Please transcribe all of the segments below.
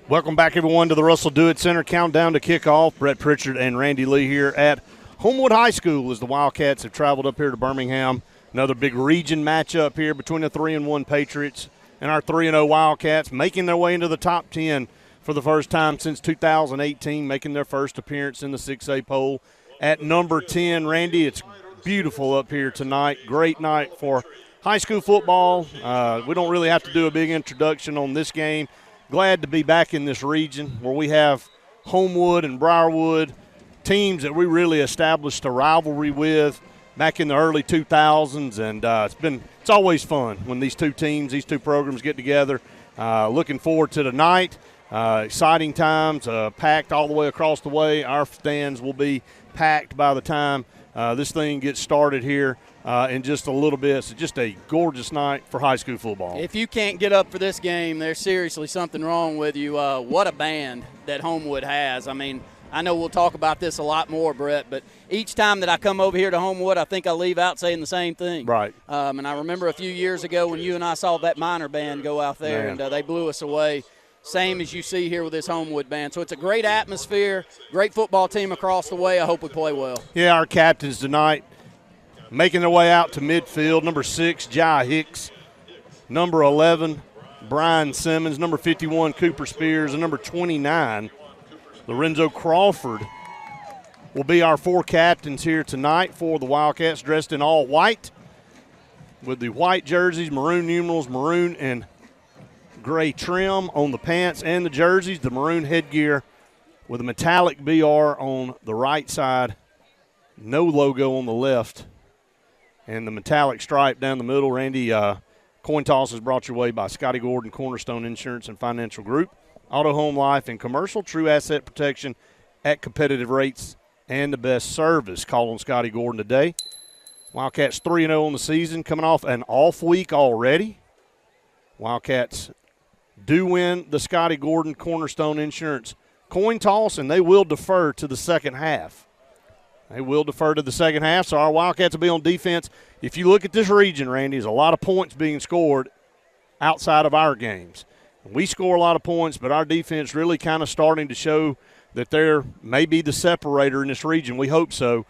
Welcome back, everyone, to the Russell Do-It Center. Countdown to kickoff. Brett Pritchard and Randy Lee here at Homewood High School as the Wildcats have traveled up here to Birmingham. Another big region matchup here between the 3-1 Patriots and our 3-0 Wildcats, making their way into the top 10 for the first time since 2018, making their first appearance in the 6A poll at number 10. Randy, it's beautiful up here tonight. Great night for high school football. We don't really have to do a big introduction on this game. Glad to be back in this region where we have Homewood and Briarwood, teams that we really established a rivalry with back in the early 2000s, and it's always fun when these two programs get together. Looking forward to tonight. Exciting times, packed all the way across the way. Our stands will be packed by the time this thing gets started here in just a little bit. It's just a gorgeous night for high school football. If you can't get up for this game, there's seriously something wrong with you. What a band that Homewood has. I mean, I know we'll talk about this a lot more, Brett, but each time that I come over here to Homewood, I think I leave out saying the same thing. Right. And I remember a few years ago when you and I saw that minor band go out there, and they blew us away. Same as you see here with this Homewood band. So it's a great atmosphere, great football team across the way. I hope we play well. Yeah, our captains tonight making their way out to midfield. Number 6, Jai Hicks. Number 11, Brian Simmons. Number 51, Cooper Spears. And number 29, Lorenzo Crawford, will be our 4 captains here tonight for the Wildcats, dressed in all white with the white jerseys, maroon numerals, maroon and gray trim on the pants and the jerseys, the maroon headgear with a metallic BR on the right side, no logo on the left, and the metallic stripe down the middle. Randy, coin toss is brought your way by Scotty Gordon, Cornerstone Insurance and Financial Group, Auto Home Life and Commercial, true asset protection at competitive rates and the best service. Call on Scotty Gordon today. Wildcats 3-0 on the season, coming off an off week already. Wildcats do win the Scotty Gordon Cornerstone Insurance coin toss, and they will defer to the second half. They will defer to the second half, so our Wildcats will be on defense. If you look at this region, Randy, there's a lot of points being scored outside of our games. We score a lot of points, but our defense really kind of starting to show that they're maybe the separator in this region. We hope so.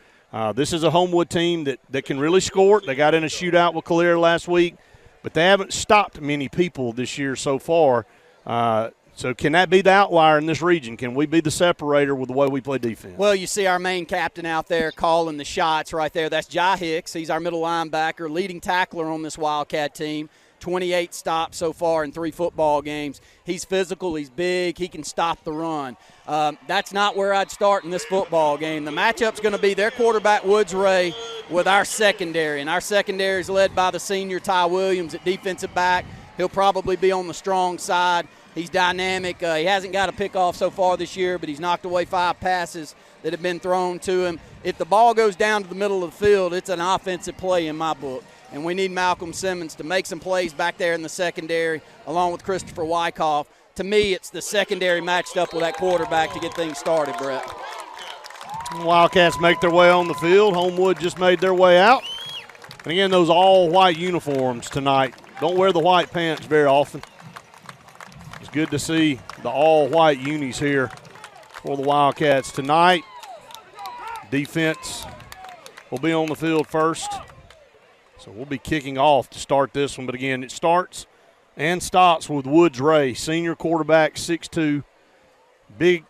This is a Homewood team that can really score. They got in a shootout with Calera last week, but they haven't stopped many people this year so far. So can that be the outlier in this region? Can we be the separator with the way we play defense? Well, you see our main captain out there calling the shots right there. That's Jai Hicks. He's our middle linebacker, leading tackler on this Wildcat team. 28 stops so far in 3 football games. He's physical. He's big. He can stop the run. That's not where I'd start in this football game. The matchup's going to be their quarterback, Woods Ray, with our secondary. And our secondary is led by the senior Ty Williams at defensive back. He'll probably be on the strong side. He's dynamic. He hasn't got a pickoff so far this year, but he's knocked away 5 passes that have been thrown to him. If the ball goes down to the middle of the field, it's an offensive play in my book. And we need Malcolm Simmons to make some plays back there in the secondary, along with Christopher Wyckoff. To me, it's the secondary matched up with that quarterback to get things started, Brett. Wildcats make their way on the field. Homewood just made their way out. And again, those all-white uniforms tonight. Don't wear the white pants very often. It's good to see the all-white unis here for the Wildcats tonight. Defense will be on the field first. So we'll be kicking off to start this one. But again, it starts and stops with Woods Ray, senior quarterback, 6'2", big,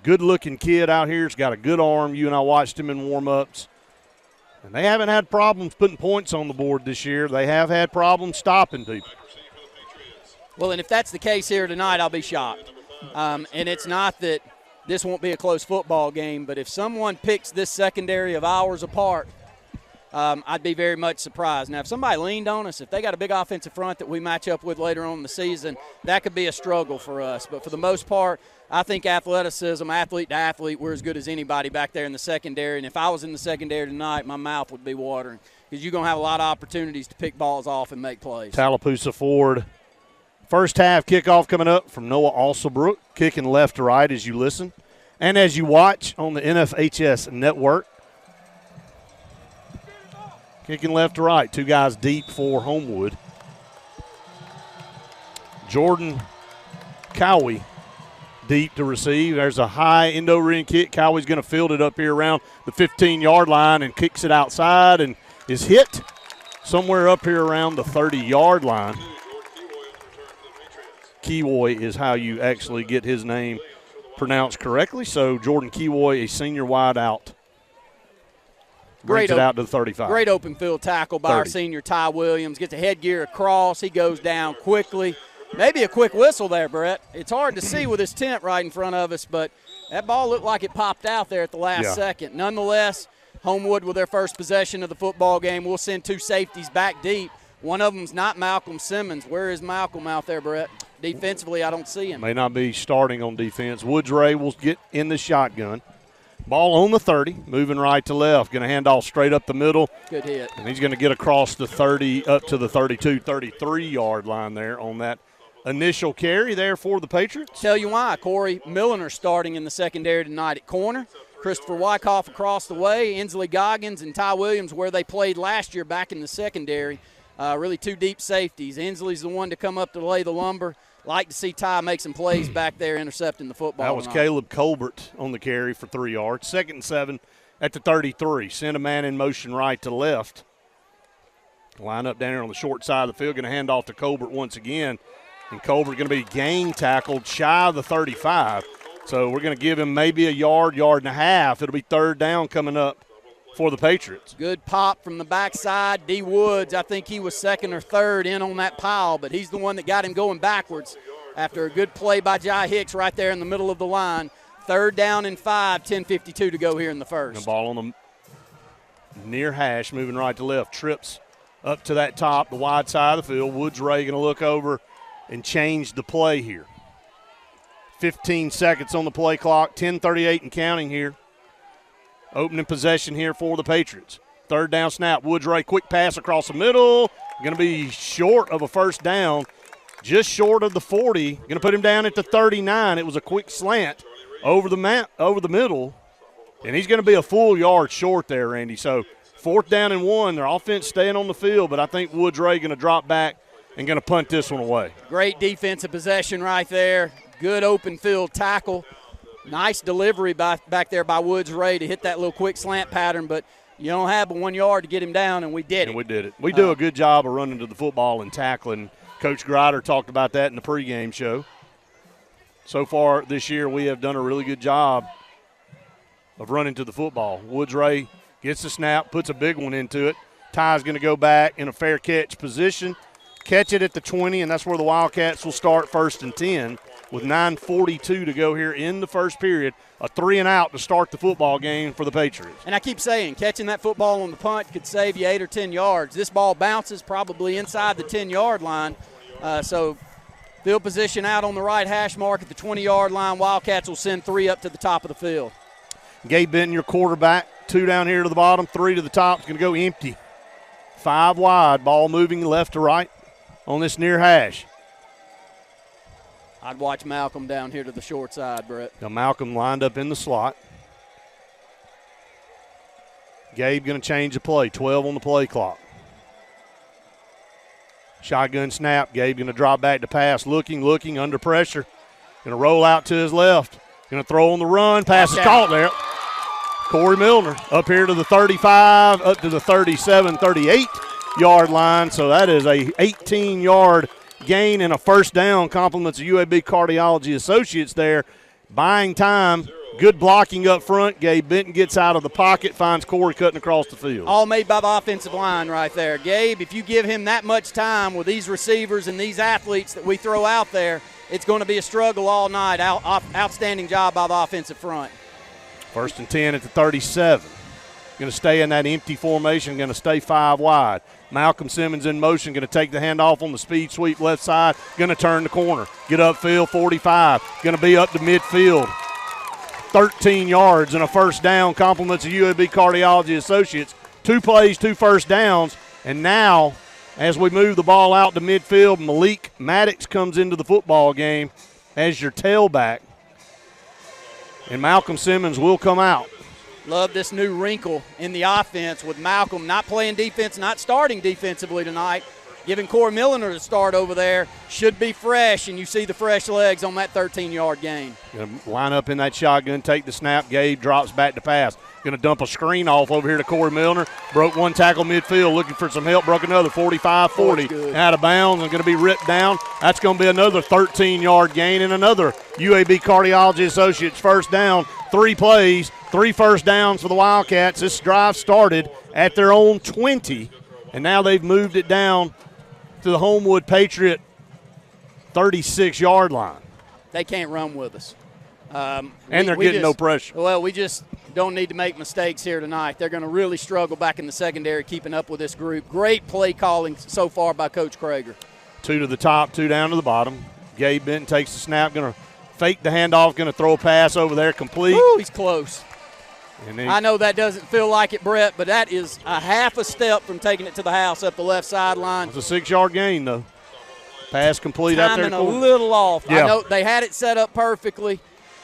good-looking kid out here. He's got a good arm. You and I watched him in warm-ups. And they haven't had problems putting points on the board this year. They have had problems stopping people. Well, and if that's the case here tonight, I'll be shocked. And it's not that this won't be a close football game, but if someone picks this secondary of ours apart, I'd be very much surprised. Now, if somebody leaned on us, if they got a big offensive front that we match up with later on in the season, that could be a struggle for us. But for the most part, I think athleticism, athlete to athlete, we're as good as anybody back there in the secondary. And if I was in the secondary tonight, my mouth would be watering because you're going to have a lot of opportunities to pick balls off and make plays. Tallapoosa Ford. First half kickoff coming up from Noah Alsobrook, kicking left to right as you listen. And as you watch on the NFHS network, kicking left to right, 2 guys deep for Homewood. Jordan Cowie deep to receive. There's a high end-over-end kick. Cowie's going to field it up here around the 15-yard line and kicks it outside and is hit somewhere up here around the 30-yard line. Kiwoy is how you actually get his name pronounced correctly. So Jordan Kiwoy, a senior wide out, brings it out to the 35. Great open field tackle by our senior Ty Williams. Gets a headgear across. He goes down quickly. Maybe a quick whistle there, Brett. It's hard to see with this tent right in front of us, but that ball looked like it popped out there at the last second. Nonetheless, Homewood with their first possession of the football game. We'll send two safeties back deep. One of them's not Malcolm Simmons. Where is Malcolm out there, Brett? Defensively, I don't see him. May not be starting on defense. Woods Ray will get in the shotgun. Ball on the 30, moving right to left. Going to hand off straight up the middle. Good hit. And he's going to get across the 30 up to the 32, 33-yard line there on that initial carry there for the Patriots. Tell you why. Corey Milliner starting in the secondary tonight at corner. Christopher Wyckoff across the way. Inslee Goggins and Ty Williams where they played last year back in the secondary. Really two deep safeties. Inslee's the one to come up to lay the lumber. Like to see Ty make some plays back there intercepting the football. That was Caleb Colbert on the carry for 3 yards. 2nd and 7 at the 33. Send a man in motion right to left. Line up down here on the short side of the field. Going to hand off to Colbert once again. And Colbert going to be gang tackled shy of the 35. So we're going to give him maybe a yard, yard and a half. It'll be 3rd down coming up for the Patriots. Good pop from the backside. D. Woods, I think he was 2nd or 3rd in on that pile, but he's the one that got him going backwards after a good play by Jai Hicks right there in the middle of the line. 3rd down and 5, 10:52 to go here in the first. The ball on the near hash, moving right to left. Trips up to that top, the wide side of the field. Woods Ray going to look over and change the play here. 15 seconds on the play clock, 10:38 and counting here. Opening possession here for the Patriots. 3rd down snap. Woods Ray, quick pass across the middle. Going to be short of a 1st down, just short of the 40. Going to put him down at the 39. It was a quick slant over the middle, and he's going to be a full yard short there, Randy. So 4th down and 1. Their offense staying on the field, but I think Woods Ray going to drop back and going to punt this one away. Great defensive possession right there. Good open field tackle. Nice delivery back there by Woods Ray to hit that little quick slant pattern, but you don't have but 1 yard to get him down, and we did it. And we did it. We do a good job of running to the football and tackling. Coach Grider talked about that in the pregame show. So far this year, we have done a really good job of running to the football. Woods Ray gets the snap, puts a big one into it. Ty's going to go back in a fair catch position, catch it at the 20, and that's where the Wildcats will start 1st and 10. With 9:42 to go here in the first period, a 3-and-out to start the football game for the Patriots. And I keep saying, catching that football on the punt could save you 8 or 10 yards. This ball bounces probably inside the 10-yard line. So field position out on the right hash mark at the 20-yard line. Wildcats will send 3 up to the top of the field. Gabe Benton, your quarterback, 2 down here to the bottom, 3 to the top. It's going to go empty. 5 wide, ball moving left to right on this near hash. I'd watch Malcolm down here to the short side, Brett. Now Malcolm lined up in the slot. Gabe going to change the play, 12 on the play clock. Shotgun snap, Gabe going to drop back to pass, looking, under pressure. Going to roll out to his left. Going to throw on the run, pass is caught there. Corey Milner up here to the 35, up to the 37, 38-yard line. So that is a 18-yard gain and a 1st down. Compliments of UAB Cardiology Associates there. Buying time. Good blocking up front. Gabe Benton gets out of the pocket, finds Corey cutting across the field. All made by the offensive line right there. Gabe, if you give him that much time with these receivers and these athletes that we throw out there, it's going to be a struggle all night. Outstanding job by the offensive front. 1st and 10 at the 37. Going to stay in that empty formation, going to stay 5 wide. Malcolm Simmons in motion, going to take the handoff on the speed sweep left side, going to turn the corner. Get upfield, 45. Going to be up to midfield. 13 yards and a 1st down. Compliments of UAB Cardiology Associates. 2 plays, 2 1st downs. And now, as we move the ball out to midfield, Malik Maddox comes into the football game as your tailback. And Malcolm Simmons will come out. Love this new wrinkle in the offense with Malcolm not playing defense, not starting defensively tonight. giving Corey Milliner to start over there. Should be fresh, and you see the fresh legs on that 13-yard gain. Going to line up in that shotgun, take the snap. Gabe drops back to pass. Going to dump a screen off over here to Corey Milliner. Broke one tackle midfield, looking for some help. Broke another 45-40 out of bounds and going to be ripped down. That's going to be another 13-yard gain and another UAB Cardiology Associates first down. 3 plays, 3 first downs for the Wildcats. This drive started at their own 20, and now they've moved it down to the Homewood Patriot 36-yard line. They can't run with us. And they're getting no pressure. Well, we just don't need to make mistakes here tonight. They're going to really struggle back in the secondary keeping up with this group. Great play calling so far by Coach Krager. 2 to the top, 2 down to the bottom. Gabe Benton takes the snap, going to fake the handoff, going to throw a pass over there, complete. Ooh, he's close. And I know that doesn't feel like it, Brett, but that is a half a step from taking it to the house up the left sideline. It's a 6-yard gain, though. Pass complete out there. Timing a little off. Yeah. I know they had it set up perfectly,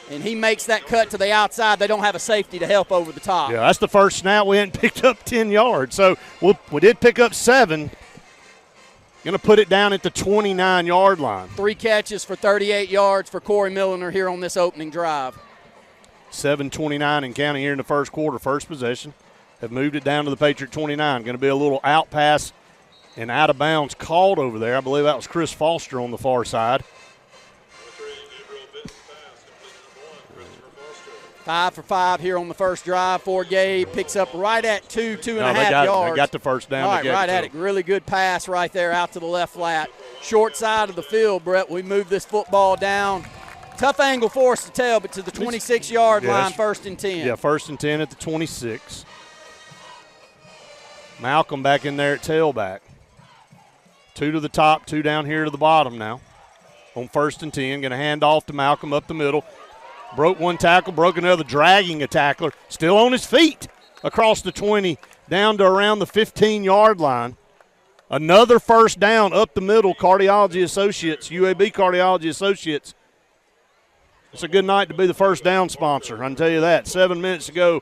and he makes that cut to the outside. They don't have a safety to help over the top. Yeah, that's the first snap. We hadn't picked up 10 yards. So we did pick up 7. Going to put it down at the 29-yard line. 3 catches for 38 yards for Corey Milliner here on this opening drive. 7:29 and counting here in the first quarter. First possession. Have moved it down to the Patriot 29. Going to be a little out pass and out of bounds called over there. I believe that was Chris Foster on the far side. 5 for 5 here on the first drive for Gabe. Picks up right at 2.5 yards. They got the first down. All right, right at it. Really good pass right there out to the left flat. Short side of the field, Brett. We move this football down. Tough angle for us to tell, but to the 26-yard line, 1st and 10. Yeah, 1st and 10 at the 26. Malcolm back in there at tailback. 2 to the top, 2 down here to the bottom now. On 1st and 10, going to hand off to Malcolm up the middle. Broke one tackle, broke another, dragging a tackler. Still on his feet across the 20, down to around the 15-yard line. Another first down up the middle, Cardiology Associates, UAB Cardiology Associates. It's a good night to be the first down sponsor, I can tell you that. 7 minutes to go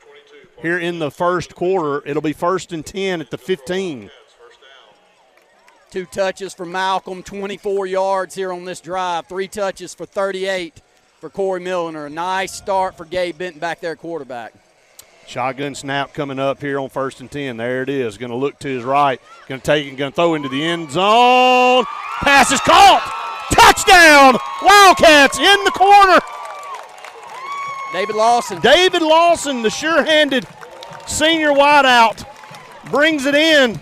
here in the first quarter. It'll be 1st and 10 at the 15. 2 touches for Malcolm, 24 yards here on this drive. 3 touches for 38 for Corey Milliner. A nice start for Gabe Benton back there, quarterback. Shotgun snap coming up here on 1st and 10. There it is. Going to look to his right. Going to take it, going to throw into the end zone. Pass is caught. Touchdown! Wildcats in the corner. David Lawson. David Lawson, the sure-handed senior wideout, brings it in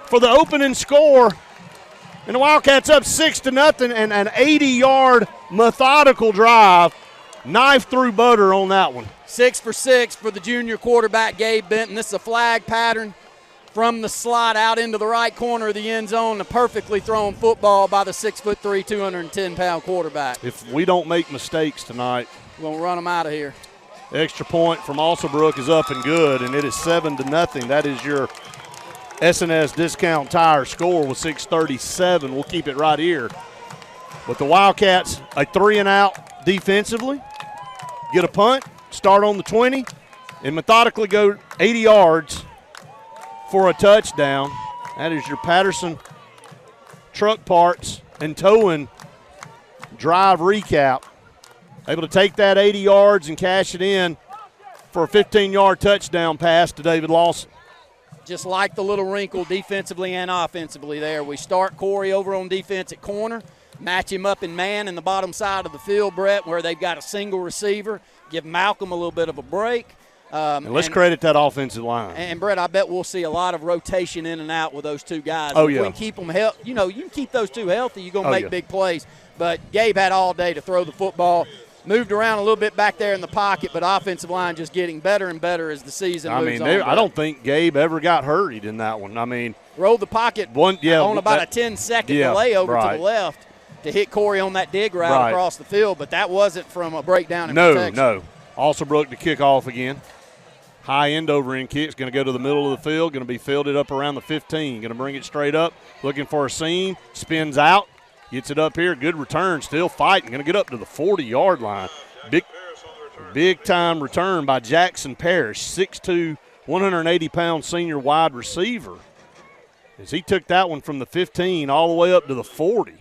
for the opening score. And the Wildcats up 6-0, and an 80-yard methodical drive. Knife through butter on that one. 6 for 6 for the junior quarterback, Gabe Benton. This is a flag pattern from the slot out into the right corner of the end zone. A perfectly thrown football by the 6'3", 210-pound quarterback. If we don't make mistakes tonight, we're going to run them out of here. Extra point from Alsobrook is up and good, and it is 7-0. That is your SNS Discount Tire score with 6:37. We'll keep it right here. But the Wildcats, a 3-and-out defensively, get a punt, start on the 20, and methodically go 80 yards for a touchdown. That is your Patterson Truck Parts and Towing drive recap. Able to take that 80 yards and cash it in for a 15-yard touchdown pass to David Lawson. Just like the little wrinkle defensively and offensively there. We start Corey over on defense at corner, match him up in man in the bottom side of the field, Brett, where they've got a single receiver, give Malcolm a little bit of a break. And let's credit that offensive line. And, Brett, I bet we'll see a lot of rotation in and out with those two guys. Oh, if yeah. we can keep them healthy. You know, you can keep those two healthy, you're going to make big plays. But Gabe had all day to throw the football. Moved around a little bit back there in the pocket, but offensive line just getting better and better as the season moves on. I don't think Gabe ever got hurried in that one. I mean, rolled the pocket on about a 10-second delay over to the left to hit Corey on that dig route across the field, but that wasn't from a breakdown in protection. No. Alsobrook to kick off again. High end over end kick is going to go to the middle of the field, going to be fielded up around the 15. Going to bring it straight up, looking for a seam, spins out. Gets it up here, good return, still fighting. Going to get up to the 40-yard line. Big-time return by Jackson Parrish, 6'2", 180-pound senior wide receiver. as he took that one from the 15 all the way up to the 40.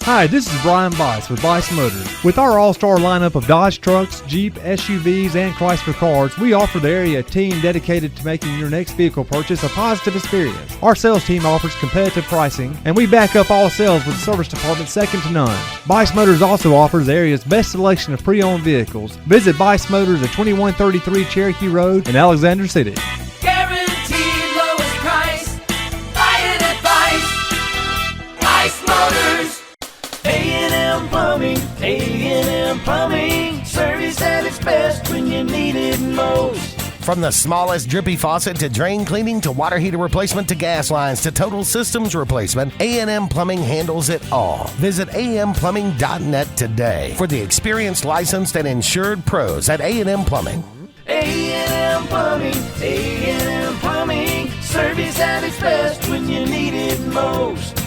Hi, this is Brian Bice with Bice Motors. With our all-star lineup of Dodge trucks, Jeep, SUVs, and Chrysler cars, we offer the area a team dedicated to making your next vehicle purchase a positive experience. Our sales team offers competitive pricing, and we back up all sales with a service department second to none. Bice Motors also offers the area's best selection of pre-owned vehicles. Visit Bice Motors at 2133 Cherokee Road in Alexander City. Guaranteed lowest price. Buy it at Bice Motors. A&M Plumbing, A&M Plumbing, service at its best when you need it most. From the smallest drippy faucet to drain cleaning to water heater replacement to gas lines to total systems replacement, A&M Plumbing handles it all. Visit amplumbing.net today for the experienced, licensed, and insured pros at A&M Plumbing. A&M Plumbing, A&M Plumbing, service at its best when you need it most.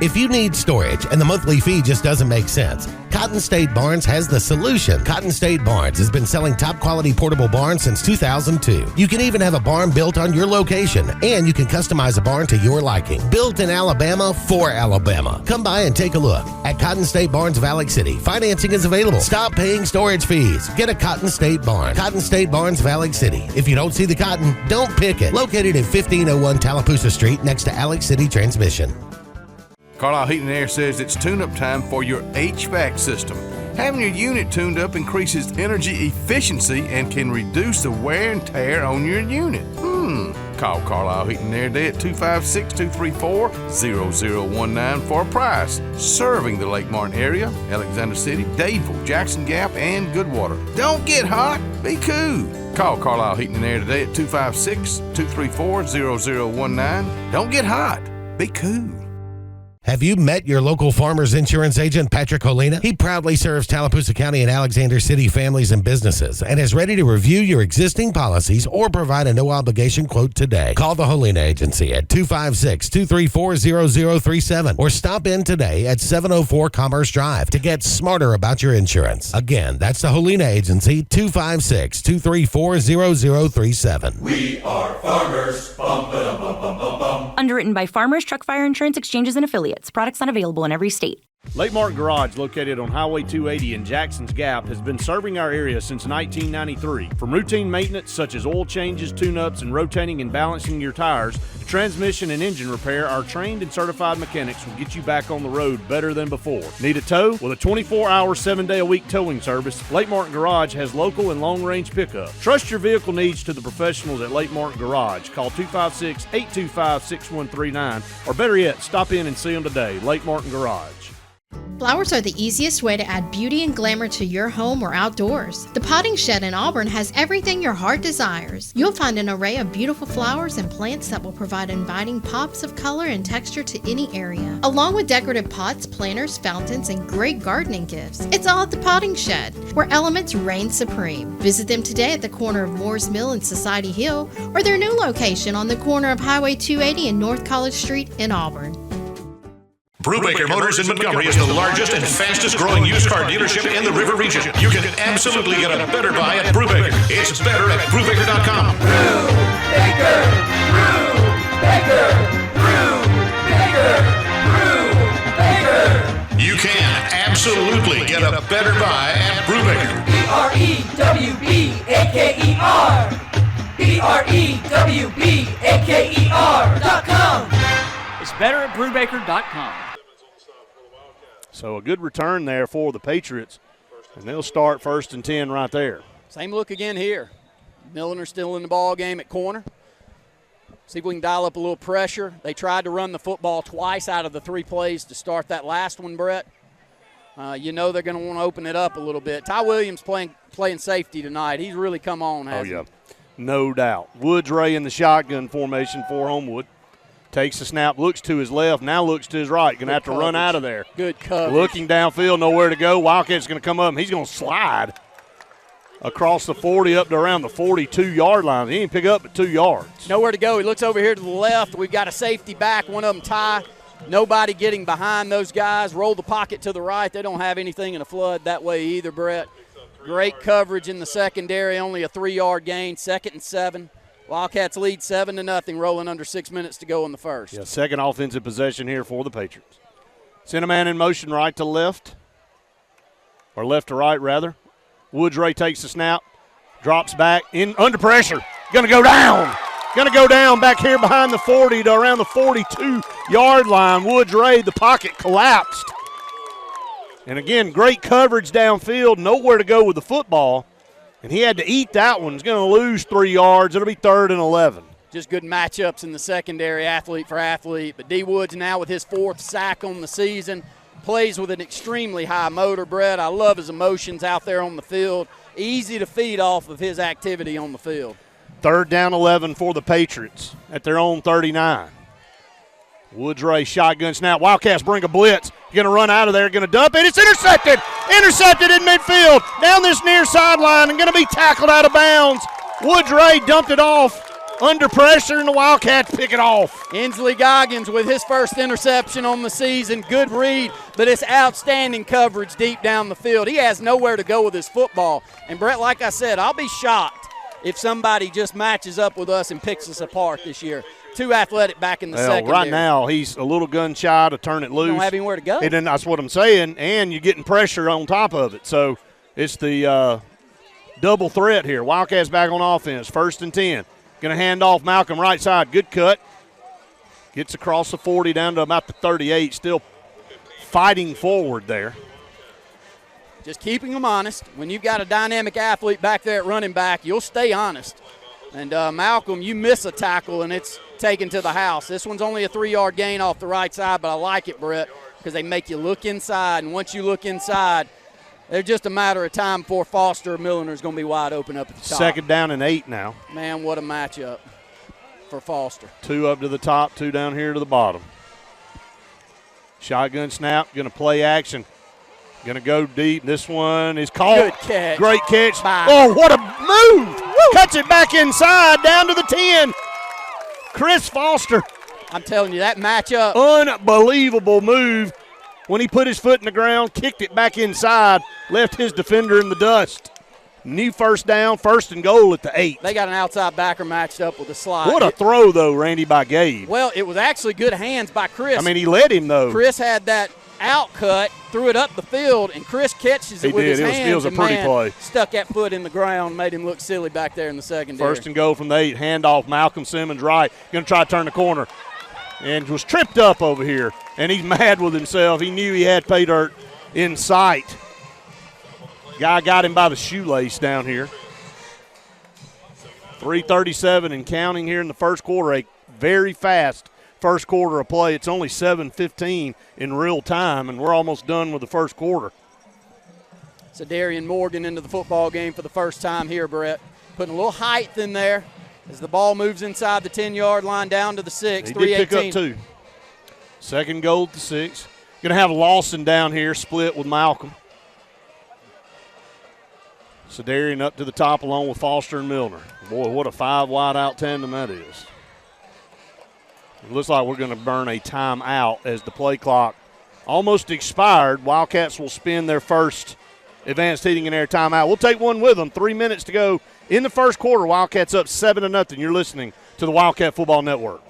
If you need storage and the monthly fee just doesn't make sense, Cotton State Barns has the solution. Cotton State Barns has been selling top quality portable barns since 2002. You can even have a barn built on your location, and you can customize a barn to your liking. Built in Alabama for Alabama. Come by and take a look. At Cotton State Barns of Alex City, financing is available. Stop paying storage fees. Get a Cotton State Barn. Cotton State Barns of Alex City. If you don't see the cotton, don't pick it. Located at 1501 Tallapoosa Street next to Alex City Transmission. Carlisle Heating and Air says it's tune-up time for your HVAC system. Having your unit tuned up increases energy efficiency and can reduce the wear and tear on your unit. Call Carlisle Heating and Air today at 256-234-0019 for a price. Serving the Lake Martin area, Alexander City, Dadeville, Jackson Gap, and Goodwater. Don't get hot, be cool. Call Carlisle Heating and Air today at 256-234-0019. Don't get hot, be cool. Have you met your local farmer's insurance agent, Patrick Holina? He proudly serves Tallapoosa County and Alexander City families and businesses and is ready to review your existing policies or provide a no-obligation quote today. Call the Holina Agency at 256-234-0037 or stop in today at 704 Commerce Drive to get smarter about your insurance. Again, that's the Holina Agency, 256-234-0037. We are farmers. Bum, ba-dum, bum, bum, bum, bum. Underwritten by Farmers Truck Fire Insurance Exchanges and Affiliates. Products not available in every state. Lake Martin Garage, located on Highway 280 in Jackson's Gap, has been serving our area since 1993. From routine maintenance such as oil changes, tune-ups, and rotating and balancing your tires, to transmission and engine repair, our trained and certified mechanics will get you back on the road better than before. Need a tow? With a 24-hour, 7-day-a-week towing service, Lake Martin Garage has local and long-range pickup. Trust your vehicle needs to the professionals at Lake Martin Garage. Call 256-825-6139, or better yet, stop in and see them today. Lake Martin Garage. Flowers are the easiest way to add beauty and glamour to your home or outdoors. The Potting Shed in Auburn has everything your heart desires. You'll find an array of beautiful flowers and plants that will provide inviting pops of color and texture to any area, along with decorative pots, planters, fountains, and great gardening gifts. It's all at the Potting Shed, where elements reign supreme. Visit them today at the corner of Moore's Mill and Society Hill, or their new location on the corner of Highway 280 and North College Street in Auburn. Brubaker Motors in Montgomery is the largest and fastest growing used car dealership in the river region. You can absolutely get a better buy at Brubaker. It's better at Brubaker.com. Brubaker, Brubaker, Brubaker, Brubaker. You can absolutely get a better buy at Brubaker. BREWBAKER. BREWBAKER.com. It's better at Brubaker.com. So a good return there for the Patriots, and they'll start 1st and 10 right there. Same look again here. Milliner still in the ball game at corner. See if we can dial up a little pressure. They tried to run the football twice out of the 3 plays to start that last one, Brett. You know they're going to want to open it up a little bit. Ty Williams playing safety tonight. He's really come on, hasn't he? No doubt. Woods Ray in the shotgun formation for Homewood. Takes the snap, looks to his left, now looks to his right. Going to have to run out of there. Good coverage. Looking downfield, nowhere to go. Wildcat's going to come up, and he's going to slide across the 40 up to around the 42-yard line. He didn't pick up but 2 yards. Nowhere to go. He looks over here to the left. We've got a safety back, one of them Ty. Nobody getting behind those guys. Roll the pocket to the right. They don't have anything in a flood that way either, Brett. Great coverage in the secondary, only a 3-yard gain, 2nd and 7. Wildcats lead 7-0, rolling under 6 minutes to go in the first. Yeah, second offensive possession here for the Patriots. Send a man in motion right to left, or left to right, rather. Woodray takes the snap, drops back, in under pressure. Going to go down. Going to go down back here behind the 40 to around the 42-yard line. Woodray, the pocket collapsed. And again, great coverage downfield, nowhere to go with the football. And he had to eat that one. He's going to lose 3 yards. It'll be 3rd and 11. Just good matchups in the secondary, athlete for athlete. But D. Woods now with his 4th sack on the season. Plays with an extremely high motor, Brett. I love his emotions out there on the field. Easy to feed off of his activity on the field. 3rd down 11 for the Patriots at their own 39. Woodray shotgun snap. Wildcats bring a blitz. Going to run out of there, going to dump it. It's intercepted. Intercepted in midfield. Down this near sideline and going to be tackled out of bounds. Woodray dumped it off under pressure, and the Wildcats pick it off. Inslee Goggins with his first interception on the season. Good read, but it's outstanding coverage deep down the field. He has nowhere to go with his football. And, Brett, like I said, I'll be shocked if somebody just matches up with us and picks us apart this year. Too athletic back in the secondary. Right now, he's a little gun shy to turn it loose. Don't have anywhere to go. And then that's what I'm saying, and you're getting pressure on top of it. So it's the double threat here. Wildcats back on offense, 1st and 10. Going to hand off Malcolm right side. Good cut. Gets across the 40 down to about the 38. Still fighting forward there. Just keeping them honest. When you've got a dynamic athlete back there at running back, you'll stay honest. And Malcolm, you miss a tackle, and it's taken to the house. This one's only a 3-yard gain off the right side, but I like it, Brett, because they make you look inside. And once you look inside, it's just a matter of time before Foster or Milliner is going to be wide open up at the top. 2nd down and 8 now. Man, what a matchup for Foster. 2 up to the top, 2 down here to the bottom. Shotgun snap, going to play action. Going to go deep. This one is caught. Good catch. Great catch. Bye. Oh, what a move. Woo. Cuts it back inside, down to the 10. Chris Foster. I'm telling you, that matchup. Unbelievable move. When he put his foot in the ground, kicked it back inside, left his defender in the dust. New 1st down, 1st and goal at the 8. They got an outside backer matched up with a slide. What a throw, though, Randy, by Gabe. Well, it was actually good hands by Chris. I mean, he led him, though. Chris had that out cut, threw it up the field, and Chris catches it with his hands. It was a pretty play. Stuck that foot in the ground, made him look silly back there in the secondary. 1st and goal from the 8. Handoff, Malcolm Simmons right. Going to try to turn the corner. And was tripped up over here. And he's mad with himself. He knew he had pay dirt in sight. Guy got him by the shoelace down here. 3:37 and counting here in the first quarter. A very fast first quarter of play. It's only 7:15 in real time, and we're almost done with the first quarter. So Darian Morgan into the football game for the first time here, Brett. Putting a little height in there as the ball moves inside the 10-yard line down to the 6. He did pick up 2. 2nd goal at the 6. Going to have Lawson down here split with Malcolm. So Darian up to the top along with Foster and Milner. Boy, what a 5-wide out tandem that is. It looks like we're going to burn a timeout as the play clock almost expired. Wildcats will spin their first advanced heating and air timeout. We'll take one with them. 3 minutes to go in the first quarter. Wildcats up 7-0. You're listening to the Wildcat Football Network.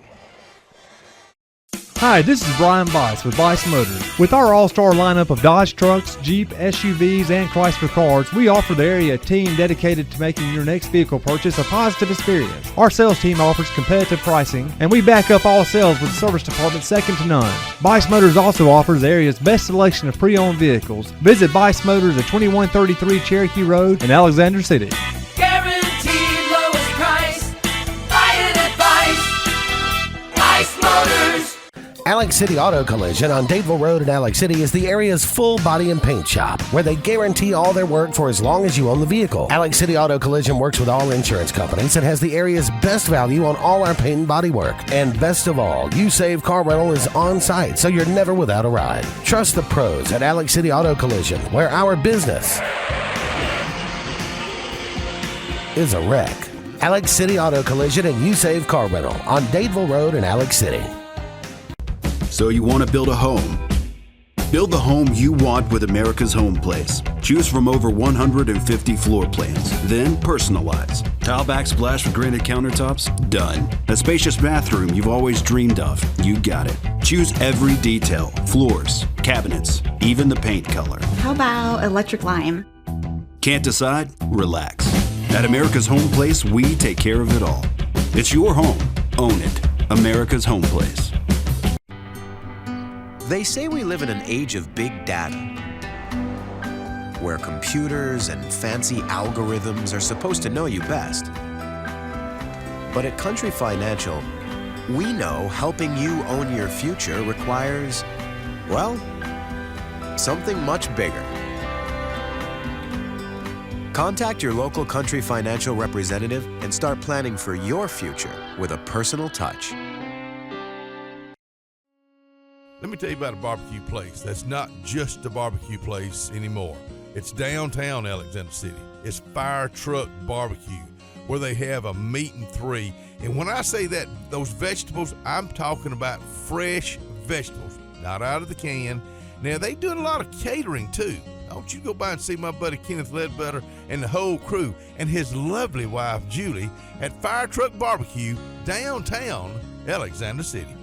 Hi, this is Brian Bice with Bice Motors. With our all-star lineup of Dodge trucks, Jeep, SUVs, and Chrysler cars, we offer the area team dedicated to making your next vehicle purchase a positive experience. Our sales team offers competitive pricing, and we back up all sales with a service department second to none. Bice Motors also offers the area's best selection of pre-owned vehicles. Visit Bice Motors at 2133 Cherokee Road in Alexander City. Guaranteed lowest price. Buy it at Bice Motors. Alex City Auto Collision on Dadeville Road in Alex City is the area's full body and paint shop, where they guarantee all their work for as long as you own the vehicle. Alex City Auto Collision works with all insurance companies and has the area's best value on all our paint and body work. And best of all, You Save Car Rental is on site, so you're never without a ride. Trust the pros at Alex City Auto Collision, where our business is a wreck. Alex City Auto Collision and You Save Car Rental on Dadeville Road in Alex City. So you want to build a home, Build the home you want with America's Home Place. Choose from over 150 floor plans, then personalize. Tile backsplash with granite countertops? Done. A spacious bathroom you've always dreamed of? You got it. Choose every detail, floors, cabinets, even the paint color. How about electric lime? Can't decide? Relax. At America's Home Place, we take care of it all. It's your home. Own it. America's Home Place. They say we live in an age of big data, where computers and fancy algorithms are supposed to know you best. But at Country Financial, we know helping you own your future requires, well, something much bigger. Contact your local Country Financial representative and start planning for your future with a personal touch. Let me tell you about a barbecue place that's not just a barbecue place anymore. It's downtown Alexander City. It's Fire Truck Barbecue, where they have a meat and three. And when I say that, those vegetables, I'm talking about fresh vegetables, not out of the can. Now, they do a lot of catering, too. I want you to go by and see my buddy Kenneth Ledbetter and the whole crew and his lovely wife, Julie, at Fire Truck Barbecue, downtown Alexander City.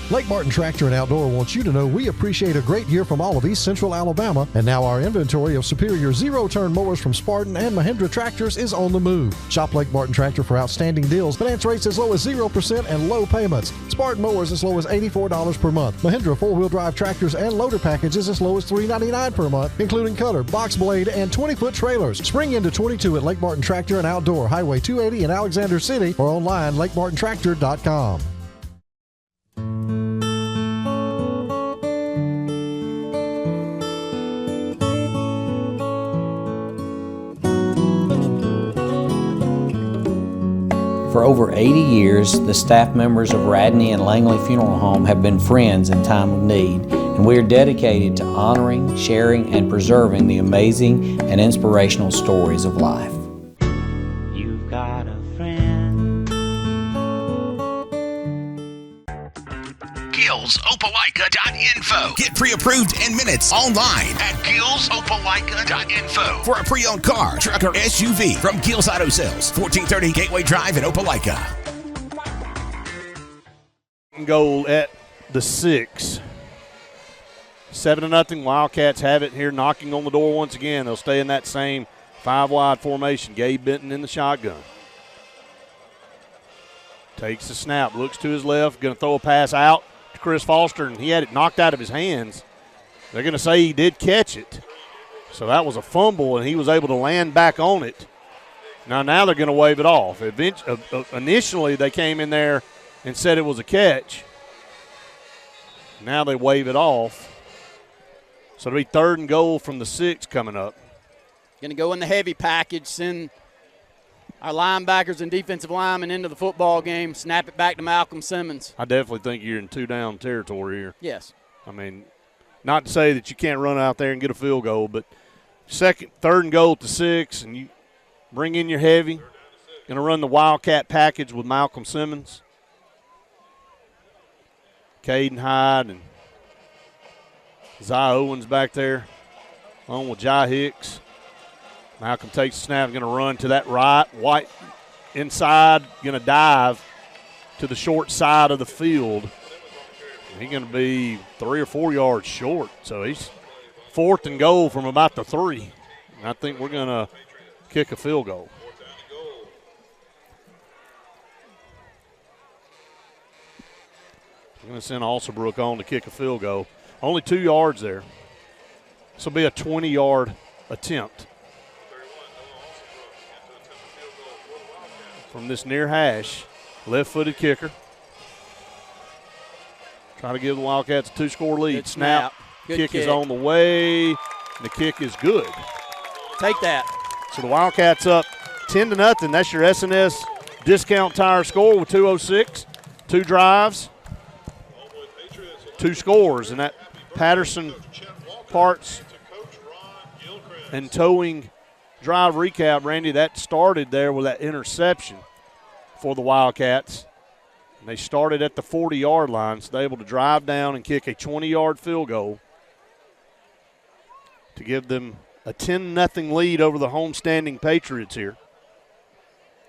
Lake Martin Tractor and Outdoor wants you to know we appreciate a great year from all of East Central Alabama, and now our inventory of superior zero-turn mowers from Spartan and Mahindra tractors is on the move. Shop Lake Martin Tractor for outstanding deals, finance rates as low as 0% and low payments. Spartan mowers as low as $84 per month. Mahindra four-wheel drive tractors and loader packages as low as $399 per month, including cutter, box blade, and 20-foot trailers. Spring into 22 at Lake Martin Tractor and Outdoor, Highway 280 in Alexander City, or online lakemartintractor.com. For over 80 years, the staff members of Radney and Langley Funeral Home have been friends in time of need, and we are dedicated to honoring, sharing, and preserving the amazing and inspirational stories of life. You've got a friend. GillsOpelika.info. Get pre-approved in minutes online at GillsOpelika.info for a pre-owned car, truck, or SUV from Gills Auto Sales, 1430 Gateway Drive in Opelika. Goal at the 6. 7-0. Wildcats have it here, knocking on the door once again. They'll stay in that same 5-wide formation. Gabe Benton in the shotgun. Takes the snap, looks to his left, going to throw a pass out to Chris Foster, and he had it knocked out of his hands. They're going to say he did catch it. So that was a fumble, and he was able to land back on it. Now they're going to wave it off. Initially, they came in there and said it was a catch. Now they wave it off. So it'll be 3rd and goal from the 6 coming up. Going to go in the heavy package, send our linebackers and defensive linemen into the football game, snap it back to Malcolm Simmons. I definitely think you're in 2-down territory here. Yes. I mean, not to say that you can't run out there and get a field goal, but 3rd and goal to 6, and you bring in your heavy. Going to run the Wildcat package with Malcolm Simmons, Caden Hyde, and Zai Owens back there, along with Jai Hicks. Malcolm takes the snap, going to run to that right, White inside, going to dive to the short side of the field. He's going to be 3 or 4 yards short, so he's 4th and goal from about the 3. And I think we're going to kick a field goal. I'm going to send Alsabrook on to kick a field goal. Only 2 yards there. This will be a 20-yard attempt. From this near hash, left-footed kicker. Trying to give the Wildcats a 2-score lead. Good snap. Good kick is on the way, and the kick is good. Take that. So the Wildcats up 10-0. That's your SNS discount tire score with 2:06. 2 drives, 2 scores, and that Patterson Parts and Towing drive recap, Randy, that started there with that interception for the Wildcats. And they started at the 40-yard line, so they're able to drive down and kick a 20-yard field goal to give them a 10-0 lead over the homestanding Patriots here.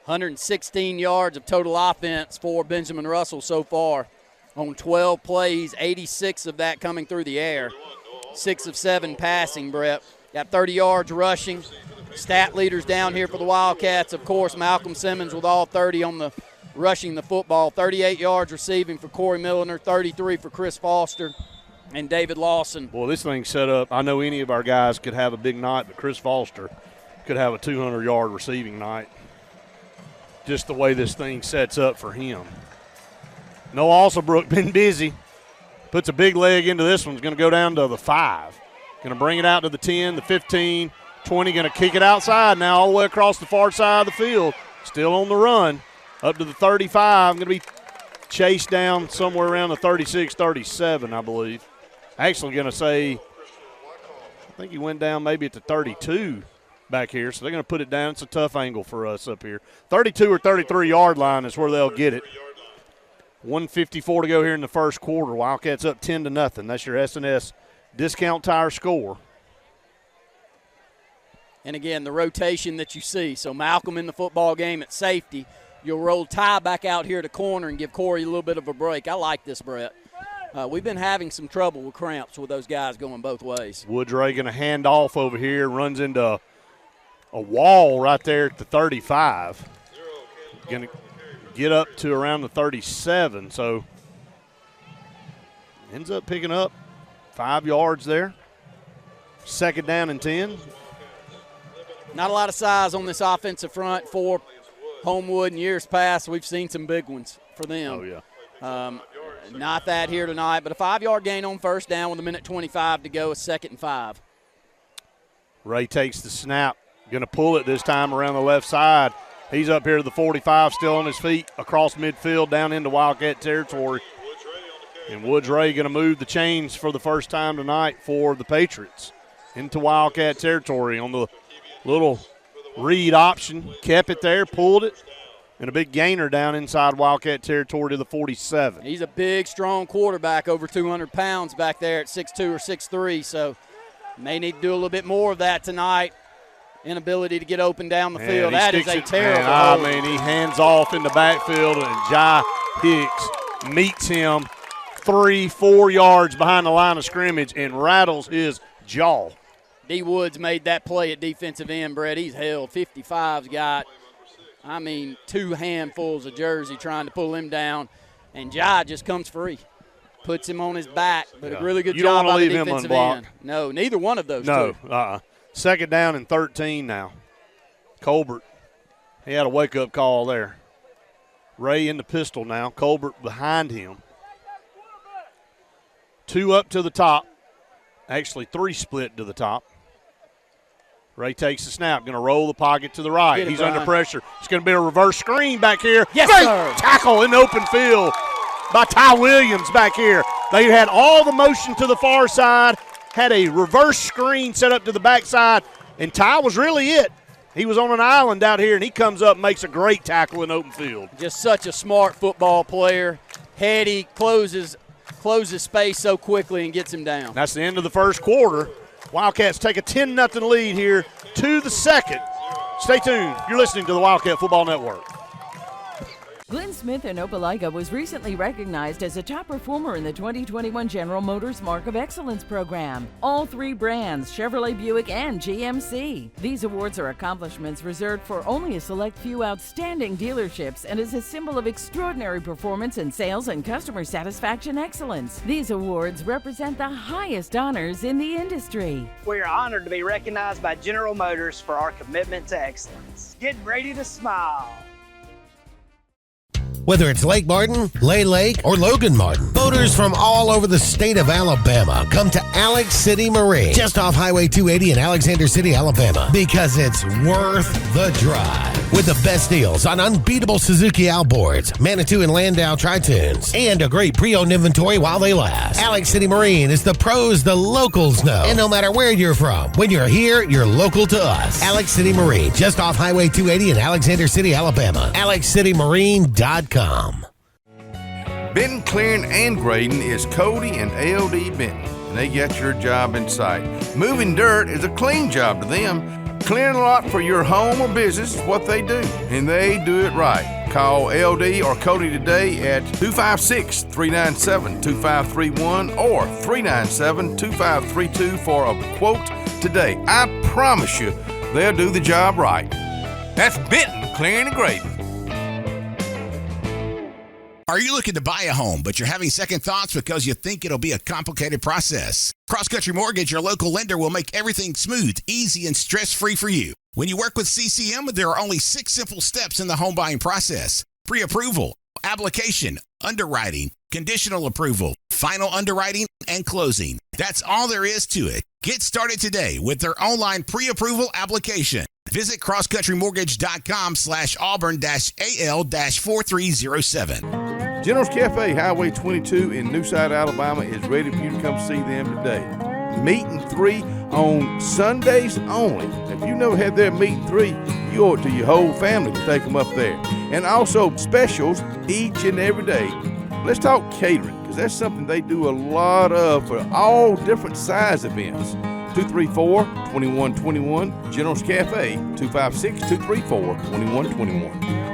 116 yards of total offense for Benjamin Russell so far on 12 plays, 86 of that coming through the air. 6 of 7 passing, Brett. Got 30 yards rushing. Stat leaders down here for the Wildcats, of course, Malcolm Simmons with all 30 on the rushing the football. 38 yards receiving for Corey Milliner, 33 for Chris Foster and David Lawson. Boy, this thing's set up. I know any of our guys could have a big night, but Chris Foster could have a 200-yard receiving night. Just the way this thing sets up for him. Noah Alsabrook been busy. Puts a big leg into this one. It's going to go down to the 5. Going to bring it out to the 10, the 15, 20. Going to kick it outside now all the way across the far side of the field. Still on the run. Up to the 35. Going to be chased down somewhere around the 36, 37, I believe. Actually going to say, I think he went down maybe at the 32 back here. So they're going to put it down. It's a tough angle for us up here. 32 or 33-yard line is where they'll get it. 1:54 to go here in the first quarter. Wildcats up 10-0. That's your S&S Discount Tire score. And again, the rotation that you see. So Malcolm in the football game at safety. You'll roll Ty back out here to corner and give Corey a little bit of a break. I like this, Brett. We've been having some trouble with cramps with those guys going both ways. Woodray going to hand off over here, runs into a wall right there at the 35. Going to get up to around the 37, so ends up picking up 5 yards there. 2nd down and 10. Not a lot of size on this offensive front for Homewood in years past. We've seen some big ones for them. Oh, yeah. Not that here tonight, but a 5-yard gain on first down with 1:25 to go, a 2nd and 5. Ray takes the snap. Going to pull it this time around the left side. He's up here to the 45, still on his feet, across midfield, down into Wildcat territory. And Woods-Ray going to move the chains for the first time tonight for the Patriots into Wildcat territory on the little read option. Kept it there, pulled it, and a big gainer down inside Wildcat territory to the 47. He's a big, strong quarterback, over 200 pounds back there at 6'2" or 6'3", so may need to do a little bit more of that tonight. Inability to get open down the field. That is a terrible hold. I mean, he hands off in the backfield, and Jai Hicks meets him 3-4 yards behind the line of scrimmage and rattles his jaw. D. Woods made that play at defensive end, Brett. He's held. 55's got, 2 handfuls of jersey trying to pull him down, and Jai just comes free. Puts him on his back, but a really good job by the defensive end. No, neither one of those two. No, 2nd down and 13 now. Colbert, he had a wake-up call there. Ray in the pistol now. Colbert behind him. 2 up to the top. Actually, 3 split to the top. Ray takes the snap. Going to roll the pocket to the right. He's under pressure. It's going to be a reverse screen back here. Yes, Great sir. tackle in the open field by Ty Williams back here. They had all the motion to the far side. Had a reverse screen set up to the backside, and Ty was really it. He was on an island out here, and he comes up and makes a great tackle in open field. Just such a smart football player. Heady, closes space so quickly and gets him down. That's the end of the first quarter. Wildcats take a 10-0 lead here to the second. Stay tuned. You're listening to the Wildcat Football Network. Glenn Smith in Opelika was recently recognized as a top performer in the 2021 General Motors Mark of Excellence program. All 3 brands, Chevrolet, Buick, and GMC. These awards are accomplishments reserved for only a select few outstanding dealerships and is a symbol of extraordinary performance in sales and customer satisfaction excellence. These awards represent the highest honors in the industry. We are honored to be recognized by General Motors for our commitment to excellence. Get ready to smile. Whether it's Lake Martin, Lay Lake, or Logan Martin, boaters from all over the state of Alabama come to Alex City Marine, just off Highway 280 in Alexander City, Alabama, because it's worth the drive. With the best deals on unbeatable Suzuki outboards, Manitou and Landau Tritoons, and a great pre-owned inventory while they last. Alex City Marine is the pros the locals know. And no matter where you're from, when you're here, you're local to us. Alex City Marine, just off Highway 280 in Alexander City, Alabama. AlexCityMarine.com. Benton Clearing and Grading is Cody and LD Benton, and they get your job in sight. Moving dirt is a clean job to them. Clearing a lot for your home or business is what they do, and they do it right. Call LD or Cody today at 256-397-2531 or 397-2532 for a quote today. I promise you, they'll do the job right. That's Benton Clearing and Grading. Are you looking to buy a home, but you're having second thoughts because you think it'll be a complicated process? Cross Country Mortgage, your local lender, will make everything smooth, easy, and stress-free for you. When you work with CCM, there are only 6 simple steps in the home buying process: pre-approval, application, underwriting, conditional approval, final underwriting, and closing. That's all there is to it. Get started today with their online pre-approval application. Visit crosscountryMortgage.com/Auburn-AL-4307. General's Cafe, Highway 22 in Newside, Alabama is ready for you to come see them today. Meat and 3 on Sundays only. If you never had their meat and 3, you owe it to your whole family to take them up there. And also specials each and every day. Let's talk catering, because that's something they do a lot of for all different size events. 234-2121, General's Cafe, 256-234-2121.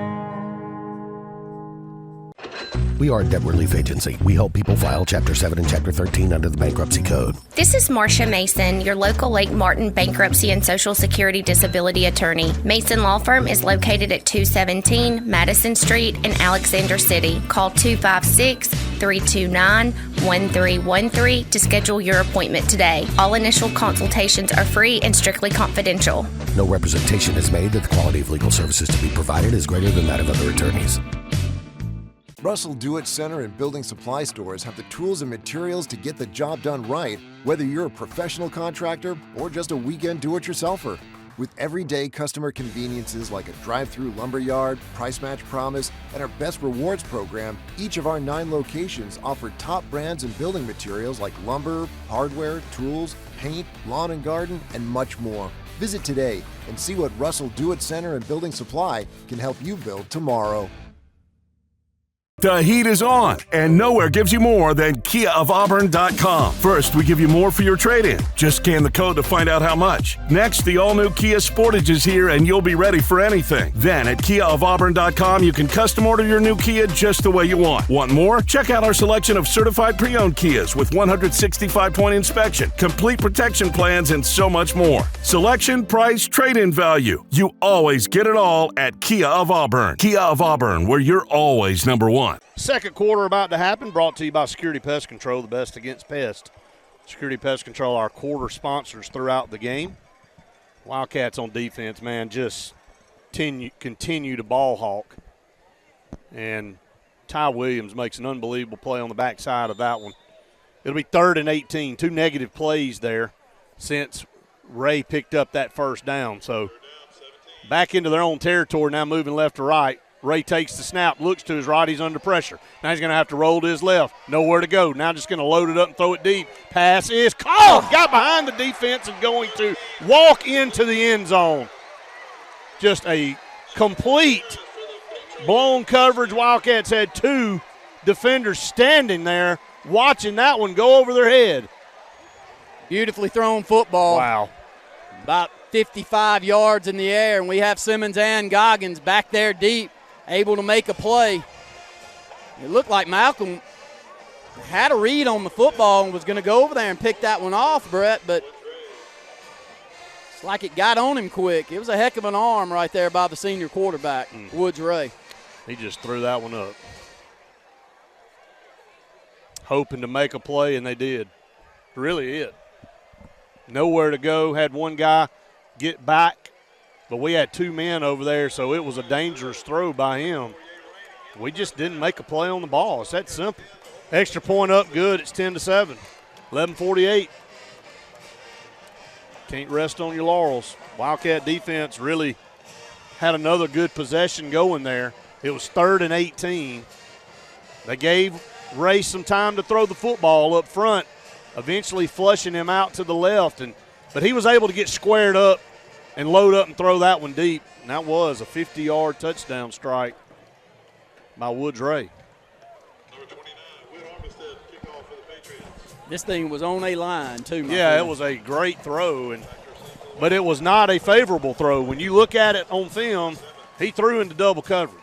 We are a debt relief agency. We help people file Chapter 7 and Chapter 13 under the Bankruptcy Code. This is Marcia Mason, your local Lake Martin bankruptcy and Social Security disability attorney. Mason Law Firm is located at 217 Madison Street in Alexander City. Call 256-329-1313 to schedule your appointment today. All initial consultations are free and strictly confidential. No representation is made that the quality of legal services to be provided is greater than that of other attorneys. Russell Do-It Center and building supply stores have the tools and materials to get the job done right, whether you're a professional contractor or just a weekend do-it-yourselfer. With everyday customer conveniences like a drive-through lumberyard, price match promise, and our Best Rewards program, each of our 9 locations offer top brands and building materials like lumber, hardware, tools, paint, lawn and garden, and much more. Visit today and see what Russell Do-It Center and Building Supply can help you build tomorrow. The heat is on, and nowhere gives you more than KiaofAuburn.com. First, we give you more for your trade-in. Just scan the code to find out how much. Next, the all-new Kia Sportage is here, and you'll be ready for anything. Then, at KiaofAuburn.com, you can custom order your new Kia just the way you want. Want more? Check out our selection of certified pre-owned Kias with 165-point inspection, complete protection plans, and so much more. Selection, price, trade-in value. You always get it all at Kia of Auburn. Kia of Auburn, where you're always number one. Second quarter about to happen, brought to you by Security Pest Control, the best against pest. Security Pest Control, our quarter sponsors throughout the game. Wildcats on defense, man, just continue to ball hawk. And Ty Williams makes an unbelievable play on the backside of that one. It'll be 3rd and 18, 2 negative plays there since Ray picked up that first down. So back into their own territory now, moving left to right. Ray takes the snap, looks to his right, he's under pressure. Now he's going to have to roll to his left. Nowhere to go. Now just going to load it up and throw it deep. Pass is caught. Got behind the defense and going to walk into the end zone. Just a complete blown coverage. Wildcats had 2 defenders standing there watching that one go over their head. Beautifully thrown football. Wow. About 55 yards in the air, and we have Simmons and Goggins back there deep, able to make a play. It looked like Malcolm had a read on the football and was going to go over there and pick that one off, Brett, but it's like it got on him quick. It was a heck of an arm right there by the senior quarterback, Woods Ray. He just threw that one up. Hoping to make a play, and they did. Really it. Nowhere to go. Had one guy get back, but we had 2 men over there, so it was a dangerous throw by him. We just didn't make a play on the ball. It's that simple. Extra point up good. It's 10-7. 11:48. Can't rest on your laurels. Wildcat defense really had another good possession going there. It was 3rd and 18. They gave Ray some time to throw the football up front, eventually flushing him out to the left. But he was able to get squared up and load up and throw that one deep. And that was a 50-yard touchdown strike by Woods Ray. This thing was on a line, too. Yeah, it was a great throw, but it was not a favorable throw. When you look at it on film, he threw into double coverage.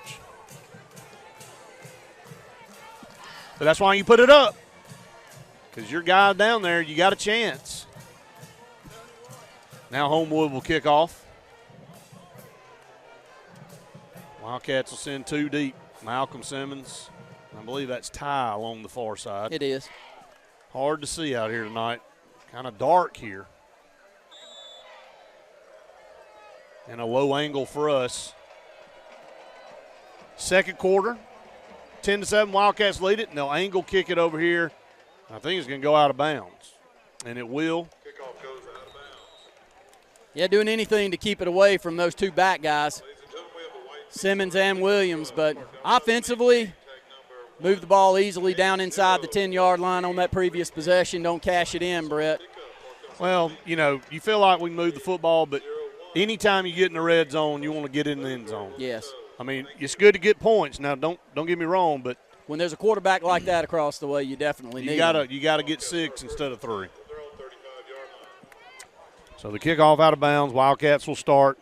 But that's why you put it up, because your guy down there, you got a chance. Now Homewood will kick off. Wildcats will send 2 deep. Malcolm Simmons. I believe that's Ty along the far side. It is. Hard to see out here tonight. Kind of dark here. And a low angle for us. Second quarter, 10-7, Wildcats lead it, and they'll angle kick it over here. I think it's going to go out of bounds, and it will. Kickoff goes out of bounds. Yeah, doing anything to keep it away from those 2 back guys, Simmons and Williams. But offensively, move the ball easily down inside the 10-yard line on that previous possession. Don't cash it in, Brett. Well, you feel like we moved the football, but anytime you get in the red zone, you want to get in the end zone. Yes. I mean, it's good to get points. Now, don't get me wrong, but when there's a quarterback like that across the way, you definitely need him. You got to get 6 instead of 3. So the kickoff out of bounds. Wildcats will start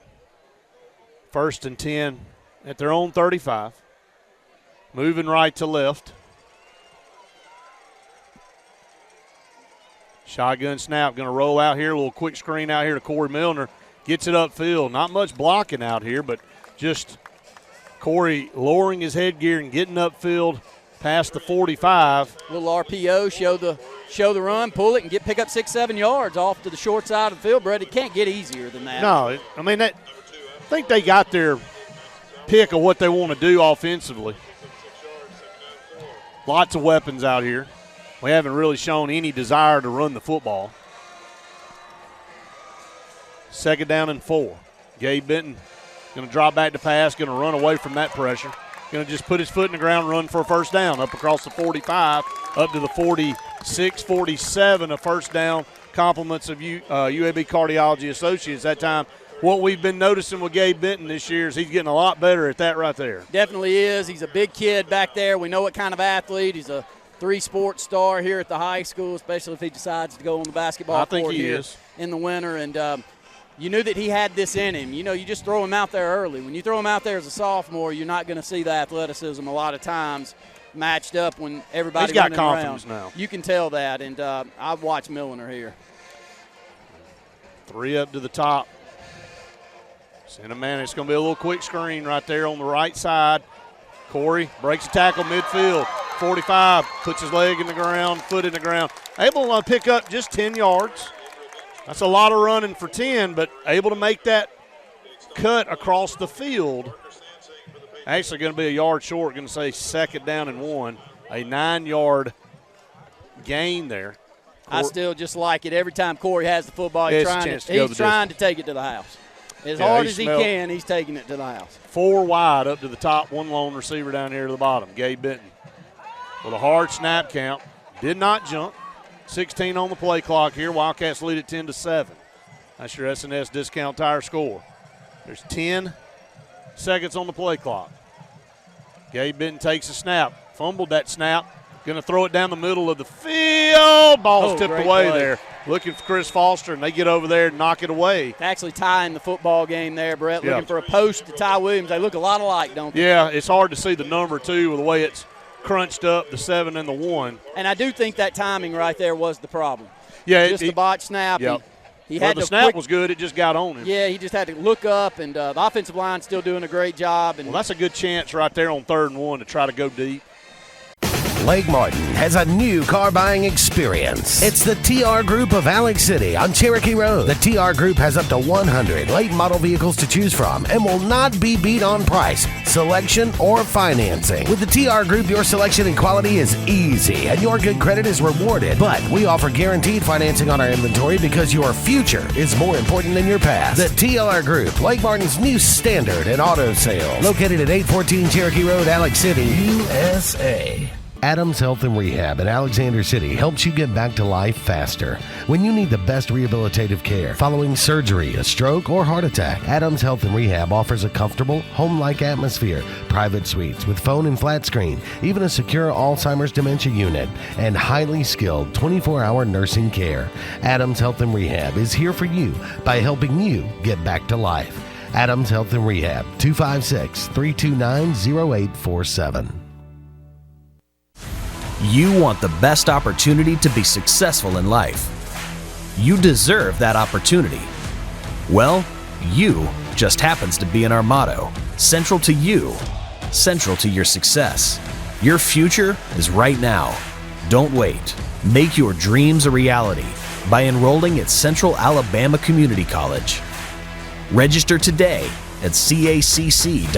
1st and 10 at their own 35. Moving right to left. Shotgun snap, going to roll out here. A little quick screen out here to Corey Milner. Gets it upfield. Not much blocking out here, but just Corey lowering his headgear and getting upfield past the 45. Little RPO, show the run, pull it, and pick up 6-7 yards off to the short side of the field, Brett. It can't get easier than that. No, I mean, I think they got their pick of what they want to do offensively. Lots of weapons out here. We haven't really shown any desire to run the football. 2nd down and 4. Gabe Benton going to drop back to pass, going to run away from that pressure. Going to just put his foot in the ground, run for a first down, up across the 45, up to the 46, 47, a first down. Compliments of UAB Cardiology Associates that time. What we've been noticing with Gabe Benton this year is he's getting a lot better at that right there. Definitely is. He's a big kid back there. We know what kind of athlete. He's a 3-sport star here at the high school, especially if he decides to go on the basketball court here in the winter. And you knew that he had this in him. You just throw him out there early. When you throw him out there as a sophomore, you're not going to see the athleticism a lot of times matched up when everybody's got confidence around. now. You can tell that, and I've watched Milner here. 3 up to the top. Send a man. It's going to be a little quick screen right there on the right side. Corey breaks a tackle midfield. 45, puts his leg in the ground, foot in the ground. Able to pick up just 10 yards. That's a lot of running for 10, but able to make that cut across the field. Actually going to be a yard short, going to say 2nd down and 1. A 9-yard gain there. I still just like it. Every time Corey has the football, he's trying to take it to the house. As hard as he can, he's taking it to the house. 4 wide up to the top, 1 lone receiver down here to the bottom. Gabe Benton with a hard snap count. Did not jump. 16 on the play clock here. Wildcats lead at 10-7. That's your S&S Discount Tire score. There's 10 seconds on the play clock. Gabe Benton takes a snap. Fumbled that snap. Going to throw it down the middle of the field. Ball's tipped away there. Looking for Chris Foster, and they get over there and knock it away. Actually tying the football game there, Brett. Looking for a post to Ty Williams. They look a lot alike, don't they? Yeah, it's hard to see the number, too, with the way it's crunched up, the 7 and the 1. And I do think that timing right there was the problem. Yeah. Just the botch snap. Yep. The snap was good. It just got on him. Yeah, he just had to look up, and the offensive line still doing a great job. And that's a good chance right there on 3rd and 1 to try to go deep. Lake Martin has a new car buying experience. It's the TR Group of Alex City on Cherokee Road. The TR Group has up to 100 late model vehicles to choose from and will not be beat on price, selection, or financing. With the TR Group, your selection and quality is easy and your good credit is rewarded. But we offer guaranteed financing on our inventory because your future is more important than your past. The TR Group, Lake Martin's new standard in auto sales. Located at 814 Cherokee Road, Alex City, USA. Adams Health and Rehab in Alexander City helps you get back to life faster. When you need the best rehabilitative care following surgery, a stroke, or heart attack, Adams Health and Rehab offers a comfortable, home-like atmosphere, private suites with phone and flat screen, even a secure Alzheimer's dementia unit, and highly skilled 24-hour nursing care. Adams Health and Rehab is here for you by helping you get back to life. Adams Health and Rehab, 256-329-0847. You want the best opportunity to be successful in life. You deserve that opportunity. Well, you just happens to be in our motto, central to you, central to your success. Your future is right now. Don't wait. Make your dreams a reality by enrolling at Central Alabama Community College. Register today at cacc.edu.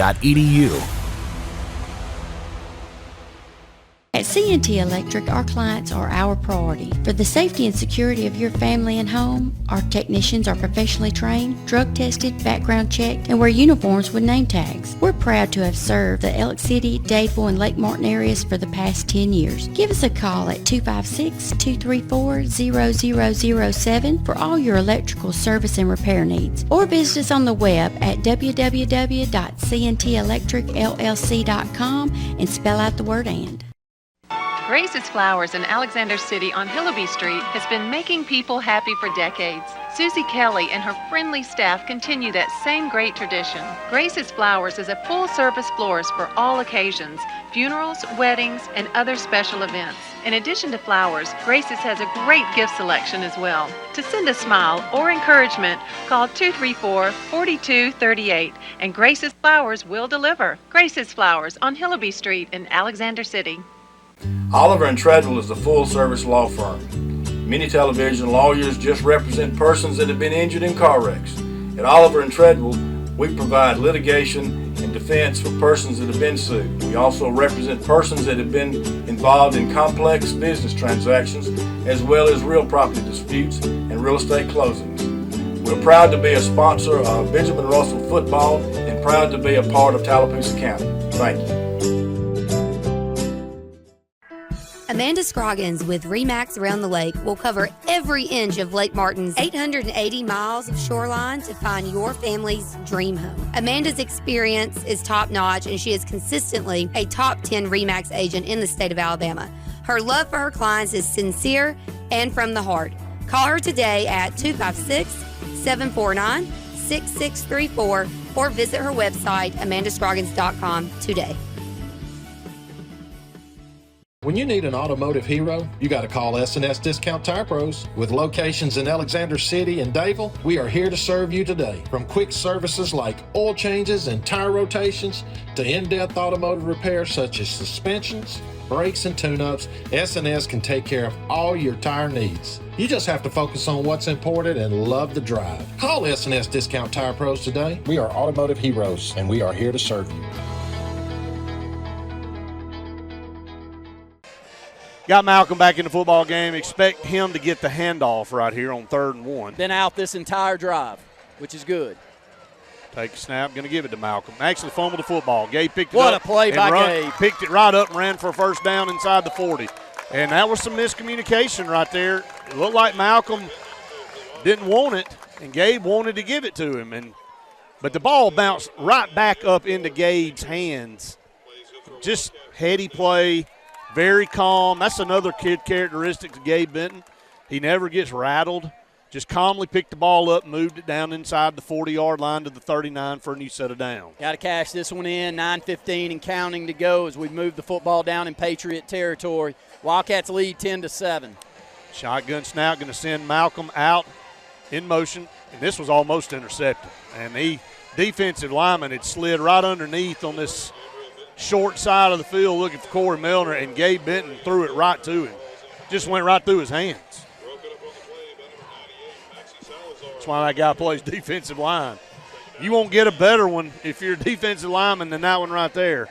At C&T Electric, our clients are our priority. For the safety and security of your family and home, our technicians are professionally trained, drug tested, background checked, and wear uniforms with name tags. We're proud to have served the Elk City, Dadeville, and Lake Martin areas for the past 10 years. Give us a call at 256-234-0007 for all your electrical service and repair needs, or visit us on the web at www.cntelectricllc.com and spell out the word "and." Grace's Flowers in Alexander City on Hillaby Street has been making people happy for decades. Susie Kelly and her friendly staff continue that same great tradition. Grace's Flowers is a full-service florist for all occasions, funerals, weddings, and other special events. In addition to flowers, Grace's has a great gift selection as well. To send a smile or encouragement, call 234-4238 and Grace's Flowers will deliver. Grace's Flowers on Hillaby Street in Alexander City. Oliver & Treadwell is a full-service law firm. Many television lawyers just represent persons that have been injured in car wrecks. At Oliver & Treadwell, we provide litigation and defense for persons that have been sued. We also represent persons that have been involved in complex business transactions, as well as real property disputes and real estate closings. We're proud to be a sponsor of Benjamin Russell Football and proud to be a part of Tallapoosa County. Thank you. Amanda Scroggins with RE/MAX Around the Lake will cover every inch of Lake Martin's 880 miles of shoreline to find your family's dream home. Amanda's experience is top-notch, and she is consistently a top 10 RE/MAX agent in the state of Alabama. Her love for her clients is sincere and from the heart. Call her today at 256-749-6634 or visit her website, amandascroggins.com today. When you need an automotive hero, you got to call S&S Discount Tire Pros. With locations in Alexander City and Dadeville, we are here to serve you today. From quick services like oil changes and tire rotations to in-depth automotive repairs such as suspensions, brakes, and tune-ups, S&S can take care of all your tire needs. You just have to focus on what's important and love the drive. Call S&S Discount Tire Pros today. We are automotive heroes, and we are here to serve you. Got Malcolm back in the football game. Expect him to get the handoff right here on 3rd and 1. Been out this entire drive, which is good. Take a snap, going to give it to Malcolm. Actually fumbled the football. Gabe picked it up. What a play by Gabe. Gabe. Picked it right up and ran for a first down inside the 40. And that was some miscommunication right there. It looked like Malcolm didn't want it, and Gabe wanted to give it to him. But the ball bounced right back up into Gabe's hands. Just heady play. Very calm. That's another kid characteristic of Gabe Benton. He never gets rattled. Just calmly picked the ball up, moved it down inside the 40-yard line to the 39 for a new set of downs. Got to cash this one in. 9:15 and counting to go as we move the football down in Patriot territory. Wildcats lead 10-7. Shotgun snap, going to send Malcolm out in motion, and this was almost intercepted. And the defensive lineman had slid right underneath on this short side of the field looking for Corey Milner, and Gabe Benton threw it right to him. Just went right through his hands. That's why that guy plays defensive line. You won't get a better one if you're a defensive lineman than that one right there.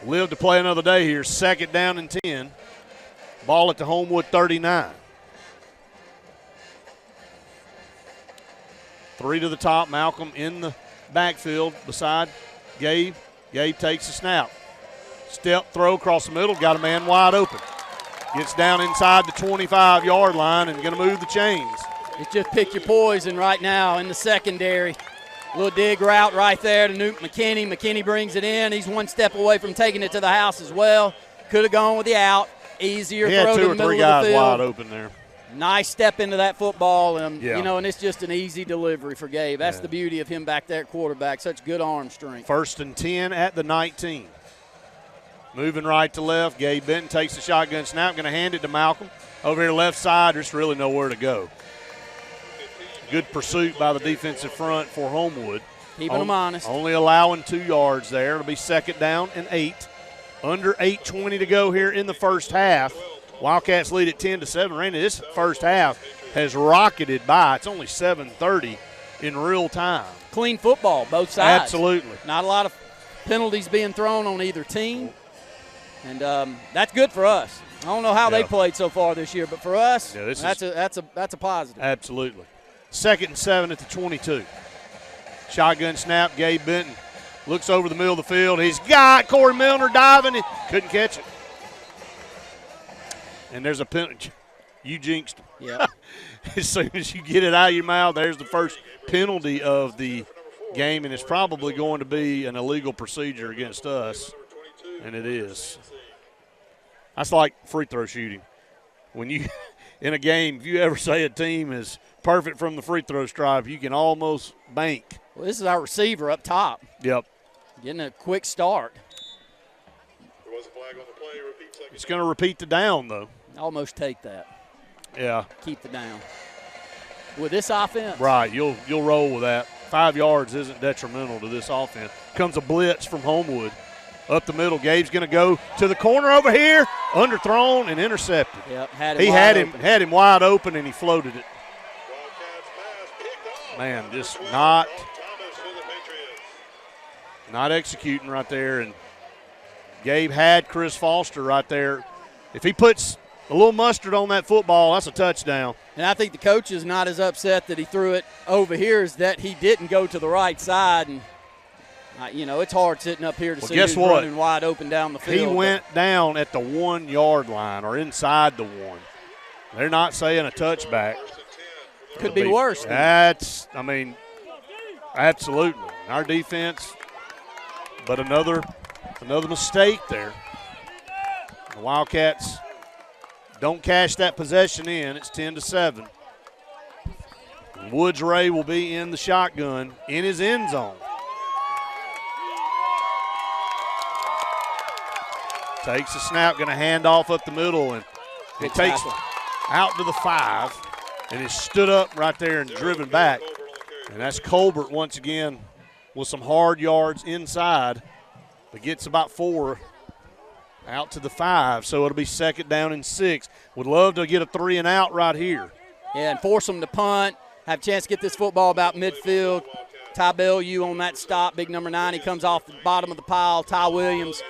Live to play another day here. 2nd down and 10. Ball at the Homewood 39. 3 to the top. Malcolm in the backfield beside Gabe. Gabe takes a snap. Step throw across the middle, got a man wide open. Gets down inside the 25-yard line and going to move the chains. It's just pick your poison right now in the secondary. Little dig route right there to Nuke McKinney. McKinney brings it in. He's one step away from taking it to the house as well. Could have gone with the out. Easier throw to the middle of the field. He had 2 or 3 guys wide open there. Nice step into that football, and and it's just an easy delivery for Gabe. That's the beauty of him back there at quarterback. Such good arm strength. 1st and 10 at the 19. Moving right to left, Gabe Benton takes the shotgun snap, going to hand it to Malcolm. Over here left side, there's really nowhere to go. Good pursuit by the defensive front for Homewood. Keeping them honest. Only allowing 2 yards there. It'll be 2nd down and 8. Under 8:20 to go here in the first half. Wildcats lead at 10-7. Randy, this first half has rocketed by. It's only 7:30 in real time. Clean football, both sides. Absolutely. Not a lot of penalties being thrown on either team. And that's good for us. I don't know how they played so far this year, but for us, that's a positive. Absolutely. 2nd and 7 at the 22. Shotgun snap, Gabe Benton looks over the middle of the field. He's got Corey Milner diving. He couldn't catch it. And there's a penalty. You jinxed. Yeah. As soon as you get it out of your mouth, there's the first penalty of the game, and it's probably going to be an illegal procedure against us, and it is. That's like free throw shooting. When you in a game, if you ever say a team is perfect from the free throw stripe, you can almost bank. Well, this is our receiver up top. Yep. Getting a quick start. It's going to repeat the down, though. Almost take that. Yeah. Keep the down. With this offense. Right, you'll roll with that. 5 yards isn't detrimental to this offense. Comes a blitz from Homewood. Up the middle, Gabe's going to go to the corner over here. Underthrown and intercepted. Yep, had him wide open, and he floated it. Man, just not executing right there. And Gabe had Chris Foster right there. If he puts a little mustard on that football, that's a touchdown. And I think the coach is not as upset that he threw it over here as that he didn't go to the right side. And, it's hard sitting up here to see who's running wide open down the field. He went down at the 1 yard line or inside the 1. They're not saying a touchback. Could be worse. Absolutely. Our defense, but another mistake there. The Wildcats don't cash that possession in. It's 10-7. Woods Ray will be in the shotgun in his end zone. Takes a snap, going to hand off up the middle, and it takes out to the 5, and is stood up right there and driven back. And that's Colbert once again with some hard yards inside, but gets about 4 out to the 5, so it'll be 2nd down and 6. Would love to get a 3 and out right here. Yeah, and force them to punt, have a chance to get this football about midfield. Ty Bellew on that stop, big number 9. He comes off the bottom of the pile. Ty Williams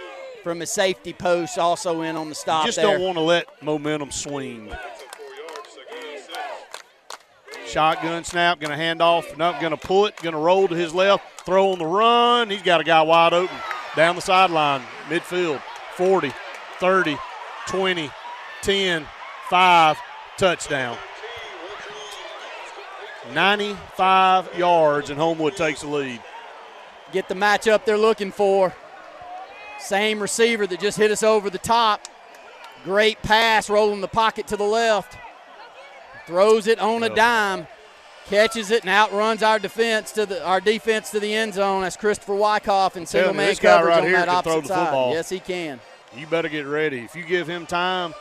from his safety post also in on the stop. Just there. Don't want to let momentum swing. Shotgun snap, going to hand off, going to pull it, going to roll to his left, throw on the run. He's got a guy wide open down the sideline, midfield, 40, 30, 20, 10, 5, touchdown. 95 yards, and Homewood takes the lead. Get the matchup they're looking for. Same receiver that just hit us over the top. Great pass, rolling the pocket to the left. Throws it on a dime, catches it, and outruns our defense to the end zone. That's Christopher Wyckoff in single man coverage on that opposite side. Yes, he can. You better get ready. If you give him time,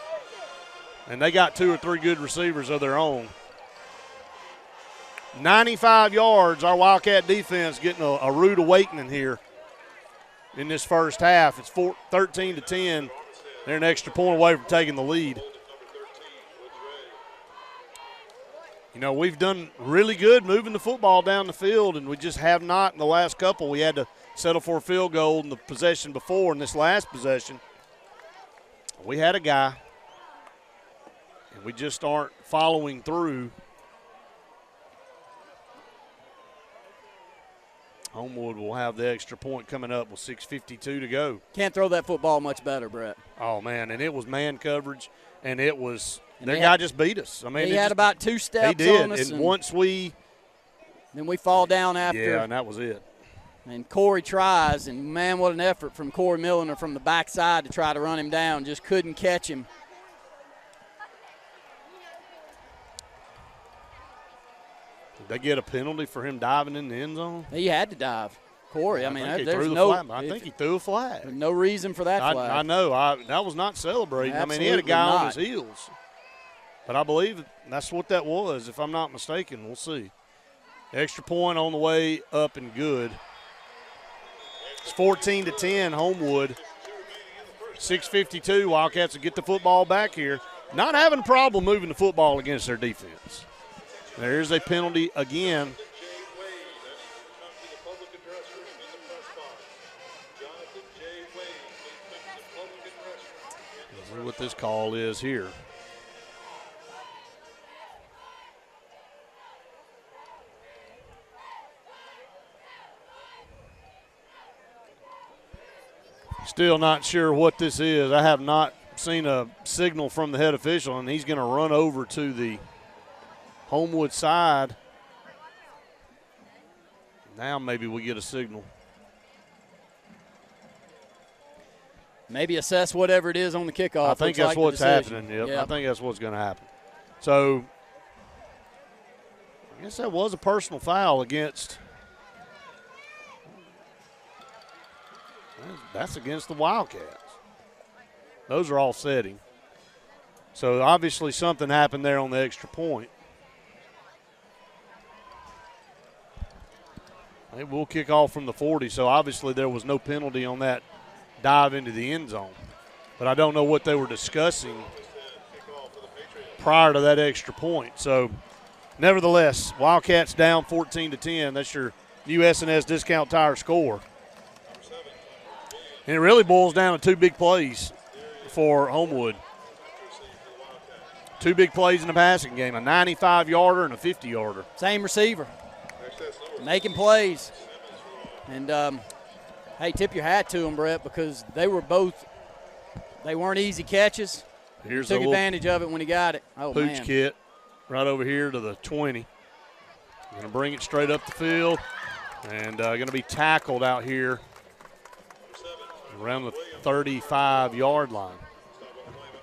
and they got 2 or 3 good receivers of their own. 95 yards, our Wildcat defense getting a rude awakening here in this first half. It's 13-10. They're an extra point away from taking the lead. We've done really good moving the football down the field, and we just have not in the last couple. We had to settle for a field goal in the possession before. In this last possession, we had a guy, and we just aren't following through. Homewood will have the extra point coming up with 6:52 to go. Can't throw that football much better, Brett. Oh, man, and it was man coverage, and it was their guy just beat us. I mean, he had about 2 steps he did, on us. and once then we fall down after. Yeah, and that was it. And Corey tries, and, man, what an effort from Corey Milliner from the backside to try to run him down. Just couldn't catch him. Did they get a penalty for him diving in the end zone? He had to dive. Corey, I mean, there's I think he threw a flag. No reason for that flag. I know. That was not celebrating. Absolutely, I mean, he had a guy not on his heels. But I believe that's what that was, if I'm not mistaken. We'll see. Extra point on the way up and good. It's 14-10, Homewood. 6:52, Wildcats will get the football back here. Not having a problem moving the football against their defense. There's a penalty again. Let's see what this call is here. Still not sure what this is. I have not seen a signal from the head official, and he's going to run over to the Homewood side. Now maybe we get a signal. Maybe assess whatever it is on the kickoff. I think that's what's happening. Yep. I think that's what's going to happen. So I guess that was a personal foul against. That's against the Wildcats. Those are all setting. So obviously something happened there on the extra point. They will kick off from the 40, so obviously there was no penalty on that dive into the end zone. But I don't know what they were discussing prior to that extra point. So nevertheless, Wildcats down 14-10. That's your new S&S Discount Tire score. And it really boils down to 2 big plays for Homewood. 2 big plays in the passing game, a 95-yarder and a 50-yarder. Same receiver, making plays. And, hey, tip your hat to them, Brett, because they weren't easy catches. Here's took advantage of it when he got it. Oh, pooch man. kit right over here to the 20. Going to bring it straight up the field and going to be tackled out here around the 35-yard line.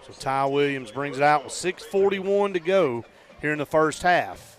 So Ty Williams brings it out with 6:41 to go here in the first half.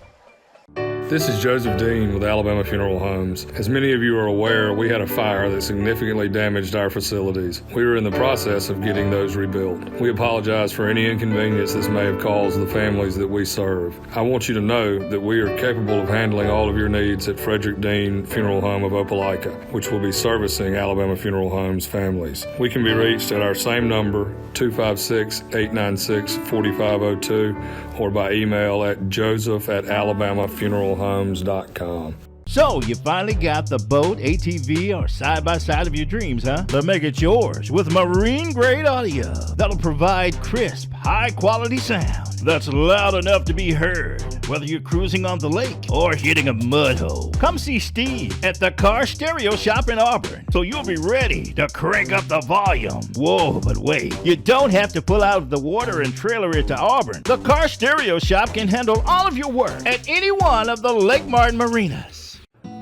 This is Joseph Dean with Alabama Funeral Homes. As many of you are aware, we had a fire that significantly damaged our facilities. We were in the process of getting those rebuilt. We apologize for any inconvenience this may have caused the families that we serve. I want you to know that we are capable of handling all of your needs at Frederick Dean Funeral Home of Opelika, which will be servicing Alabama Funeral Homes families. We can be reached at our same number, 256-896-4502, or by email at joseph@alabamafuneralhomes.com. So, you finally got the boat, ATV, or side-by-side of your dreams, huh? Then make it yours with marine-grade audio that'll provide crisp, high-quality sound that's loud enough to be heard, whether you're cruising on the lake or hitting a mud hole. Come see Steve at the Car Stereo Shop in Auburn, so you'll be ready to crank up the volume. Whoa, but wait, you don't have to pull out of the water and trailer it to Auburn. The Car Stereo Shop can handle all of your work at any one of the Lake Martin marinas.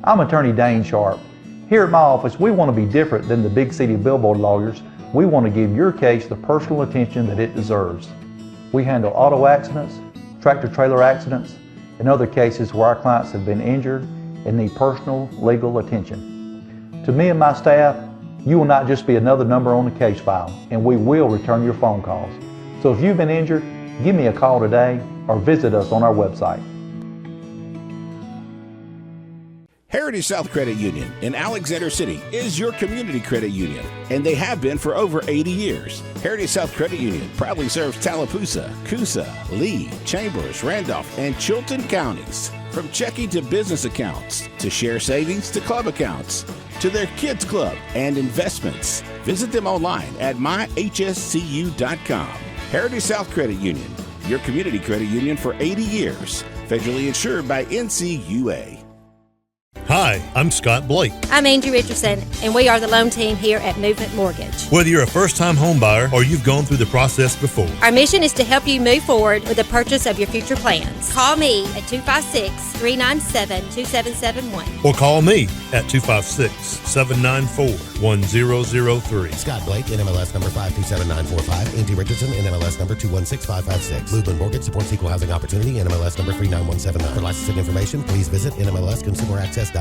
I'm attorney Dane Sharp. Here at my office, we want to be different than the big city billboard lawyers. We want to give your case the personal attention that it deserves. We handle auto accidents, tractor-trailer accidents, and other cases where our clients have been injured and need personal legal attention. To me and my staff, you will not just be another number on the case file, and we will return your phone calls. So if you've been injured, give me a call today or visit us on our website. Heritage South Credit Union in Alexander City is your community credit union, and they have been for over 80 years. Heritage South Credit Union proudly serves Tallapoosa, Coosa, Lee, Chambers, Randolph, and Chilton counties. From checking to business accounts, to share savings to club accounts, to their kids club and investments. Visit them online at myhscu.com. Heritage South Credit Union, your community credit union for 80 years. Federally insured by NCUA. Hi, I'm Scott Blake. I'm Angie Richardson, and we are the loan team here at Movement Mortgage. Whether you're a first-time home buyer or you've gone through the process before, Our mission is to help you move forward with the purchase of your future plans. Call me at 256-397-2771. or call me at 256-794-1003. Scott Blake, NMLS number 527945. Angie Richardson, NMLS number 216556. Movement Mortgage supports equal housing opportunity, NMLS number 39179. For licensing information, please visit NMLSConsumerAccess.org.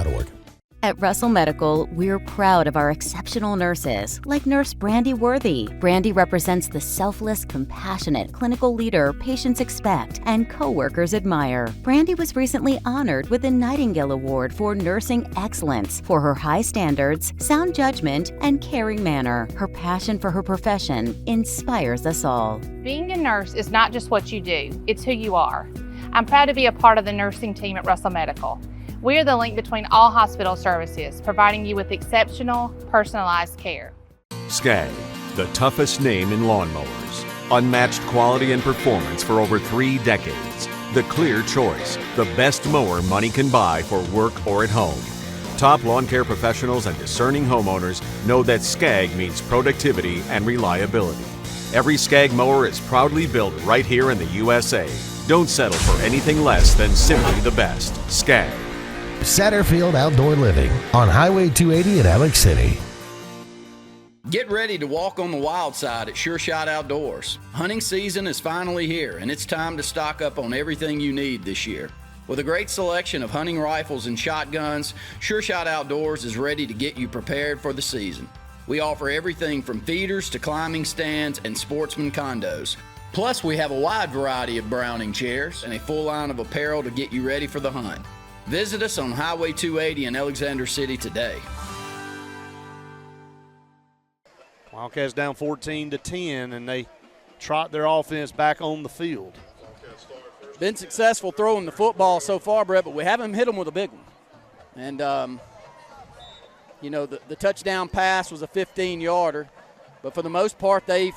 At Russell Medical, we're proud of our exceptional nurses, like Nurse Brandy Worthy. Brandy represents the selfless, compassionate clinical leader patients expect and coworkers admire. Brandy was recently honored with the Nightingale Award for Nursing Excellence for her high standards, sound judgment, and caring manner. Her passion for her profession inspires us all. Being a nurse is not just what you do, it's who you are. I'm proud to be a part of the nursing team at Russell Medical. We are the link between all hospital services, providing you with exceptional, personalized care. SCAG, the toughest name in lawnmowers. Unmatched quality and performance for over 3 decades. The clear choice, the best mower money can buy for work or at home. Top lawn care professionals and discerning homeowners know that SCAG means productivity and reliability. Every SCAG mower is proudly built right here in the USA. Don't settle for anything less than simply the best. SCAG. Satterfield Outdoor Living on Highway 280 in Alex City. Get ready to walk on the wild side at Sure Shot Outdoors. Hunting season is finally here, and it's time to stock up on everything you need this year. With a great selection of hunting rifles and shotguns, Sure Shot Outdoors is ready to get you prepared for the season. We offer everything from feeders to climbing stands and sportsman condos. Plus, we have a wide variety of Browning chairs and a full line of apparel to get you ready for the hunt. Visit us on Highway 280 in Alexander City today. Wildcats down 14-10, and they trot their offense back on the field. Been successful throwing the football so far, Brett, but we haven't hit them with a big one. And, the touchdown pass was a 15-yarder, but for the most part, they've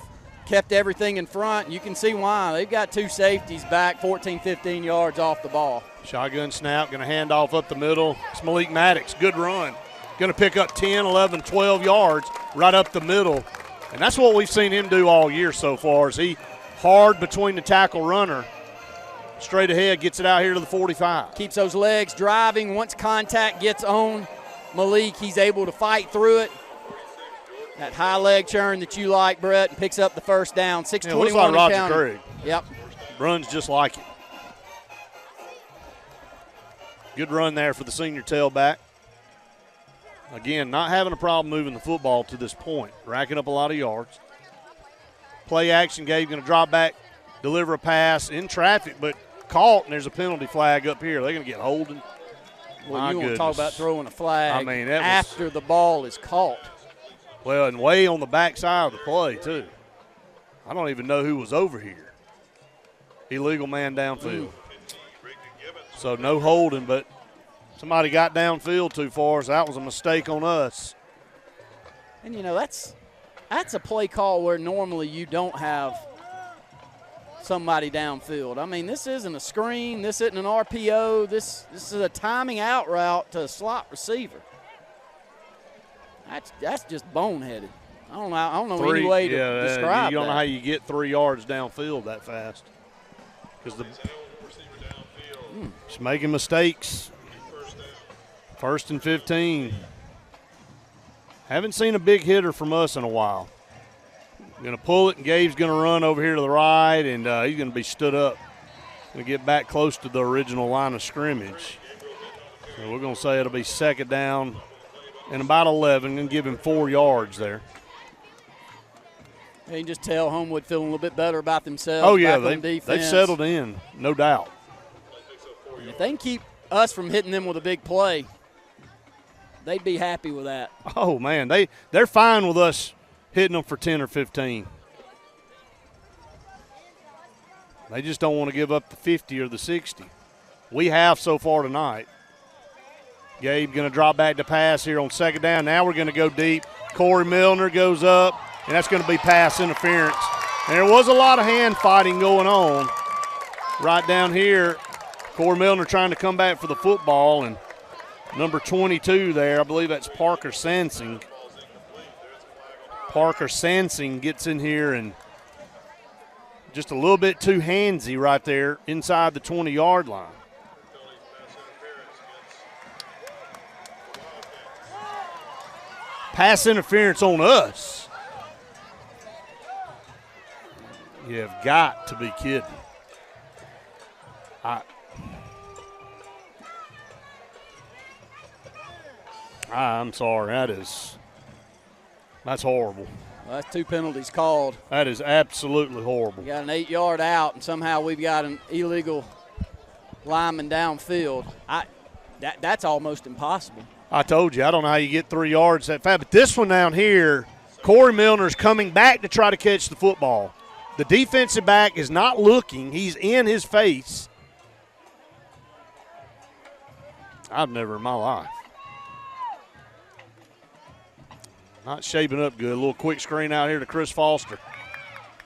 kept everything in front. You can see why. They've got 2 safeties back 14, 15 yards off the ball. Shotgun snap, going to hand off up the middle. It's Malik Maddox, good run. Going to pick up 10, 11, 12 yards right up the middle. And that's what we've seen him do all year so far, is he hard between the tackle runner, straight ahead, gets it out here to the 45. Keeps those legs driving. Once contact gets on Malik, he's able to fight through it. That high leg turn that you like, Brett, and picks up the first down. 6:21 looks like Roger counting. Craig. Yep. Runs just like it. Good run there for the senior tailback. Again, not having a problem moving the football to this point, racking up a lot of yards. Play action, Gabe going to drop back, deliver a pass in traffic, but caught, and there's a penalty flag up here. They're going to get holding. Well, you want to talk about throwing a flag I mean, after the ball is caught. Well, and way on the backside of the play, too. I don't even know who was over here. Illegal man downfield. So no holding, but somebody got downfield too far, so that was a mistake on us. And, that's a play call where normally you don't have somebody downfield. I mean, this isn't a screen. This isn't an RPO. This is a timing out route to a slot receiver. That's just boneheaded. I don't know any way to describe that. You don't know how you get 3 yards downfield that fast. Because just making mistakes. 1st and 15. Haven't seen a big hitter from us in a while. Going to pull it, and Gabe's going to run over here to the right, and he's going to be stood up. Going to get back close to the original line of scrimmage. So we're going to say it'll be 2nd down and about 11, and give him 4 yards there. You can just tell Homewood feeling a little bit better about themselves. Oh, yeah, they've settled in, no doubt. And if they can keep us from hitting them with a big play, they'd be happy with that. Oh, man, they're fine with us hitting them for 10 or 15. They just don't want to give up the 50 or the 60. We have so far tonight. Gabe going to drop back to pass here on 2nd down. Now we're going to go deep. Corey Milner goes up, and that's going to be pass interference. And there was a lot of hand fighting going on right down here. Corey Milner trying to come back for the football, and Number 22 there, I believe that's Parker Sansing. Parker Sansing gets in here and just a little bit too handsy right there inside the 20-yard line. Pass interference on us. You have got to be kidding. I'm sorry. That's horrible. Well, that's 2 penalties called. That is absolutely horrible. We got an 8-yard out, and somehow we've got an illegal lineman downfield. That's almost impossible. I told you, I don't know how you get 3 yards that fast. But this one down here, Corey Milner's coming back to try to catch the football. The defensive back is not looking. He's in his face. I've never in my life. Not shaping up good. A little quick screen out here to Chris Foster.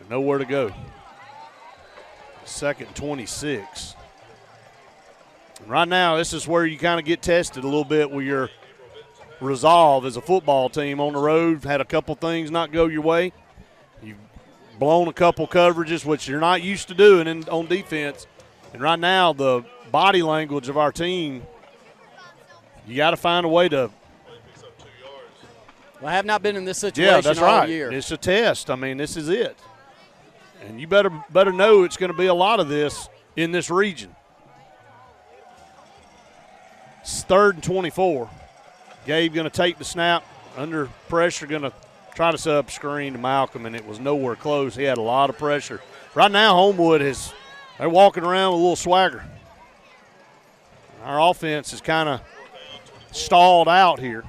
Nowhere to go. 2nd and 26. And right now, this is where you kind of get tested a little bit with your resolve as a football team on the road. Had a couple things not go your way. You've blown a couple coverages, which you're not used to doing on defense. And right now, the body language of our team, you got to find a way to. Well, I have not been in this situation that's all right. year. It's a test. I mean, this is it. And you better know it's going to be a lot of this in this region. It's 3rd and 24. Gabe going to take the snap. Under pressure, going to try to set up screen to Malcolm, and it was nowhere close. He had a lot of pressure. Right now, Homewood they're walking around with a little swagger. Our offense is kind of stalled out here.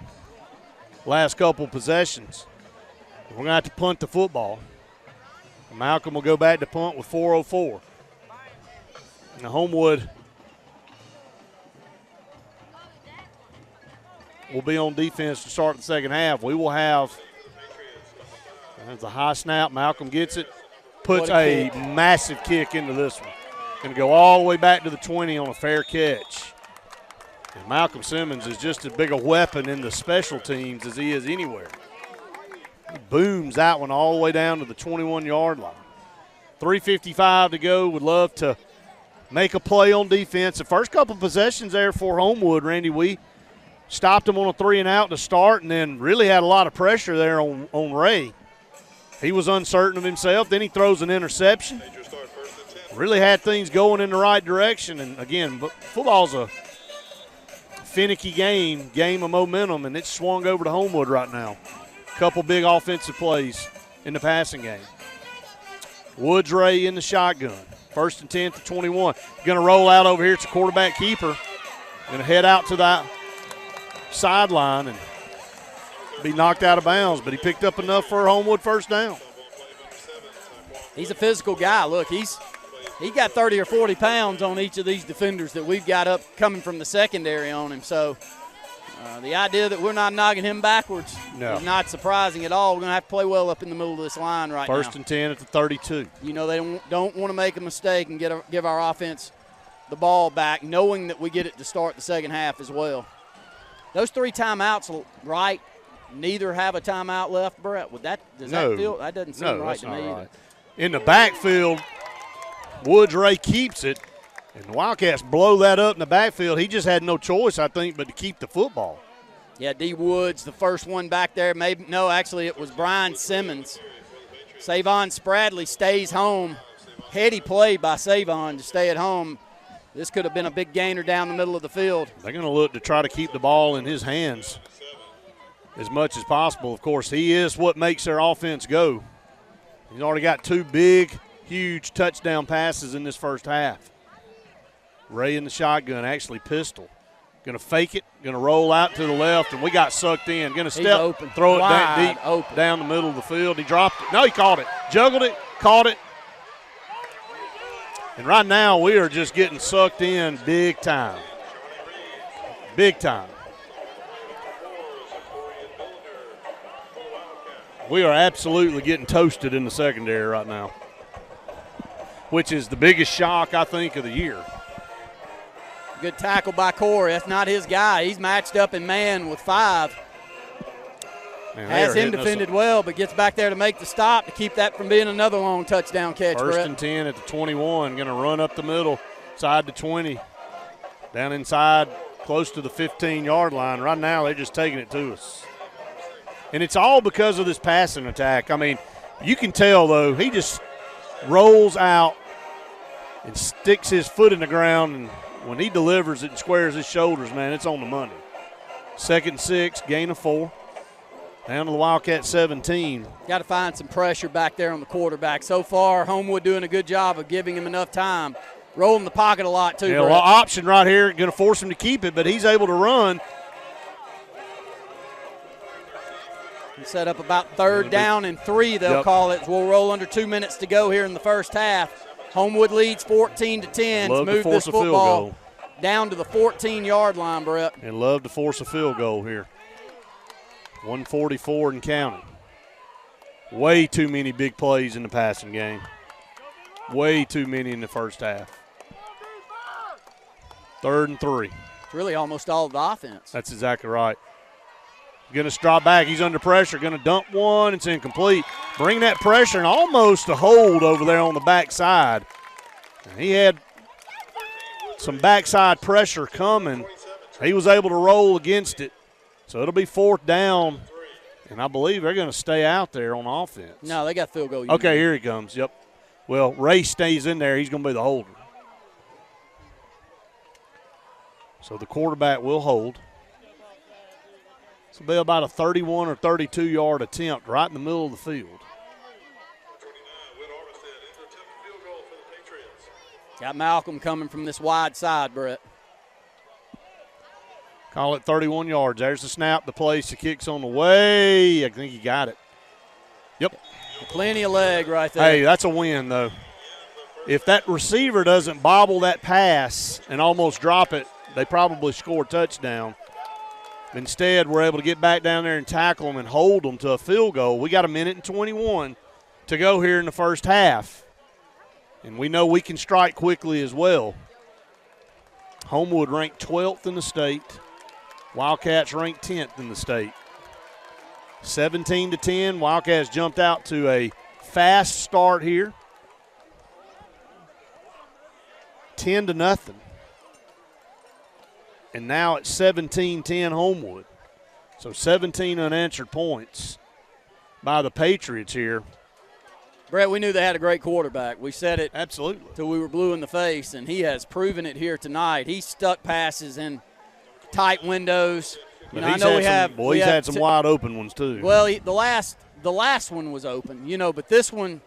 Last couple possessions. We're going to have to punt the football. Malcolm will go back to punt with 4:04. Now Homewood will be on defense to start the second half. We will have, that's a high snap. Malcolm gets it, puts a massive kick into this one. Going to go all the way back to the 20 on a fair catch. And Malcolm Simmons is just as big a weapon in the special teams as he is anywhere. He booms that one all the way down to the 21-yard line. 3:55 to go. Would love to make a play on defense. The first couple possessions there for Homewood, Randy, we stopped him on a 3-and-out to start and then really had a lot of pressure there on Ray. He was uncertain of himself. Then he throws an interception. Really had things going in the right direction. And, again, football's a finicky game of momentum, and it's swung over to Homewood right now. Couple big offensive plays in the passing game. Woods Ray in the shotgun. 1st and 10 to 21. Going to roll out over here. It's a quarterback keeper. Going to head out to that sideline and be knocked out of bounds, but he picked up enough for a Homewood first down. He's a physical guy. Look, he got 30 or 40 pounds on each of these defenders that we've got up coming from the secondary on him. So the idea that we're not knocking him backwards is not surprising at all. We're going to have to play well up in the middle of this line right now. 1st and 10 at the 32. You know, they don't want to make a mistake and give our offense the ball back, knowing that we get it to start the second half as well. Those 3 timeouts, right? Neither have a timeout left, Brett. That doesn't seem right to me either. Right. In the backfield, Woods Ray keeps it, and the Wildcats blow that up in the backfield. He just had no choice, I think, but to keep the football. Yeah, D. Woods, the first one back there. Actually, it was Brian Simmons. Savon Spradley stays home. Heady play by Savon to stay at home. This could have been a big gainer down the middle of the field. They're going to look to try to keep the ball in his hands as much as possible. Of course, he is what makes their offense go. He's already got 2 big, huge touchdown passes in this first half. Ray in the shotgun, actually pistol. Going to fake it, going to roll out to the left, and we got sucked in. Going to step, open, throw it deep down the middle of the field. He dropped it. No, he caught it. Juggled it, caught it. And right now we are just getting sucked in big time. Big time. We are absolutely getting toasted in the secondary right now, which is the biggest shock, I think, of the year. Good tackle by Corey. That's not his guy. He's matched up in man with 5. Man, has him defended well, but gets back there to make the stop to keep that from being another long touchdown catch. First Brett. and 10 at the 21. Going to run up the middle, side to 20. Down inside, close to the 15-yard line. Right now, they're just taking it to us. And it's all because of this passing attack. I mean, you can tell, though, he just rolls out and sticks his foot in the ground, and when he delivers it and squares his shoulders, man, it's on the money. 2nd and 6, gain of 4. Down to the Wildcat 17. Got to find some pressure back there on the quarterback. So far, Homewood doing a good job of giving him enough time. Rolling the pocket a lot, too. Yeah, a option right here. Going to force him to keep it, but he's able to run. Set up about 3rd down and 3, they'll call it. We'll roll under 2 minutes to go here in the first half. Homewood leads 14-10. Love Move to force this a field football goal. Down to the 14-yard line, Brett. And love to force a field goal here. 144 and counting. Way too many big plays in the passing game. Way too many in the first half. 3rd and 3. It's really almost all of the offense. That's exactly right. Going to drop back. He's under pressure. Going to dump one. It's incomplete. Bring that pressure and almost a hold over there on the backside. And he had some backside pressure coming. He was able to roll against it. So it'll be 4th down, and I believe they're going to stay out there on offense. No, they got field goal. Okay, here he comes. Yep. Well, Ray stays in there. He's going to be the holder. So the quarterback will hold. This will be about a 31 or 32-yard attempt right in the middle of the field. Got Malcolm coming from this wide side, Brett. Call it 31 yards. There's the snap, the place, the kick's on the way. I think he got it. Yep. Plenty of leg right there. Hey, that's a win, though. If that receiver doesn't bobble that pass and almost drop it, they probably score a touchdown. Instead, we're able to get back down there and tackle them and hold them to a field goal. We got 1:21 to go here in the first half. And we know we can strike quickly as well. Homewood ranked 12th in the state. Wildcats ranked 10th in the state. 17-10. Wildcats jumped out to a fast start here. 10-0. And now it's 17-10 Homewood. So 17 unanswered points by the Patriots here. Brett, we knew they had a great quarterback. We said it absolutely till we were blue in the face, and he has proven it here tonight. He stuck passes in tight windows. But he's had some wide open ones too. Well, the last one was open, but this one,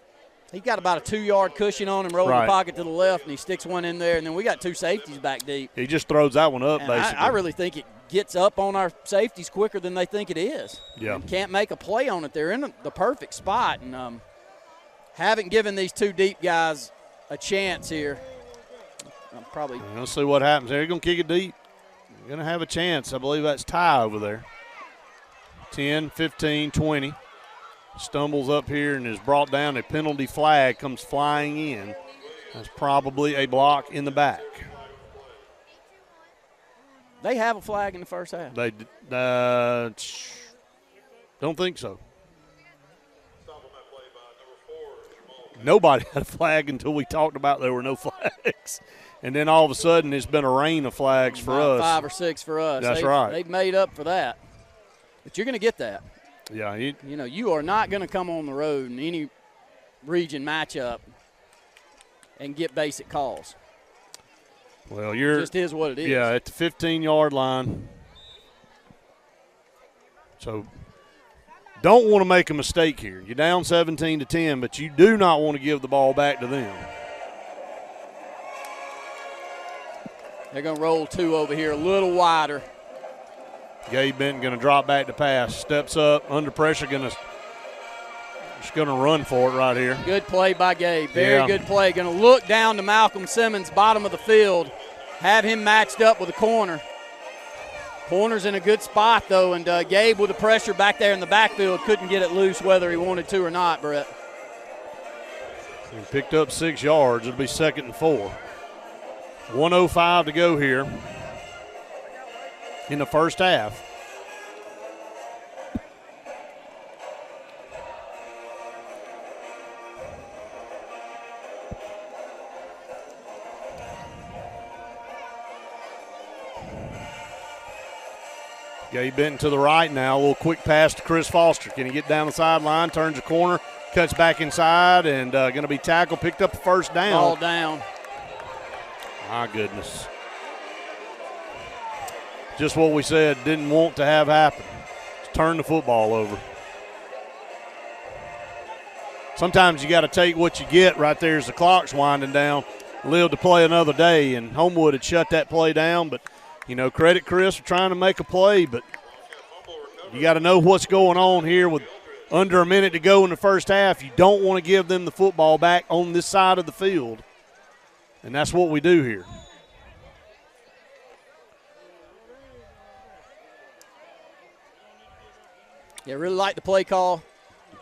he got about a 2-yard cushion on him, rolling the pocket to the left, and he sticks one in there, and then we got 2 safeties back deep. He just throws that one up, and basically. I really think it gets up on our safeties quicker than they think it is. Yeah. And can't make a play on it. They're in the perfect spot, and haven't given these 2 deep guys a chance here. We'll see what happens. They're going to kick it deep. Going to have a chance. I believe that's Ty over there. 10, 15, 20. Stumbles up here and is brought down. A penalty flag comes flying in. That's probably a block in the back. They have a flag in the first half. They don't think so. Nobody had a flag until we talked about there were no flags. And then all of a sudden it's been a rain of flags for us. 5 or 6 for us. That's right. They've made up for that. But you're going to get that. Yeah. You are not going to come on the road in any region matchup and get basic calls. Well, It just is what it is. Yeah, at the 15-yard line. So don't want to make a mistake here. You're down 17-10, but you do not want to give the ball back to them. They're going to roll 2 over here, a little wider. Gabe Benton going to drop back to pass. Steps up, under pressure, just going to run for it right here. Good play by Gabe. Very good play. Going to look down to Malcolm Simmons, bottom of the field, have him matched up with a corner. Corner's in a good spot, though, and Gabe with the pressure back there in the backfield couldn't get it loose whether he wanted to or not, Brett. He picked up 6 yards. It'll be 2nd and 4. 1:05 to go here in the first half. Gabe Benton to the right now. A little quick pass to Chris Foster. Can he get down the sideline? Turns the corner, cuts back inside, and going to be tackled. Picked up a first down. Ball down. My goodness. Just what we said, didn't want to have happen. Just turn the football over. Sometimes you got to take what you get right there as the clock's winding down. Live to play another day, and Homewood had shut that play down, but you know, credit Chris for trying to make a play, but you got to know what's going on here with under a minute to go in the first half. You don't want to give them the football back on this side of the field, and that's what we do here. Yeah, really like the play call.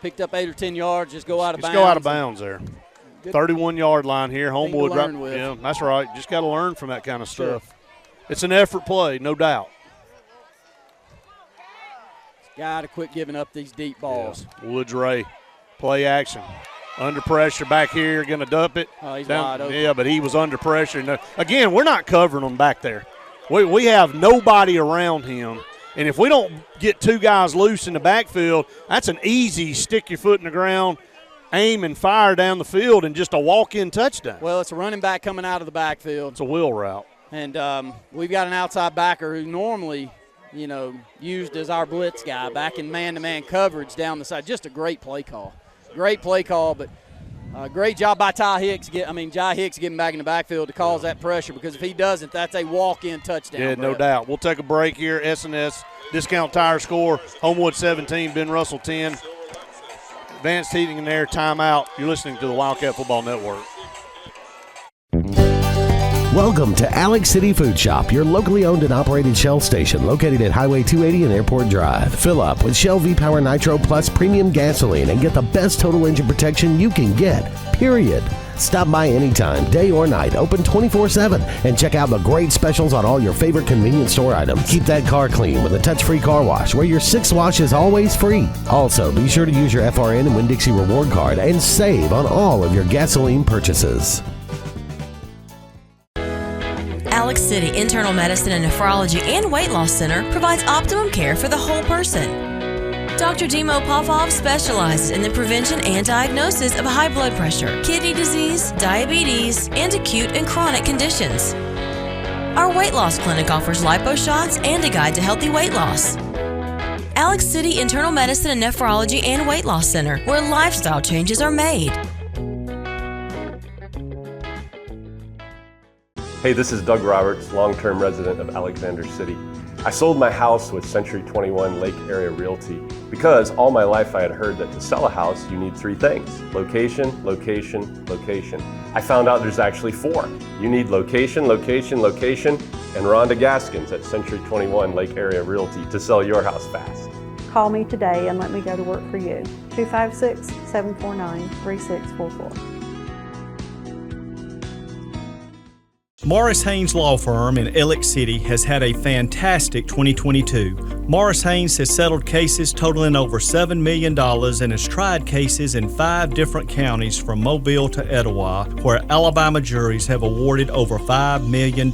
Picked up 8 or 10 yards, just go out of bounds. Just go out of bounds there. 31-yard line here. Homewood. Yeah, that's right. Just got to learn from that kind of stuff. Sure. It's an effort play, no doubt. Got to quit giving up these deep balls. Yeah. Woods Ray, play action. Under pressure back here, going to dump it. Oh, he's wide open. Yeah, but he was under pressure. And again, we're not covering him back there. We have nobody around him. And if we don't get two guys loose in the backfield, that's an easy stick your foot in the ground, aim and fire down the field, and just a walk-in touchdown. Well, it's a running back coming out of the backfield. It's a wheel route. And we've got an outside backer who normally, you know, used as our blitz guy back in man-to-man coverage down the side. Just a great play call. Great play call, but great job by Jai Hicks getting back in the backfield to cause that pressure, because if he doesn't, that's a walk-in touchdown. Yeah, no doubt. We'll take a break here. S&S Discount Tire score, Homewood 17, Ben Russell 10. Advanced Heating and Air timeout. You're listening to the Wildcat Football Network. Welcome to Alex City Food Shop, your locally owned and operated Shell station located at Highway 280 and Airport Drive. Fill up with Shell V-Power Nitro Plus premium gasoline and get the best total engine protection you can get, period. Stop by anytime, day or night, open 24/7, and check out the great specials on all your favorite convenience store items. Keep that car clean with a touch-free car wash, where your 6th wash is always free. Also, be sure to use your FRN and Winn-Dixie reward card and save on all of your gasoline purchases. Alex City Internal Medicine and Nephrology and Weight Loss Center provides optimum care for the whole person. Dr. Dimo Popov specializes in the prevention and diagnosis of high blood pressure, kidney disease, diabetes, and acute and chronic conditions. Our weight loss clinic offers lipo shots and a guide to healthy weight loss. Alex City Internal Medicine and Nephrology and Weight Loss Center, where lifestyle changes are made. Hey, this is Doug Roberts, long-term resident of Alexander City. I sold my house with Century 21 Lake Area Realty because all my life I had heard that to sell a house you need 3 things: location, location, location. I found out there's actually 4. You need location, location, location, and Rhonda Gaskins at Century 21 Lake Area Realty to sell your house fast. Call me today and let me go to work for you. 256-749-3644. Morris Haynes Law Firm in Ellick City has had a fantastic 2022. Morris Haynes has settled cases totaling over $7 million and has tried cases in 5 different counties from Mobile to Etowah, where Alabama juries have awarded over $5 million.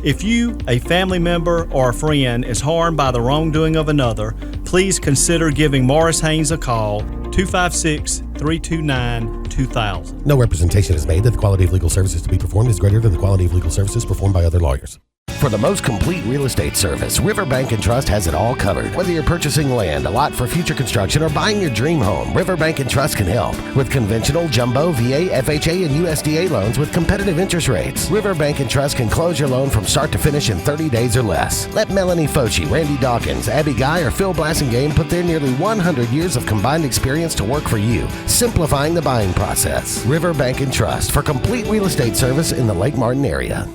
If you, a family member, or a friend is harmed by the wrongdoing of another, please consider giving Morris Haynes a call, 256-329-2000. No representation is made that the quality of legal services to be performed is greater than the quality of legal services performed by other lawyers. For the most complete real estate service, Riverbank & Trust has it all covered. Whether you're purchasing land, a lot for future construction, or buying your dream home, Riverbank & Trust can help. With conventional, jumbo, VA, FHA, and USDA loans with competitive interest rates, Riverbank & Trust can close your loan from start to finish in 30 days or less. Let Melanie Foci, Randy Dawkins, Abby Guy, or Phil Blassingame put their nearly 100 years of combined experience to work for you, simplifying the buying process. Riverbank & Trust for complete real estate service in the Lake Martin area.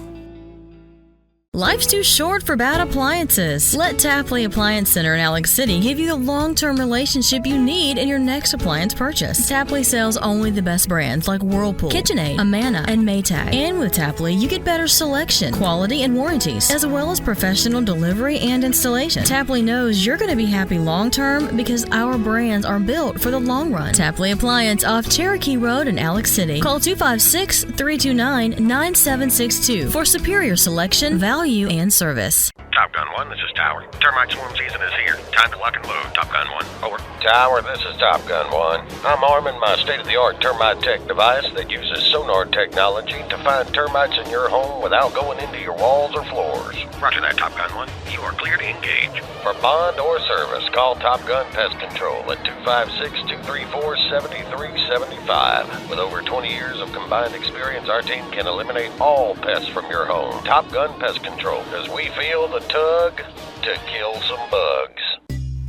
Life's too short for bad appliances. Let Tapley Appliance Center in Alex City give you the long-term relationship you need in your next appliance purchase. Tapley sells only the best brands like Whirlpool, KitchenAid, Amana, and Maytag. And with Tapley, you get better selection, quality, and warranties, as well as professional delivery and installation. Tapley knows you're going to be happy long-term because our brands are built for the long run. Tapley Appliance off Cherokee Road in Alex City. Call 256-329-9762 for superior selection, value, and service. Top Gun 1, this is Tower. Termite swarm season is here. Time to lock and load. Top Gun 1, over. Tower, this is Top Gun 1. I'm arming my state-of-the-art termite tech device that uses sonar technology to find termites in your home without going into your walls or floors. Roger that, Top Gun 1. You are clear to engage. For bond or service, call Top Gun Pest Control at 256-234-7375. With over 20 years of combined experience, our team can eliminate all pests from your home. Top Gun Pest Control, because we feel the tug to kill some bugs.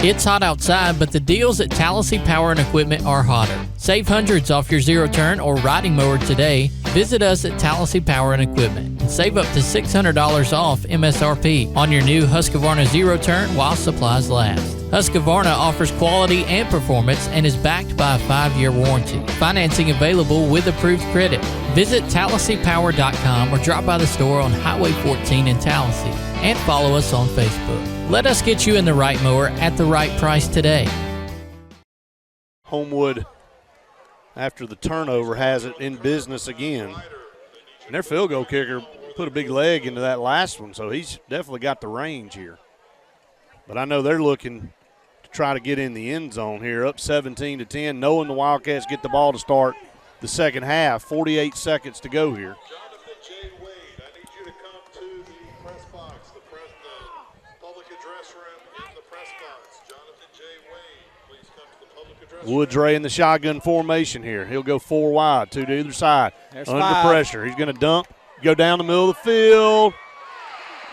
It's hot outside, but the deals at Tallahassee Power and Equipment are hotter. Save hundreds off your zero-turn or riding mower today. Visit us at Tallahassee Power and Equipment and save up to $600 off MSRP on your new Husqvarna zero-turn while supplies last. Husqvarna offers quality and performance and is backed by a 5-year warranty. Financing available with approved credit. Visit TallahasseePower.com or drop by the store on Highway 14 in Tallahassee and follow us on Facebook. Let us get you in the right mower at the right price today. Homewood, after the turnover, has it in business again. And their field goal kicker put a big leg into that last one, so he's definitely got the range here. But I know they're looking to try to get in the end zone here, up 17-10, knowing the Wildcats get the ball to start the second half. 48 seconds to go here. Woodray in the shotgun formation here. He'll go 4 wide, 2 to either side. There's under 5. pressure. He's going to dump, go down the middle of the field.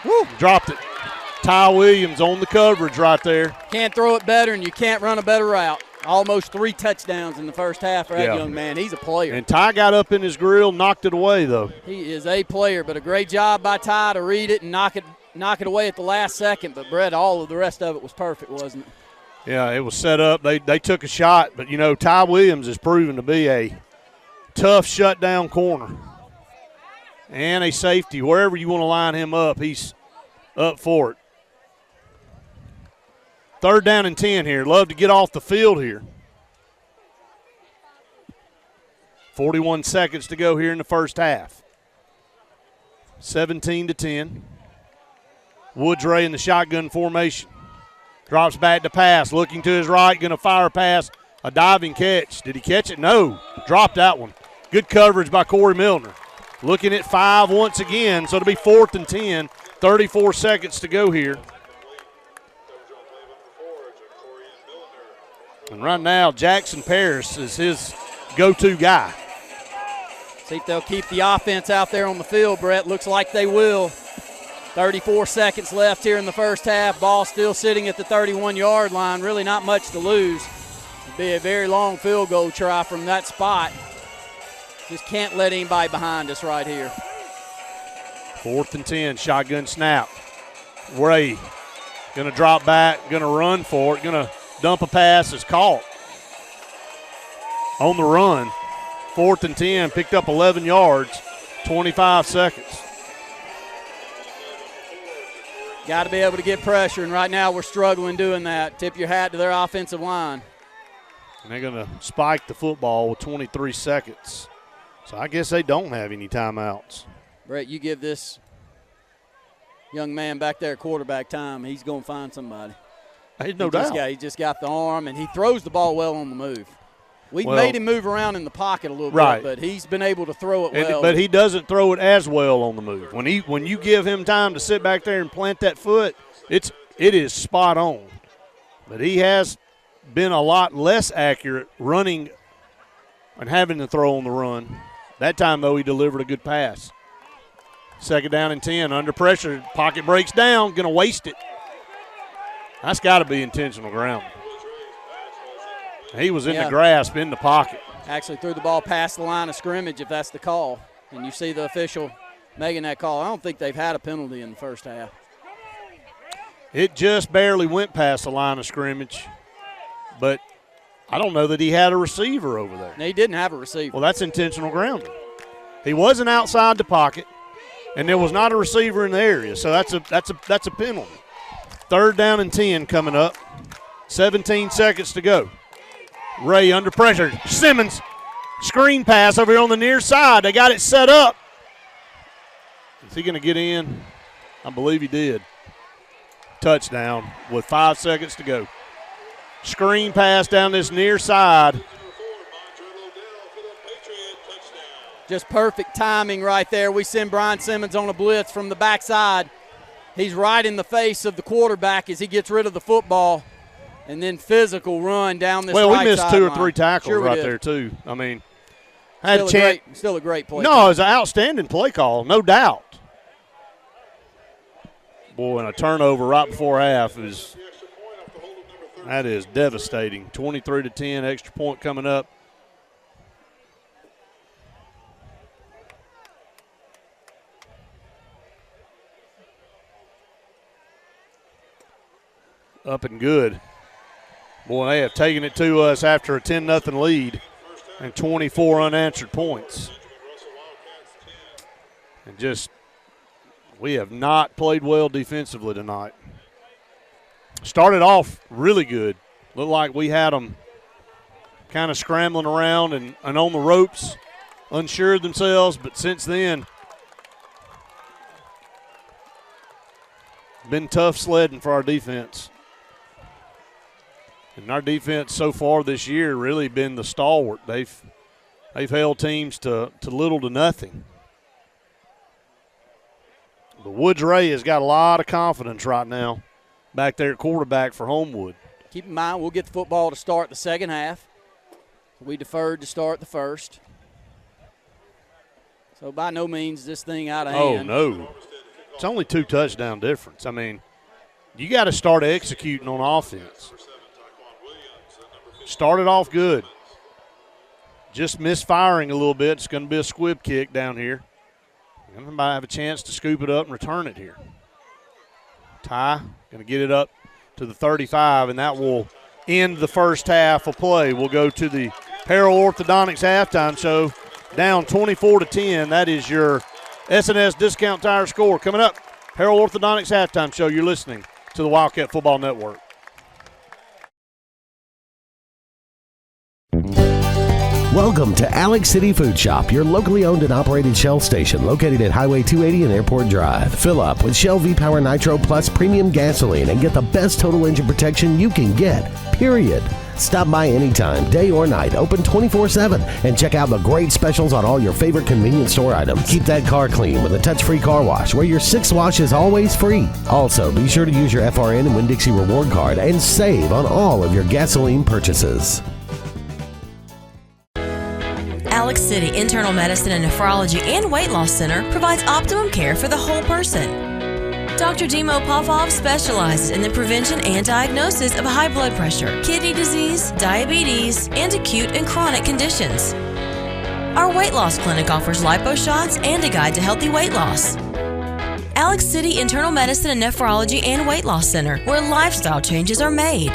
Woo, dropped it. Ty Williams on the coverage right there. Can't throw it better, and you can't run a better route. Almost 3 touchdowns in the first half for that young man. He's a player. And Ty got up in his grill, knocked it away, though. He is a player, but a great job by Ty to read it and knock it away at the last second. But, Brett, all of the rest of it was perfect, wasn't it? Yeah, it was set up. They took a shot, but, you know, Ty Williams has proven to be a tough shutdown corner and a safety. Wherever you want to line him up, he's up for it. 3rd down and 10 here. Love to get off the field here. 41 seconds to go here in the first half. 17-10. Woodray in the shotgun formation. Drops back to pass, looking to his right, going to fire a pass, a diving catch. Did he catch it? No. Dropped that one. Good coverage by Corey Milner. Looking at 5 once again, so it'll be 4th and 10. 34 seconds to go here. And right now, Jackson Paris is his go-to guy. See if they'll keep the offense out there on the field, Brett. Looks like they will. 34 seconds left here in the first half. Ball still sitting at the 31-yard line. Really not much to lose. It'll be a very long field goal try from that spot. Just can't let anybody behind us right here. 4th and 10, shotgun snap. Ray going to drop back, going to run for it, going to dump a pass, is caught. On the run, 4th and 10, picked up 11 yards, 25 seconds. Got to be able to get pressure, and right now we're struggling doing that. Tip your hat to their offensive line. And they're going to spike the football with 23 seconds. So I guess they don't have any timeouts. Brett, you give this young man back there quarterback time, he's going to find somebody. Hey, no doubt. He just got the arm, and he throws the ball well on the move. We've made him move around in the pocket a little bit, but he's been able to throw it well. But he doesn't throw it as well on the move. When you give him time to sit back there and plant that foot, it is spot on. But he has been a lot less accurate running and having to throw on the run. That time, though, he delivered a good pass. 2nd down and 10, under pressure, pocket breaks down, going to waste it. That's got to be intentional grounding. He was in the grasp, in the pocket. Actually threw the ball past the line of scrimmage, if that's the call. And you see the official making that call. I don't think they've had a penalty in the first half. It just barely went past the line of scrimmage, but I don't know that he had a receiver over there. No, he didn't have a receiver. Well, that's intentional grounding. He wasn't outside the pocket, and there was not a receiver in the area, so that's a penalty. 3rd down and 10 coming up. 17 seconds to go. Ray under pressure. Simmons, screen pass over here on the near side. They got it set up. Is he going to get in? I believe he did. Touchdown with 5 seconds to go. Screen pass down this near side. Just perfect timing right there. We send Brian Simmons on a blitz from the backside. He's right in the face of the quarterback as he gets rid of the football. And then physical run down this right sideline. Well, we missed 2 or 3 tackles right there, too. I mean, I had a chance. Still a great play. No, it was an outstanding play call, no doubt. Boy, and a turnover right before half that is devastating. 23-10, extra point coming up. Up and good. Boy, they have taken it to us after a 10-0 lead and 24 unanswered points. And just, we have not played well defensively tonight. Started off really good. Looked like we had them kind of scrambling around and on the ropes, unsure of themselves, but since then, been tough sledding for our defense. And our defense so far this year really been the stalwart. They've held teams to little to nothing. But Woods Ray has got a lot of confidence right now back there at quarterback for Homewood. Keep in mind, we'll get the football to start the second half. We deferred to start the first. So by no means this thing out of hand. Oh, no. It's only 2 touchdown difference. I mean, you got to start executing on offense. Started off good. Just misfiring a little bit. It's going to be a squib kick down here. And might have a chance to scoop it up and return it here. Ty going to get it up to the 35, and that will end the first half of play. We'll go to the Harold Orthodontics halftime show. Down 24-10. That is your S&S Discount Tire score. Coming up, Harold Orthodontics halftime show. You're listening to the Wildcat Football Network. Welcome to Alex City Food Shop, your locally owned and operated Shell station located at Highway 280 and Airport Drive. Fill up with Shell V-Power Nitro Plus premium gasoline and get the best total engine protection you can get, period. Stop by anytime, day or night, open 24/7, and check out the great specials on all your favorite convenience store items. Keep that car clean with a touch-free car wash where your 6th wash is always free. Also, be sure to use your FRN and Winn-Dixie reward card and save on all of your gasoline purchases. Alex City Internal Medicine and Nephrology and Weight Loss Center provides optimum care for the whole person. Dr. Dimo Popov specializes in the prevention and diagnosis of high blood pressure, kidney disease, diabetes, and acute and chronic conditions. Our weight loss clinic offers lipo shots and a guide to healthy weight loss. Alex City Internal Medicine and Nephrology and Weight Loss Center, where lifestyle changes are made.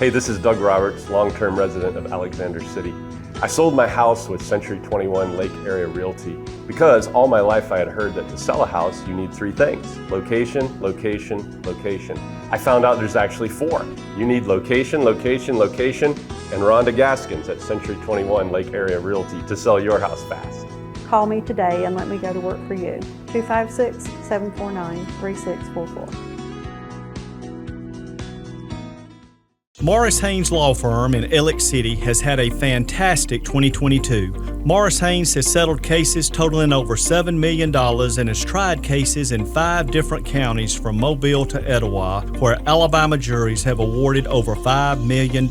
Hey, this is Doug Roberts, long-term resident of Alexander City. I sold my house with Century 21 Lake Area Realty because all my life I had heard that to sell a house you need 3 things: location, location, location. I found out there's actually 4. You need location, location, location, and Rhonda Gaskins at Century 21 Lake Area Realty to sell your house fast. Call me today and let me go to work for you. 256-749-3644. Morris Haynes Law Firm in Alex City has had a fantastic 2022. Morris Haynes has settled cases totaling over $7 million and has tried cases in 5 different counties from Mobile to Etowah, where Alabama juries have awarded over $5 million.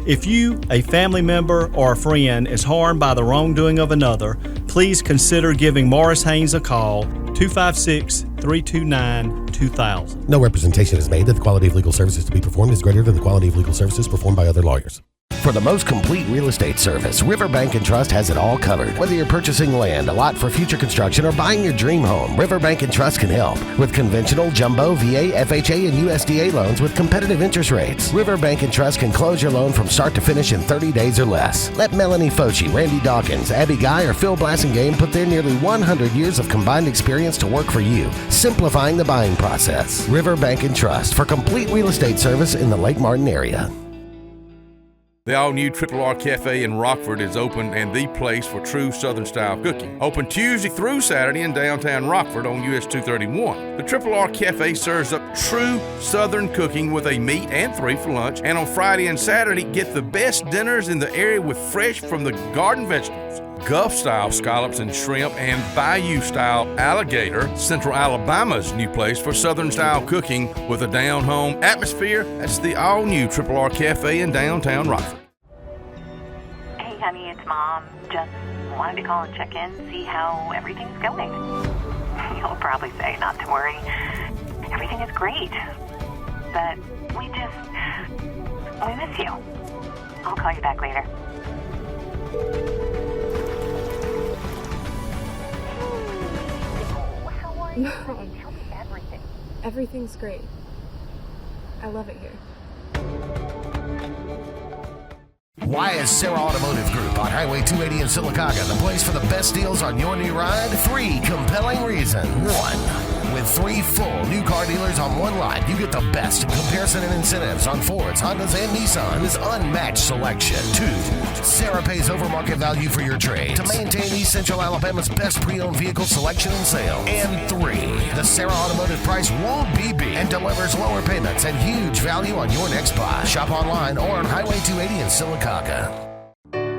If you, a family member, or a friend is harmed by the wrongdoing of another, please consider giving Morris Haynes a call, 256-329-2000. No representation is made that the quality of legal services to be performed is greater than the quality of legal services performed by other lawyers. For the most complete real estate service, Riverbank & Trust has it all covered. Whether you're purchasing land, a lot for future construction, or buying your dream home, Riverbank & Trust can help with conventional, jumbo, VA, FHA, and USDA loans with competitive interest rates. Riverbank & Trust can close your loan from start to finish in 30 days or less. Let Melanie Foci, Randy Dawkins, Abby Guy, or Phil Blassingame put their nearly 100 years of combined experience to work for you, simplifying the buying process. Riverbank & Trust for complete real estate service in the Lake Martin area. The all-new Triple R Cafe in Rockford is open and the place for true Southern-style cooking. Open Tuesday through Saturday in downtown Rockford on US 231. The Triple R Cafe serves up true Southern cooking with a meat and 3 for lunch. And on Friday and Saturday, get the best dinners in the area with fresh from the garden vegetables. Gulf-style scallops and shrimp, and Bayou-style alligator. Central Alabama's new place for Southern-style cooking with a down-home atmosphere. That's the all-new Triple R Cafe in downtown Rockford. Hey, honey, it's Mom. Just wanted to call and check in, see how everything's going. You'll probably say not to worry. Everything is great. But we miss you. I'll call you back later. No. Everything's great. I love it here. Why is Sarah Automotive Group on Highway 280 in Sylacauga the place for the best deals on your new ride? 3 compelling reasons. 1. With 3 full new car dealers on one lot, you get the best in comparison and incentives on Fords, Hondas, and Nissans. Unmatched selection. 2. Sarah pays over market value for your trade to maintain East Central Alabama's best pre-owned vehicle selection and sale. And 3. The Sarah Automotive price won't be beat and delivers lower payments and huge value on your next buy. Shop online or on Highway 280 in Sylacauga.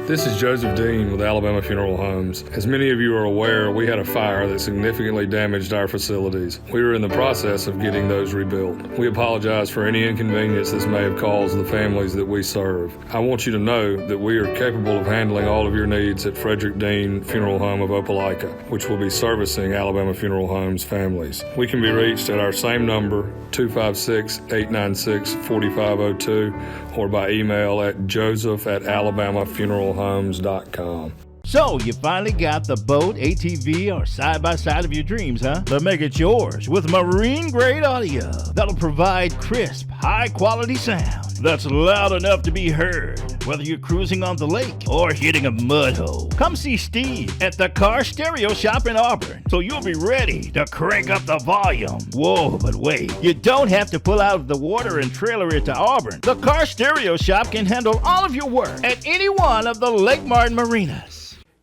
This is Joseph Dean with Alabama Funeral Homes. As many of you are aware, we had a fire that significantly damaged our facilities. We are in the process of getting those rebuilt. We apologize for any inconvenience this may have caused the families that we serve. I want you to know that we are capable of handling all of your needs at Frederick Dean Funeral Home of Opelika, which will be servicing Alabama Funeral Homes families. We can be reached at our same number, 256-896-4502, or by email at joseph@alabamafuneralhomes.com. So, you finally got the boat, ATV, or side-by-side of your dreams, huh? Then make it yours with marine-grade audio that'll provide crisp, high-quality sound that's loud enough to be heard, whether you're cruising on the lake or hitting a mud hole. Come see Steve at the Car Stereo Shop in Auburn, so you'll be ready to crank up the volume. Whoa, but wait, you don't have to pull out of the water and trailer it to Auburn. The Car Stereo Shop can handle all of your work at any one of the Lake Martin marinas.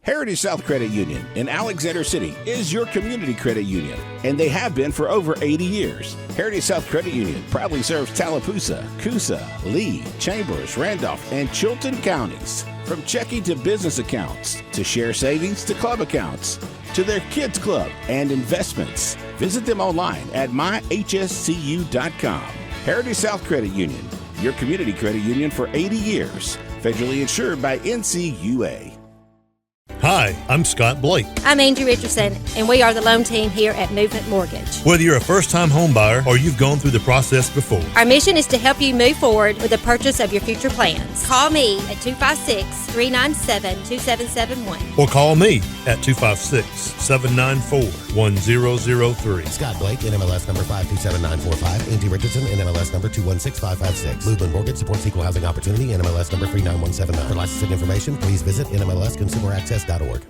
Heritage South Credit Union in Alexander City is your community credit union, and they have been for over 80 years. Heritage South Credit Union proudly serves Tallapoosa, Coosa, Lee, Chambers, Randolph, and Chilton counties. From checking to business accounts, to share savings to club accounts, to their kids club and investments. Visit them online at myhscu.com. Heritage South Credit Union, your community credit union for 80 years. Federally insured by NCUA. Hi, I'm Scott Blake. I'm Angie Richardson, and we are the loan team here at Movement Mortgage. Whether you're a first-time home buyer or you've gone through the process before, Our mission is to help you move forward with the purchase of your future plans. Call me at 256-397-2771. or call me at 256-794-1003. Scott Blake, NMLS number 527945. Angie Richardson, NMLS number 216556. Movement Mortgage supports equal housing opportunity, NMLS number 39179. For licensing information, please visit NMLSConsumerAccess.org.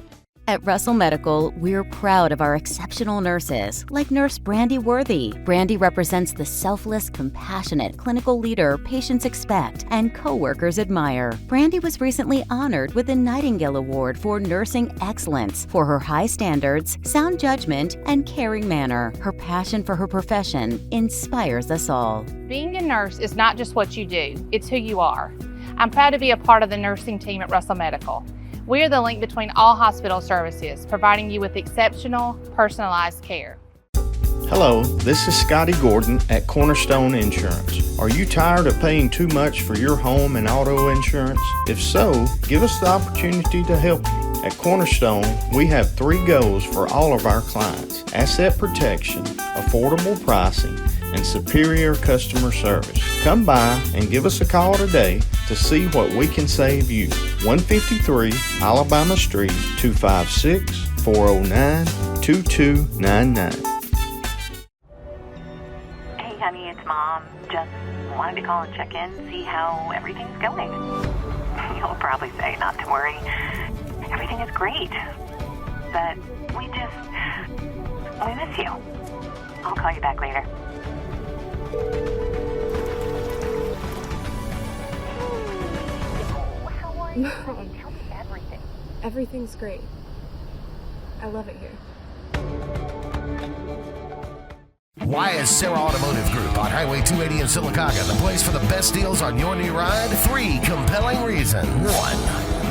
At Russell Medical, we're proud of our exceptional nurses, like Nurse Brandy Worthy. Brandy represents the selfless, compassionate clinical leader patients expect and coworkers admire. Brandy was recently honored with the Nightingale Award for Nursing Excellence for her high standards, sound judgment, and caring manner. Her passion for her profession inspires us all. Being a nurse is not just what you do, it's who you are. I'm proud to be a part of the nursing team at Russell Medical. We are the link between all hospital services, providing you with exceptional, personalized care. Hello, this is Scotty Gordon at Cornerstone Insurance. Are you tired of paying too much for your home and auto insurance? If so, give us the opportunity to help you. At Cornerstone, we have 3 goals for all of our clients: asset protection, affordable pricing, and superior customer service. Come by and give us a call today to see what we can save you. 153 Alabama Street, 256-409-2299. Hey, honey, it's Mom. Just wanted to call and check in, see how everything's going. You'll probably say not to worry. Everything is great. But we miss you. I'll call you back later. Mom, tell me everything. Everything's great. I love it here. Why is Sarah Automotive Group on Highway 280 in Sylacauga the place for the best deals on your new ride? 3 compelling reasons. 1.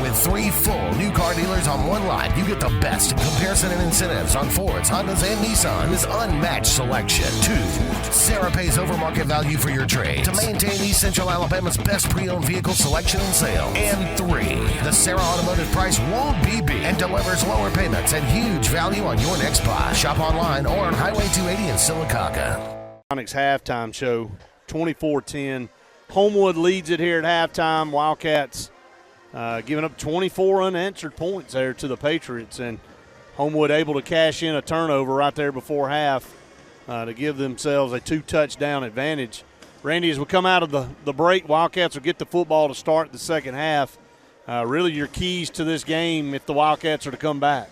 With 3 full new car dealers on one lot, you get the best in comparison and incentives on Fords, Hondas, and Nissans. Unmatched selection. 2. Sarah pays over market value for your trade to maintain East Central Alabama's best pre-owned vehicle selection and sale. And 3. The Sarah Automotive price won't be beat and delivers lower payments and huge value on your next buy. Shop online or on Highway 280 in Sylacauga. Halftime show, 24-10. Homewood leads it here at halftime. Wildcats giving up 24 unanswered points there to the Patriots, and Homewood able to cash in a turnover right there before half to give themselves a 2-touchdown advantage. Randy, as we come out of the break, Wildcats will get the football to start the second half. Really your keys to this game if the Wildcats are to come back.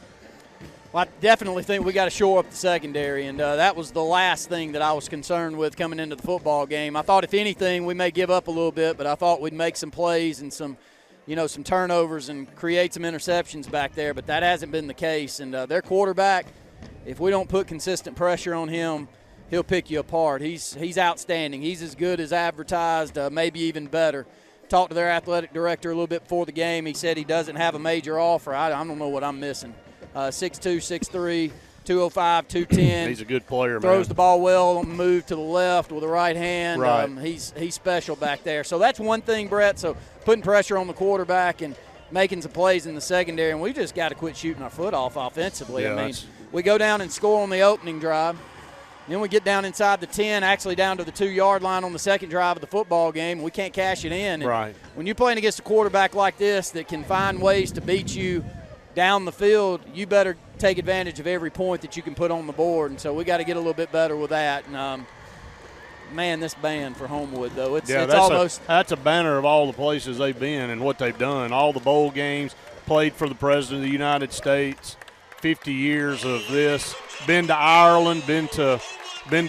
Well, I definitely think we got to shore up the secondary, and that was the last thing that I was concerned with coming into the football game. I thought, if anything, we may give up a little bit, but I thought we'd make some plays and some turnovers and create some interceptions back there, but that hasn't been the case. And their quarterback, if we don't put consistent pressure on him, he'll pick you apart. He's outstanding. He's as good as advertised, maybe even better. Talked to their athletic director a little bit before the game. He said he doesn't have a major offer. I don't know what I'm missing. 6'2", 6'3", 205, 210. He's a good player, man. Throws the ball well on the move to the left with the right hand. Right. He's special back there. So that's one thing, Brett. So putting pressure on the quarterback and making some plays in the secondary, and we just got to quit shooting our foot off offensively. Yeah, I mean, we go down and score on the opening drive. Then we get down inside the 10, actually down to the 2-yard line on the second drive of the football game. We can't cash it in. And right. When you're playing against a quarterback like this that can find ways to beat you down the field, you better take advantage of every point that you can put on the board. And so we got to get a little bit better with that. And, man, this band for Homewood, though, it's almost – that's a banner of all the places they've been and what they've done. All the bowl games, played for the President of the United States, 50 years of this. Been to Ireland, been to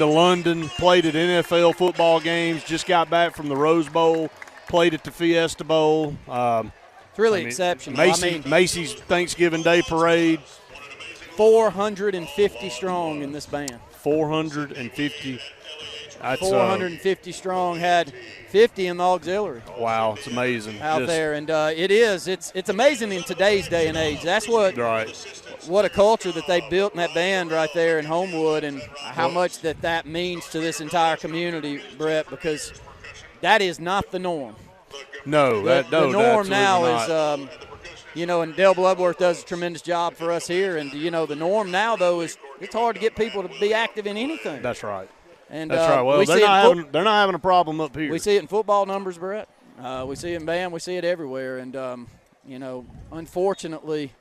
London, played at NFL football games, just got back from the Rose Bowl, played at the Fiesta Bowl. It's really exceptional. Macy's Thanksgiving Day Parade. 450 strong in this band. 450. That's 450 strong, had 50 in the auxiliary. Wow, it's amazing. Out there, and it's amazing in today's day and age. That's what a culture that they built in that band right there in Homewood, and how much that means to this entire community, Brett, because that is not the norm. No, the norm now not. is, and Dale Bloodworth does a tremendous job for us here. And, the norm now, though, is it's hard to get people to be active in anything. That's right. And, that's right. Well, they're not having a problem up here. We see it in football numbers, Brett. We see it in band. We see it everywhere. And, unfortunately,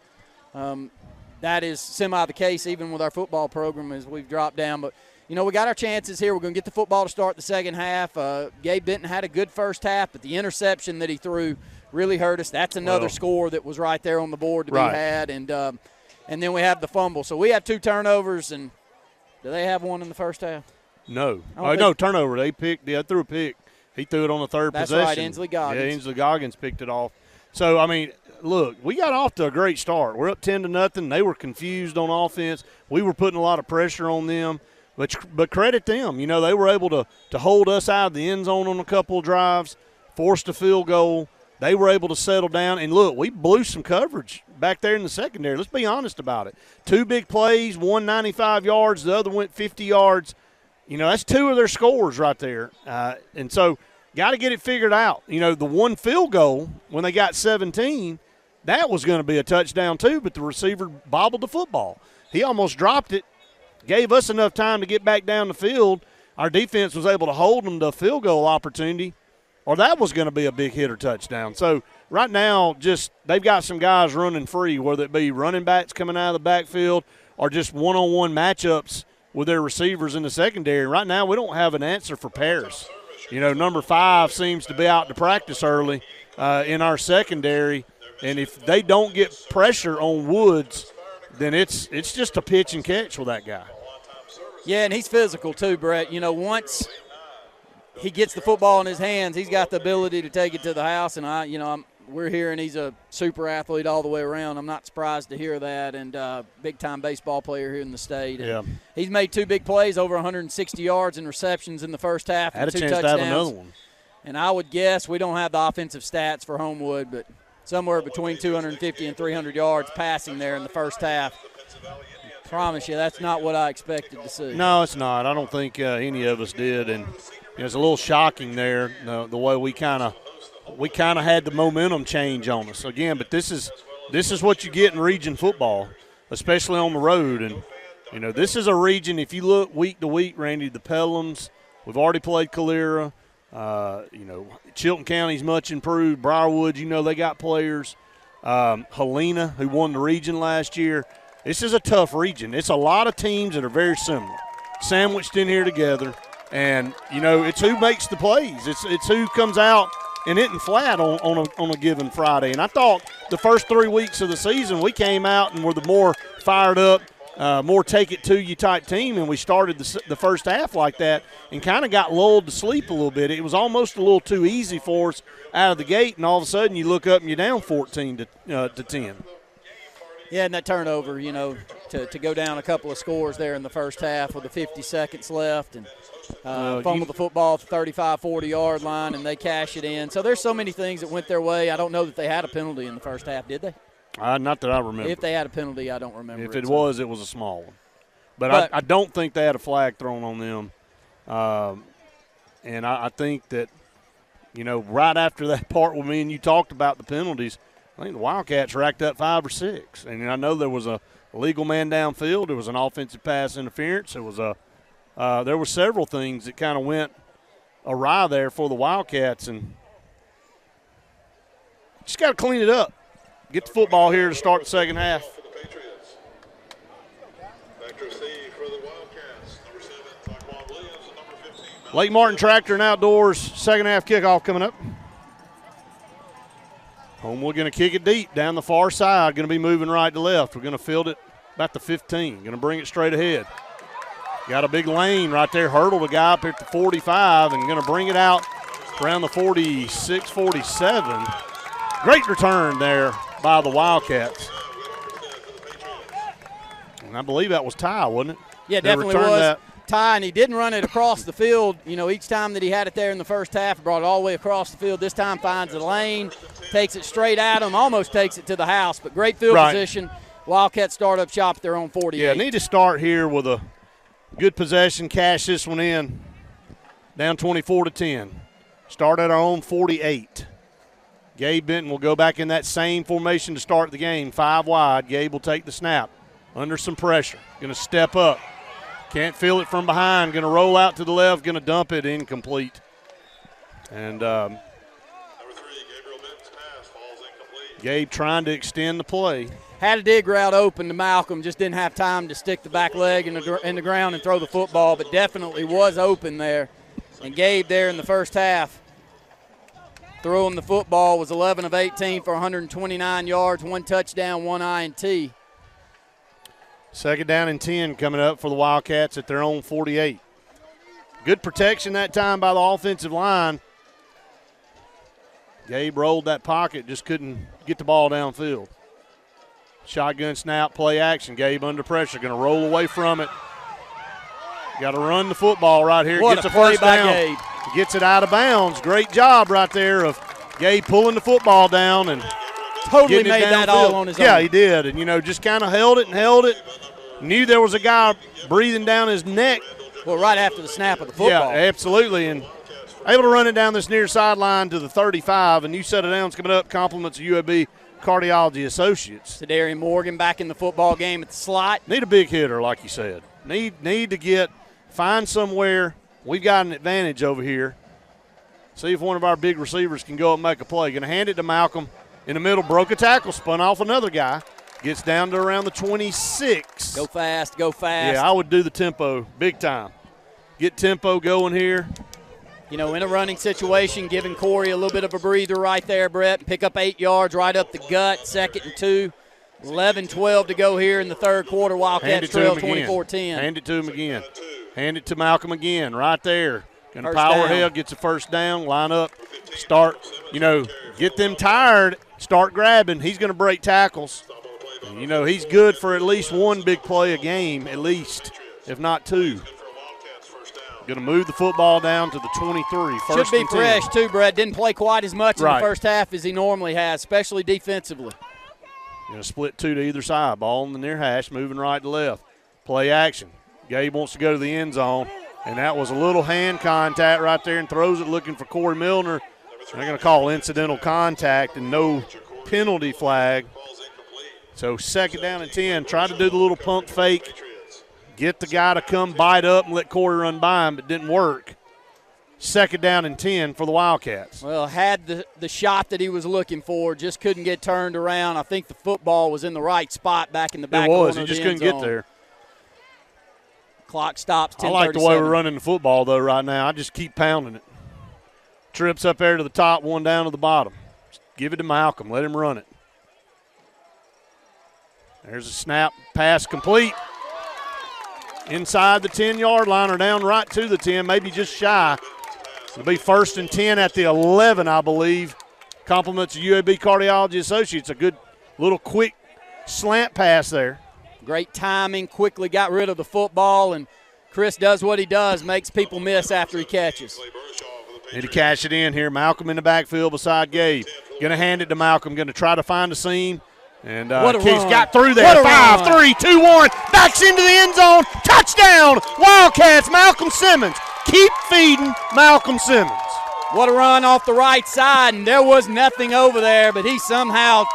that is semi the case even with our football program as we've dropped down. But, we got our chances here. We're going to get the football to start the second half. Gabe Benton had a good first half, but the interception that he threw really hurt us. That's another score that was right there on the board to be had. And then we have the fumble. So we have 2 turnovers, and do they have one in the first half? No. No, turnover. They threw a pick. He threw it on the third possession. That's right, Inslee Goggins. Yeah, Inslee Goggins picked it off. So, I mean, look, we got off to a great start. We're up 10-0. They were confused on offense. We were putting a lot of pressure on them. But credit them. They were able to hold us out of the end zone on a couple of drives, forced a field goal. They were able to settle down. And, look, we blew some coverage back there in the secondary. Let's be honest about it. 2 big plays, one 95 yards, the other went 50 yards. That's 2 of their scores right there. And so got to get it figured out. The one field goal when they got 17, that was going to be a touchdown too, but the receiver bobbled the football. He almost dropped it. Gave us enough time to get back down the field. Our defense was able to hold them to a field goal opportunity, or that was going to be a big hitter touchdown. So right now, just they've got some guys running free, whether it be running backs coming out of the backfield or just one-on-one matchups with their receivers in the secondary. Right now, we don't have an answer for Paris. Number 5 seems to be out to practice early in our secondary, and if they don't get pressure on Woods, then it's just a pitch and catch with that guy. Yeah, and he's physical too, Brett. Once he gets the football in his hands, he's got the ability to take it to the house, and we're hearing he's a super athlete all the way around. I'm not surprised to hear that, and big-time baseball player here in the state. Yeah. He's made 2 big plays, over 160 yards and receptions in the first half. Had a 2 chance touchdowns. to have another one. And I would guess, we don't have the offensive stats for Homewood, but somewhere between 250 and 300 yards passing there in the first half. I promise you, that's not what I expected to see. No, it's not. I don't think any of us did, and it's a little shocking there, the way we kind of had the momentum change on us again. But this is what you get in region football, especially on the road. And this is a region. If you look week to week, Randy, the Pelhams, we've already played Calera. Chilton County's much improved. Briarwood, they got players. Helena, who won the region last year. This is a tough region. It's a lot of teams that are very similar, sandwiched in here together. And, it's who makes the plays. It's who comes out and hitting flat on a given Friday. And I thought the first 3 weeks of the season we came out and were the more fired up, more take-it-to-you type team, and we started the first half like that and kind of got lulled to sleep a little bit. It was almost a little too easy for us out of the gate, and all of a sudden you look up and you're down 14 to 10. Yeah, and that turnover, to go down a couple of scores there in the first half with the 50 seconds left and fumble the football at the 35, 40-yard line, and they cash it in. So there's so many things that went their way. I don't know that they had a penalty in the first half, did they? Not that I remember. If they had a penalty, I don't remember. If it was a small one. But I don't think they had a flag thrown on them. And I think that, right after that part with me and you talked about the penalties, I think the Wildcats racked up 5 or 6. And I know there was a legal man downfield. There was an offensive pass interference. There were several things that kind of went awry there for the Wildcats. And just got to clean it up. Get the football here to start the second half. Lake Martin Tractor and Outdoors, second half kickoff coming up. Homewood going to kick it deep down the far side, going to be moving right to left. We're going to field it about the 15, going to bring it straight ahead. Got a big lane right there, hurdled a guy up at the 45 and going to bring it out around the 46, 47. Great return there by the Wildcats. And I believe that was Ty, wasn't it? Yeah, definitely was. Ty, and he didn't run it across the field. Each time that he had it there in the first half, he brought it all the way across the field. This time finds the lane, takes it straight at him, almost takes it to the house, but great field position. Wildcats start up shop at their own 48. Yeah, need to start here with a good possession, cash this one in, down 24-10. Start at our own 48. Gabe Benton will go back in that same formation to start the game, 5 wide. Gabe will take the snap under some pressure, going to step up. Can't feel it from behind. Going to roll out to the left. Going to dump it incomplete. And Gabe trying to extend the play. Had a dig route open to Malcolm. Just didn't have time to stick the back leg in the ground and throw the football, but definitely was open there. And Gabe there in the first half, throwing the football, was 11 of 18 for 129 yards, 1 touchdown, 1 INT. Second down and 10 coming up for the Wildcats at their own 48. Good protection that time by the offensive line. Gabe rolled that pocket, just couldn't get the ball downfield. Shotgun snap, play action. Gabe under pressure, going to roll away from it. Got to run the football right here. What gets a a first play by down. Gabe. Gets it out of bounds. Great job right there of Gabe pulling the football down and totally made that all on his own. Yeah, he did. And, just kind of held it. Knew there was a guy breathing down his neck. Well, right after the snap of the football. Yeah, absolutely. And able to run it down this near sideline to the 35. And new set of downs coming up. Compliments of UAB Cardiology Associates. Sedarian Morgan back in the football game at the slot. Need a big hitter, like you said. Need to find somewhere. We've got an advantage over here. See if one of our big receivers can go up and make a play. Going to hand it to Malcolm in the middle. Broke a tackle, spun off another guy. Gets down to around the 26. Go fast, go fast. Yeah, I would do the tempo big time. Get tempo going here. You know, in a running situation, giving Corey a little bit of a breather right there, Brett. Pick up 8 yards right up the gut, 2nd and 2. 11-12 to go here in the third quarter. Wildcats trail 24-10. Hand it to him again. Hand it to Malcolm again, right there. Going to First power down. ahead, gets a first down, line up, start, get them tired, start grabbing. He's going to break tackles. And, he's good for at least one big play a game, at least, if not 2. Going to move the football down to the 23. First Should be and 10. fresh, too, Brett. Didn't play quite as much in Right. the first half as he normally has, especially defensively. Going to split 2 to either side. Ball in the near hash, moving right to left. Play action. Gabe wants to go to the end zone, and that was a little hand contact right there and throws it looking for Corey Milner. They're going to call incidental contact and no penalty flag. So 2nd down and 10. Try to do the little pump fake. Get the guy to come bite up and let Corey run by him, but didn't work. 2nd down and 10 for the Wildcats. Well, had the shot that he was looking for, just couldn't get turned around. I think the football was in the right spot back in the back corner of the He just end couldn't zone. get there. Clock stops, 10:37. I like the way we're running the football, though, right now. I just keep pounding it. Trips up there to the top, one down to the bottom. Just give it to Malcolm. Let him run it. There's a snap, pass complete. Inside the 10-yard line or down right to the 10, maybe just shy. It'll be 1st and 10 at the 11, I believe. Compliments of UAB Cardiology Associates. A good little quick slant pass there. Great timing, quickly got rid of the football, and Chris does what he does, makes people miss after he catches. Need to cash it in here. Malcolm in the backfield beside Gabe. Going to hand it to Malcolm. Going to try to find a seam. And he's got through there. 5, 3, 2, 1. Backs into the end zone. Touchdown, Wildcats. Malcolm Simmons. Keep feeding Malcolm Simmons. What a run off the right side, and there was nothing over there, but he somehow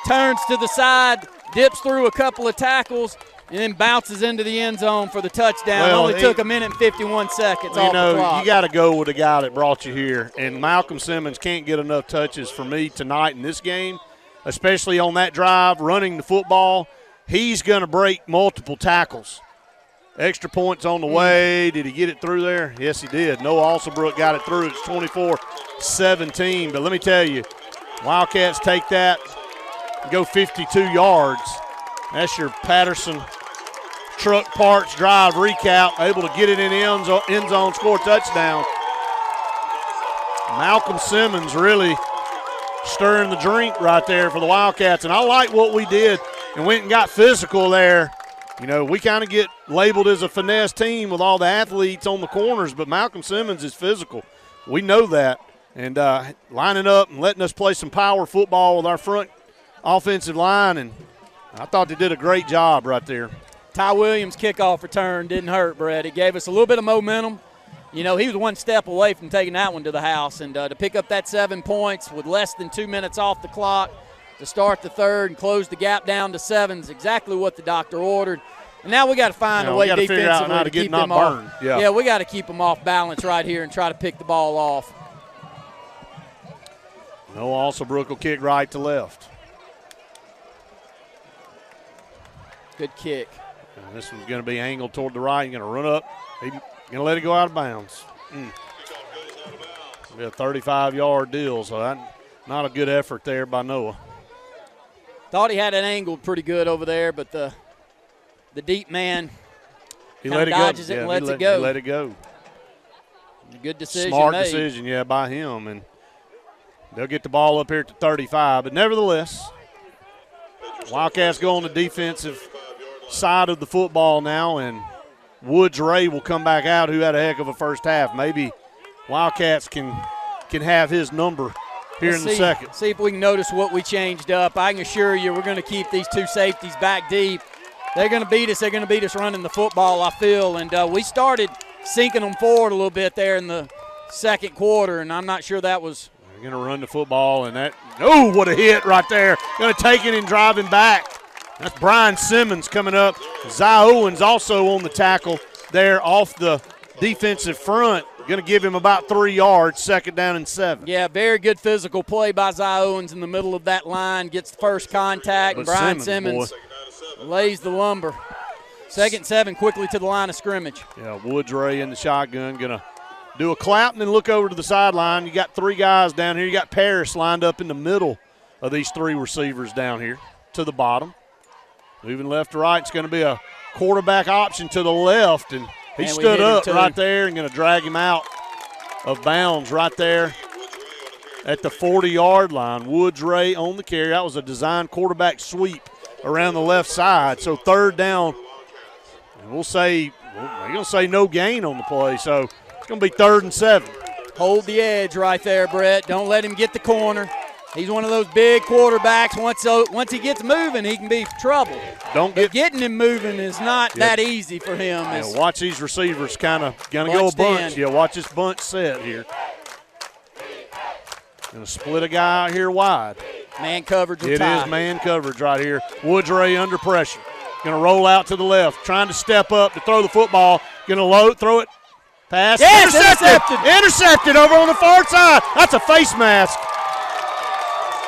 turns to the side, dips through a couple of tackles, and then bounces into the end zone for the touchdown. Well, Only took 1 minute and 51 seconds off the clock. You got to go with the guy that brought you here, and Malcolm Simmons can't get enough touches for me tonight in this game, especially on that drive, running the football. He's going to break multiple tackles. Extra points on the way. Did he get it through there? Yes, he did. Noah Alsabrook got it through. It's 24-17. But let me tell you, Wildcats take that and go 52 yards. That's your Patterson truck parts drive recap. Able to get it in the end zone, score a touchdown. Malcolm Simmons really stirring the drink right there for the Wildcats. And I like what we did and went and got physical there. We kind of get labeled as a finesse team with all the athletes on the corners, but Malcolm Simmons is physical. We know that. And lining up and letting us play some power football with our front offensive line, and I thought they did a great job right there. Ty Williams' kickoff return didn't hurt, Brett. It gave us a little bit of momentum. He was one step away from taking that one to the house, and to pick up that 7 points with less than 2 minutes off the clock to start the third and close the gap down to 7 is exactly what the doctor ordered. And now we got to find a way defensively to keep them off. Yeah, we got to keep them off balance right here and try to pick the ball off. Noah Alsabrook will kick right to left. Good kick. And this one's going to be angled toward the right. He's going to run up. He's going to let it go out of bounds. It'll be a 35-yard deal, so that, not a good effort there by Noah. Thought he had it angled pretty good over there, but the deep man dodges it and lets it go. He let it go. Good decision Smart made. decision, by him. And they'll get the ball up here at the 35. But nevertheless, Wildcats go on the defensive side of the football now, and Woods Ray will come back out, who had a heck of a first half. Maybe Wildcats can have his number here in the second. See if we can notice what we changed up. I can assure you we're going to keep these 2 safeties back deep. They're going to beat us. They're going to beat us running the football, I feel. And we started sinking them forward a little bit there in the second quarter, and I'm not sure that was. They're going to run the football, and that – oh, what a hit right there. Going to take it and drive him back. That's Brian Simmons coming up. Zy Owens also on the tackle there off the defensive front. going to give him about 3 yards, 2nd down and 7. Yeah, very good physical play by Zy Owens in the middle of that line. Gets the first contact, and Brian Simmons lays the lumber. 2nd and 7 quickly to the line of scrimmage. Yeah, Woodray in the shotgun going to do a clap and then look over to the sideline. You got 3 guys down here. You got Parrish lined up in the middle of these 3 receivers down here to the bottom. Moving left to right. It's going to be a quarterback option to the left, and he stood up right there and going to drag him out of bounds right there at the 40-yard line. Woodray on the carry. That was a design quarterback sweep around the left side. So 3rd down, and we're going to say no gain on the play. So it's going to be 3rd and 7. Hold the edge right there, Brett. Don't let him get the corner. He's one of those big quarterbacks. Once he gets moving, he can be trouble. Getting him moving is not that easy for him. Yeah, watch these receivers kind of going to go a bunch. Yeah, watch this bunch set here. Going to split a guy out here wide. Man coverage. It is man coverage right here. Woodray under pressure. Going to roll out to the left, trying to step up to throw the football. Going to load, throw it, pass. Yes, Intercepted over on the far side. That's a face mask.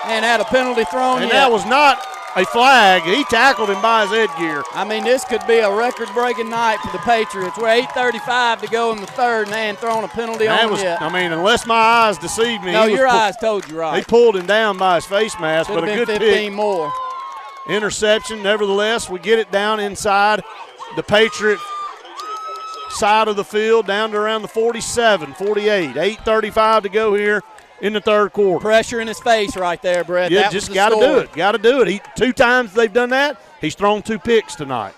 And had a penalty thrown. And that was not a flag. He tackled him by his headgear. I mean, this could be a record-breaking night for the Patriots. We're 8:35 to go in the 3rd, and they ain't thrown a penalty on him yet. I mean, unless my eyes deceived me. No, your eyes told you right. He pulled him down by his face mask, but a good 15 pick. more. Interception. Nevertheless, we get it down inside the Patriot side of the field, down to around the 47, 48. 8:35 to go here in the 3rd quarter. Pressure in his face right there, Brett. Yeah, that just was got to score. do it. Got to do it. 2 times they've done that. He's thrown 2 picks tonight.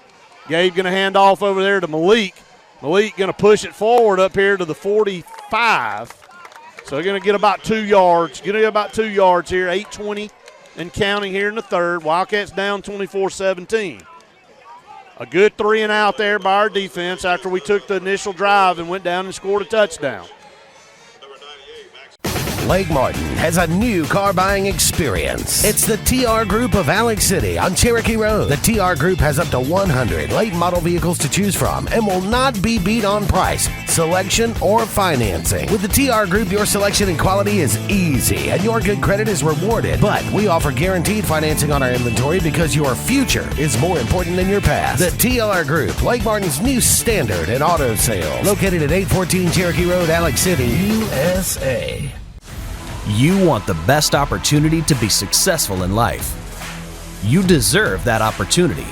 Gabe going to hand off over there to Malik. Malik going to push it forward up here to the 45. So they're going to get about 2 yards. Going to get about 2 yards here. 8:20 and counting here in the 3rd. Wildcats down 24-17. A good 3 and out there by our defense after we took the initial drive and went down and scored a touchdown. Lake Martin has a new car buying experience. It's the TR Group of Alex City on Cherokee Road. The TR Group has up to 100 late model vehicles to choose from and will not be beat on price, selection, or financing. With the TR Group, your selection and quality is easy and your good credit is rewarded. But we offer guaranteed financing on our inventory because your future is more important than your past. The TR Group, Lake Martin's new standard in auto sales. Located at 814 Cherokee Road, Alex City, USA. You want the best opportunity to be successful in life. You deserve that opportunity.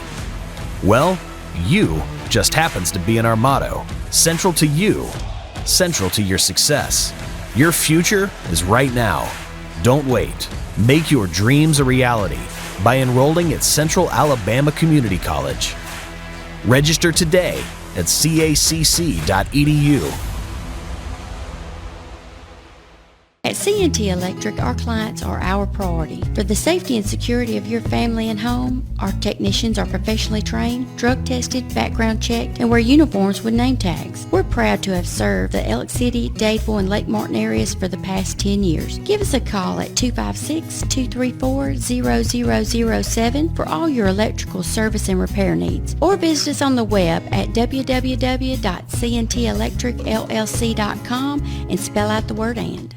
Well, you just happens to be in our motto. Central to you, central to your success. Your future is right now. Don't wait. Make your dreams a reality by enrolling at Central Alabama Community College. Register today at cacc.edu. At C&T Electric, our clients are our priority. For the safety and security of your family and home, our technicians are professionally trained, drug tested, background checked, and wear uniforms with name tags. We're proud to have served the Elk City, Dadeville, and Lake Martin areas for the past 10 years. Give us a call at 256-234-0007 for all your electrical service and repair needs, or visit us on the web at www.cntelectricllc.com and spell out the word "and."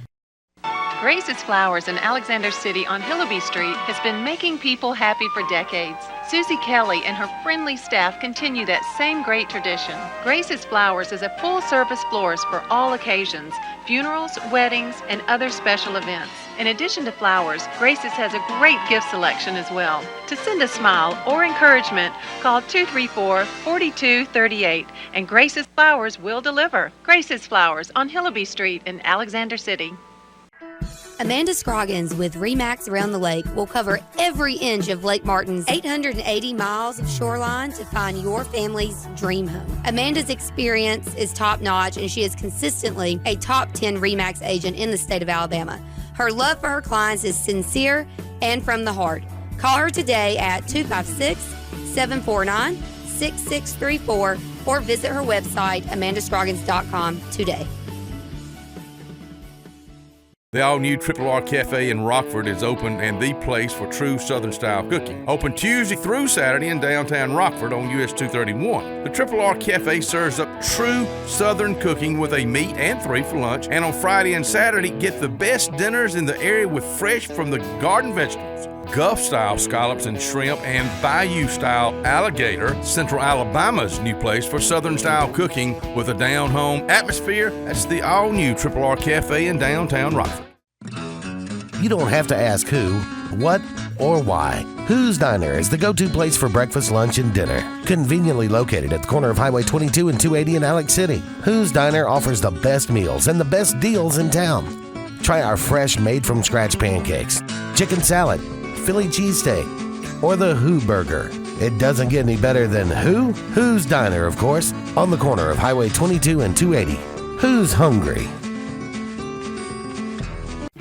Grace's Flowers in Alexander City on Hillaby Street has been making people happy for decades. Susie Kelly and her friendly staff continue that same great tradition. Grace's Flowers is a full-service florist for all occasions, funerals, weddings, and other special events. In addition to flowers, Grace's has a great gift selection as well. To send a smile or encouragement, call 234-4238 and Grace's Flowers will deliver. Grace's Flowers on Hillaby Street in Alexander City. Amanda Scroggins with RE/MAX Around the Lake will cover every inch of Lake Martin's 880 miles of shoreline to find your family's dream home. Amanda's experience is top-notch, and she is consistently a top 10 RE/MAX agent in the state of Alabama. Her love for her clients is sincere and from the heart. Call her today at 256-749-6634 or visit her website, amandascroggins.com today. The all-new Triple R Cafe in Rockford is open and the place for true Southern-style cooking. Open Tuesday through Saturday in downtown Rockford on US 231. The Triple R Cafe serves up true Southern cooking with a meat and 3 for lunch. And on Friday and Saturday, get the best dinners in the area with fresh from the garden vegetables. Gulf-style scallops and shrimp and Bayou-style alligator. Central Alabama's new place for Southern-style cooking with a down-home atmosphere. That's the all-new Triple R Cafe in downtown Rockford. You don't have to ask who, what, or why. Who's Diner is the go-to place for breakfast, lunch, and dinner. Conveniently located at the corner of Highway 22 and 280 in Alex City. Who's Diner offers the best meals and the best deals in town. Try our fresh, made-from-scratch pancakes, chicken salad, Philly cheesesteak, or the Who Burger. It doesn't get any better than who? Who's Diner, of course, on the corner of Highway 22 and 280. Who's hungry?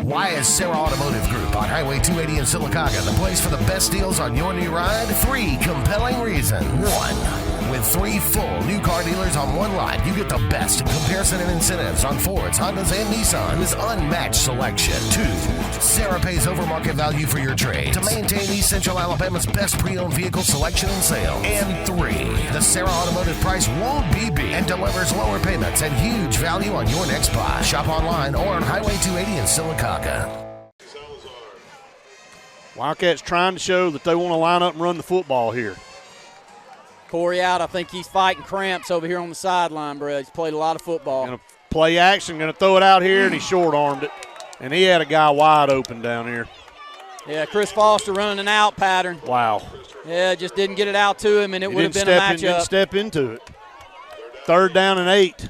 Why is Sarah Automotive Group on Highway 280 in Sylacauga the place for the best deals on your new ride? 3 compelling reasons. 1. With 3 full new car dealers on one lot, you get the best in comparison and incentives on Fords, Hondas, and Nissans. Unmatched selection. 2. Sarah pays over market value for your trade to maintain East Central Alabama's best pre-owned vehicle selection and sale. And 3. The Sarah Automotive price won't be beat and delivers lower payments and huge value on your next buy. Shop online or on Highway 280 in Sylacauga. Wildcats trying to show that they want to line up and run the football here. Corey out. I think he's fighting cramps over here on the sideline, Brad. He's played a lot of football. Going to play action, going to throw it out here, and he short-armed it. And he had a guy wide open down here. Yeah, Chris Foster running an out pattern. Wow. Yeah, just didn't get it out to him, and it would have been a matchup. Didn't step into it. 3rd down and 8.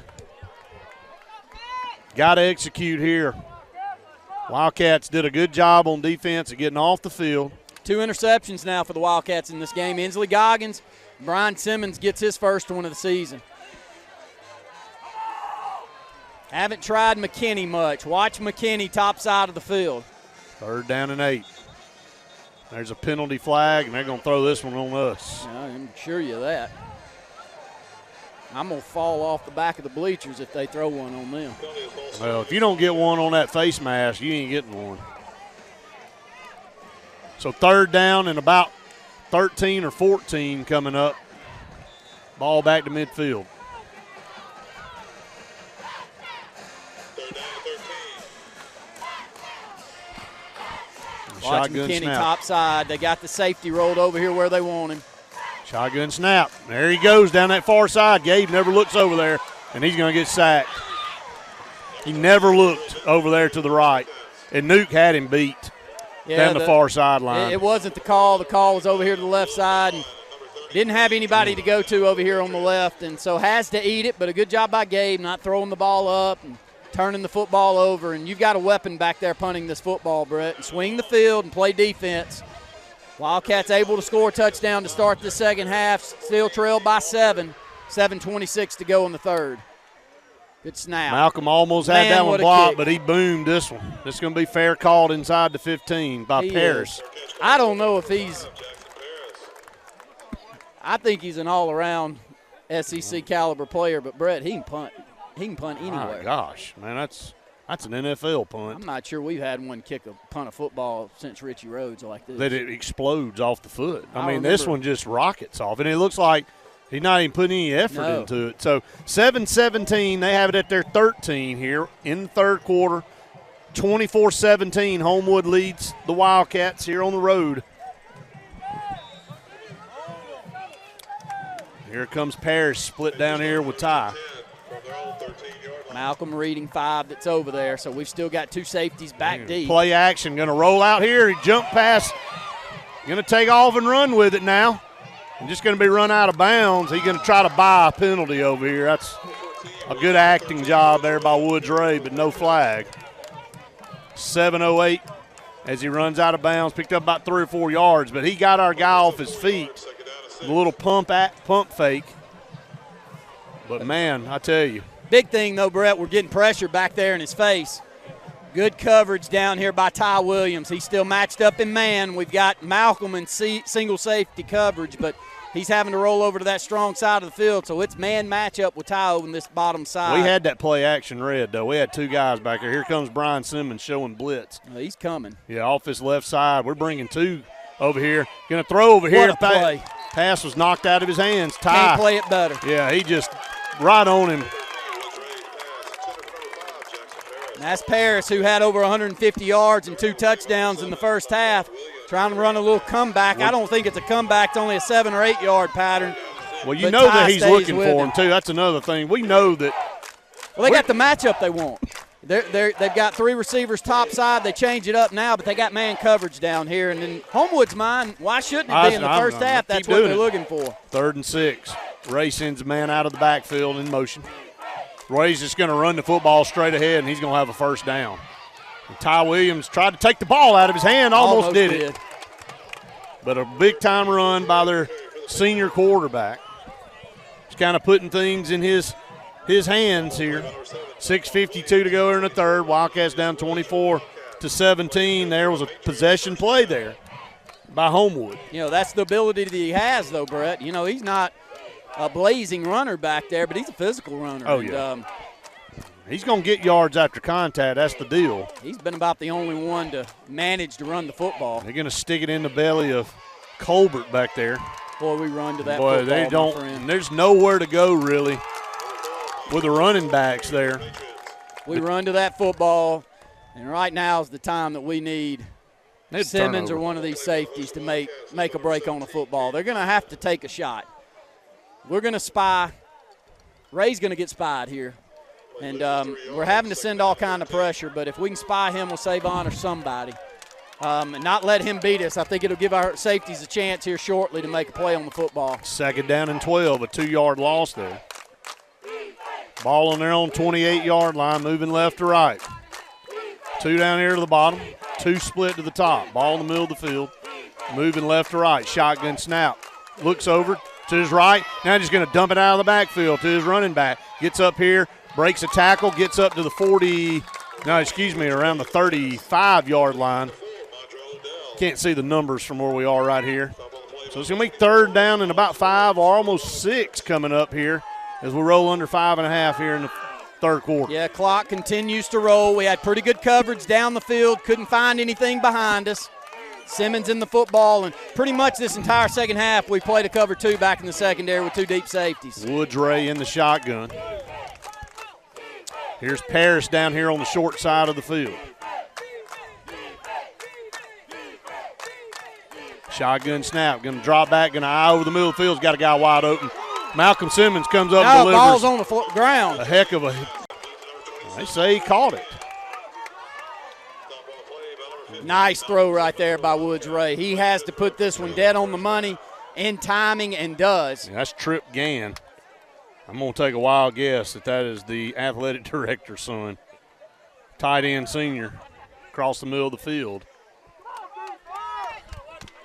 Got to execute here. Wildcats did a good job on defense of getting off the field. 2 interceptions now for the Wildcats in this game. Inslee Goggins, Brian Simmons gets his first one of the season. Haven't tried McKinney much. Watch McKinney top side of the field. 3rd down and 8. There's a penalty flag, and they're going to throw this one on us. I can assure you that. I'm going to fall off the back of the bleachers if they throw one on them. Well, if you don't get one on that face mask, you ain't getting one. So 3rd down and about 13 or 14 coming up. Ball back to midfield. Watch McKinney top side. They got the safety rolled over here where they want him. Shotgun snap. There he goes down that far side. Gabe never looks over there, and he's going to get sacked. He never looked over there to the right, and Nuke had him beat down the far sideline. It wasn't the call. The call was over here to the left side, and didn't have anybody to go to over here on the left, and so has to eat it, but a good job by Gabe not throwing the ball up and turning the football over. And you've got a weapon back there punting this football, Brett, and swing the field and play defense. Wildcats able to score a touchdown to start the second half, still trailed by 7. 7:26 to go in the 3rd. Good snap. Malcolm almost had that one blocked, but he boomed this one. This is going to be fair called inside the 15 by Paris. I don't know if I think he's an all-around SEC caliber player, but Brett, he can punt. He can punt anywhere. My gosh, man, that's an NFL punt. I'm not sure we've had one punt a football since Richie Rhodes like this. That it explodes off the foot. I mean, this one just rockets off, and it looks like he's not even putting any effort into it. So 7-17, they have it at their 13 here in the 3rd quarter. 24-17, Homewood leads the Wildcats here on the road. Here comes Parrish, split down here with Ty. Malcolm reading 5 that's over there, so we've still got 2 safeties back deep. Play action, going to roll out here. He jump pass, going to take off and run with it now. And just going to be run out of bounds. He's going to try to buy a penalty over here. That's a good acting job there by Woods Ray, but no flag. 7:08 as he runs out of bounds, picked up about 3 or 4 yards, but he got our guy off his feet. A little pump fake. But, man, I tell you. Big thing, though, Brett, we're getting pressure back there in his face. Good coverage down here by Ty Williams. He's still matched up in man. We've got Malcolm in single safety coverage, but he's having to roll over to that strong side of the field, so it's man matchup with Ty on this bottom side. We had that play action read, though. We had two guys back there. Here comes Brian Simmons showing blitz. Well, he's coming. Yeah, off his left side. We're bringing two over here. Going to throw over here. What a play. Pass was knocked out of his hands. Ty. Can't play it better. Yeah, he just right on him. That's Paris, who had over 150 yards and 2 touchdowns in the first half, trying to run a little comeback. I don't think it's a comeback. It's only a 7 or 8 yard pattern. Well, you know that he's looking for him, too. That's another thing. We know that. Well, they got the matchup they want. They've got 3 receivers top side. They change it up now, but they got man coverage down here. And then Homewood's mine. Why shouldn't it be in the first half? That's what they're looking for. 3rd and 6. Ray sends a man out of the backfield in motion. Ray's just going to run the football straight ahead, and he's going to have a first down. And Ty Williams tried to take the ball out of his hand, almost did it. But a big-time run by their senior quarterback. He's kind of putting things in his hands here. 6:52 to go in the third. Wildcats down 24-17. There was a possession play there by Homewood. You know, that's the ability that he has, though, Brett. You know, he's not a blazing runner back there, but he's a physical runner. Oh, yeah. He's going to get yards after contact. That's the deal. He's been about the only one to manage to run the football. They're going to stick it in the belly of Colbert back there. Boy, we run to that football, they don't. There's nowhere to go, really, with the running backs there. We run to that football, and right now is the time that we need Simmons or one of these safeties to make a break on the football. They're going to have to take a shot. We're going to spy. Ray's going to get spied here. And we're having to send all kind of pressure, but if we can spy him with Savon or somebody and not let him beat us, I think it'll give our safeties a chance here shortly to make a play on the football. 2nd down and 12, a 2-yard loss there. Ball on their own 28-yard line, moving left to right. 2 down here to the bottom, 2 split to the top. Ball in the middle of the field, moving left to right. Shotgun snap. Looks over to his right. Now he's going to dump it out of the backfield to his running back. Gets up here, breaks a tackle, gets up to the around the 35-yard line. Can't see the numbers from where we are right here. So it's going to be 3rd down and about 5 or almost 6 coming up here as we roll under 5.5 here in the 3rd quarter. Yeah, clock continues to roll. We had pretty good coverage down the field. Couldn't find anything behind us. Simmons in the football, and pretty much this entire second half we played a cover 2 back in the secondary with 2 deep safeties. Woods Ray in the shotgun. Here's Paris down here on the short side of the field. Shotgun snap, going to drop back, going to eye over the middle of the field. Got a guy wide open. Malcolm Simmons comes up and delivers. Ball's on the ground. A heck of a, they say he caught it. Nice throw right there by Woods Ray. He has to put this one dead on the money in timing and does. Yeah, that's Trip Gann. I'm going to take a wild guess that is the athletic director's son. Tight end senior across the middle of the field.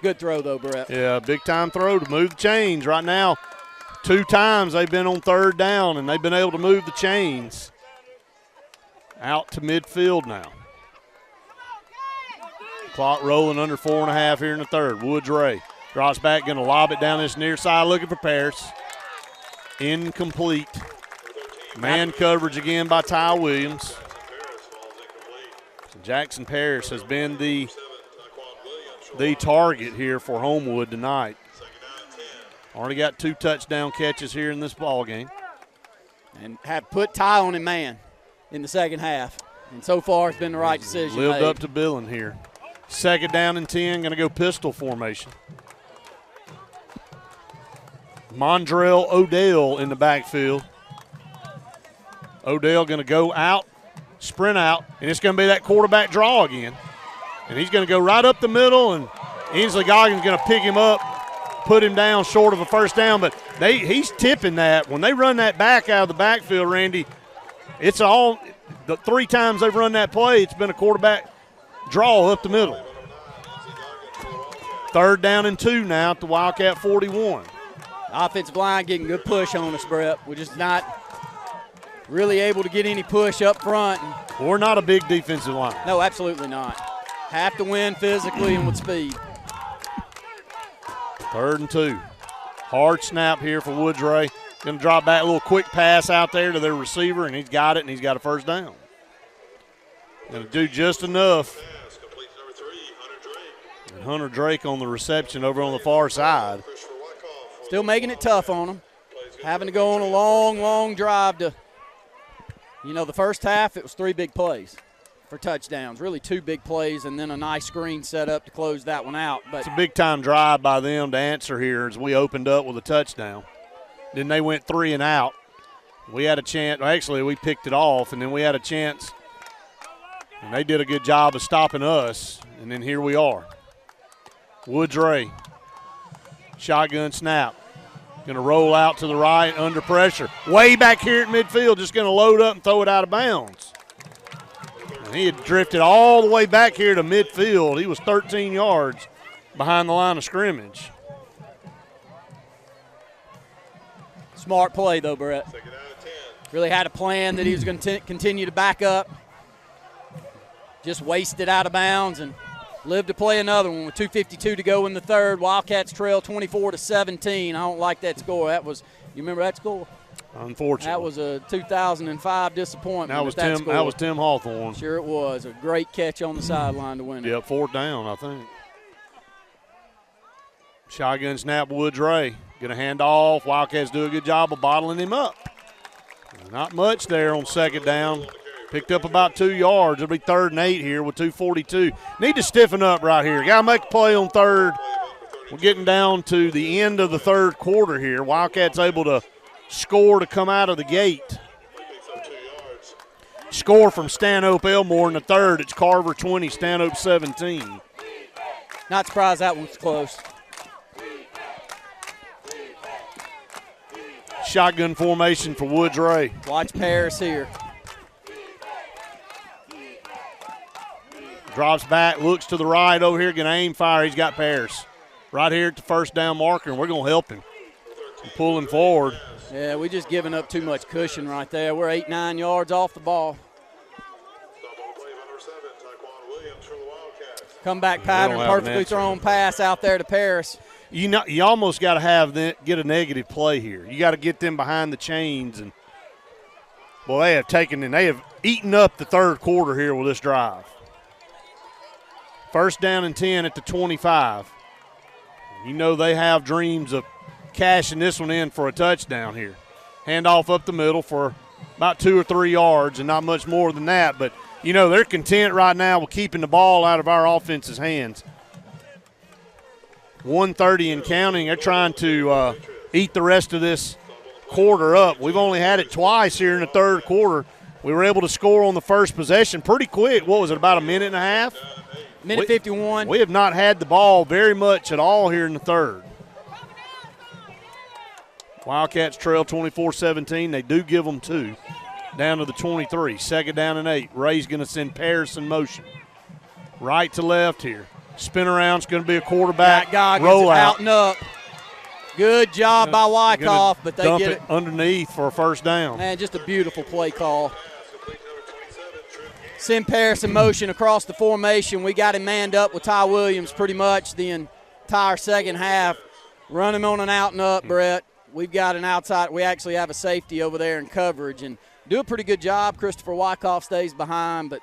Good throw, though, Brett. Yeah, big-time throw to move the chains. Right now, 2 times they've been on 3rd down, and they've been able to move the chains out to midfield now. Clock rolling under 4.5 here in the 3rd. Woods Ray drops back, going to lob it down this near side, looking for Paris. Incomplete. Man coverage again by Ty Williams. So Jackson Paris has been the target here for Homewood tonight. Already got 2 touchdown catches here in this ball game. And have put Ty on him, man, in the second half. And so far it's been the right decision. Lived up to billing here. 2nd down and 10, going to go pistol formation. Mondrell Odell in the backfield. Odell going to go out, sprint out, and it's going to be that quarterback draw again. And he's going to go right up the middle, and Ainsley Goggins going to pick him up, put him down short of a first down. But he's tipping that. When they run that back out of the backfield, Randy, it's all the 3 times they've run that play, it's been a quarterback draw up the middle. 3rd down and 2 now at the Wildcat 41. Offensive line getting good push on us, Brett. We're just not really able to get any push up front. We're not a big defensive line. No, absolutely not. Have to win physically and with speed. 3rd and 2. Hard snap here for Woodray. Going to drop back a little quick pass out there to their receiver, and he's got it, and he's got a first down. Going to do just enough. And Hunter Drake on the reception over on the far side. Still making it tough on them. Having to go on a long, long drive to, the first half it was 3 big plays for touchdowns. Really 2 big plays and then a nice screen set up to close that one out. But it's a big-time drive by them to answer here as we opened up with a touchdown. Then they went 3 and out. We had a chance. Actually, we picked it off, and then we had a chance. And they did a good job of stopping us, and then here we are. Woodray, shotgun snap. Going to roll out to the right under pressure. Way back here at midfield, just going to load up and throw it out of bounds. And he had drifted all the way back here to midfield. He was 13 yards behind the line of scrimmage. Smart play, though, Brett. Really had a plan that he was going to continue to back up. Just wasted out of bounds and lived to play another one with 2:52 to go in the third. Wildcats trail 24-17. I don't like that score. You remember that score? Unfortunately. That was a 2005 disappointment. That was Tim Hawthorne. Sure it was. A great catch on the sideline to win it. Yep, 4th down, I think. Shotgun snap, Woodray. Going to hand off. Wildcats do a good job of bottling him up. Not much there on 2nd down. Picked up about 2 yards. It'll be 3rd and 8 here with 2:42. Need to stiffen up right here. Got to make a play on 3rd. We're getting down to the end of the 3rd quarter here. Wildcats able to score to come out of the gate. Score from Stanhope Elmore in the 3rd. It's Carver 20, Stanhope 17. Not surprised that one's close. Shotgun formation for Woodray. Watch Paris here. Drops back, looks to the right over here, going to aim fire. He's got Paris right here at the 1st down marker, and we're going to help him and pull him forward. Yeah, we just giving up too much cushion right there. We're 8-9 yards off the ball. Come back pattern, perfectly thrown pass out there to Paris. You almost got to get a negative play here. You got to get them behind the chains, and they have eaten up the 3rd quarter here with this drive. 1st down and 10 at the 25. They have dreams of cashing this one in for a touchdown here. Handoff up the middle for about 2 or 3 yards and not much more than that. But, they're content right now with keeping the ball out of our offense's hands. 1:30 and counting. They're trying to eat the rest of this quarter up. We've only had it twice here in the 3rd quarter. We were able to score on the first possession pretty quick. What was it, about a minute and a half? Minute 51. We have not had the ball very much at all here in the 3rd. Wildcats trail 24-17. They do give them 2. Down to the 23. 2nd down and 8. Ray's going to send Paris in motion. Right to left here. Spin around. It's going to be a quarterback rollout. Out and up. Good job by Wyckoff, but they get it underneath for a 1st down. Man, just a beautiful play call. Send Paris in motion across the formation. We got him manned up with Ty Williams pretty much the entire 2nd half. Run him on an out and up, Brett. We've got an outside. We actually have a safety over there in coverage and do a pretty good job. Christopher Wyckoff stays behind, but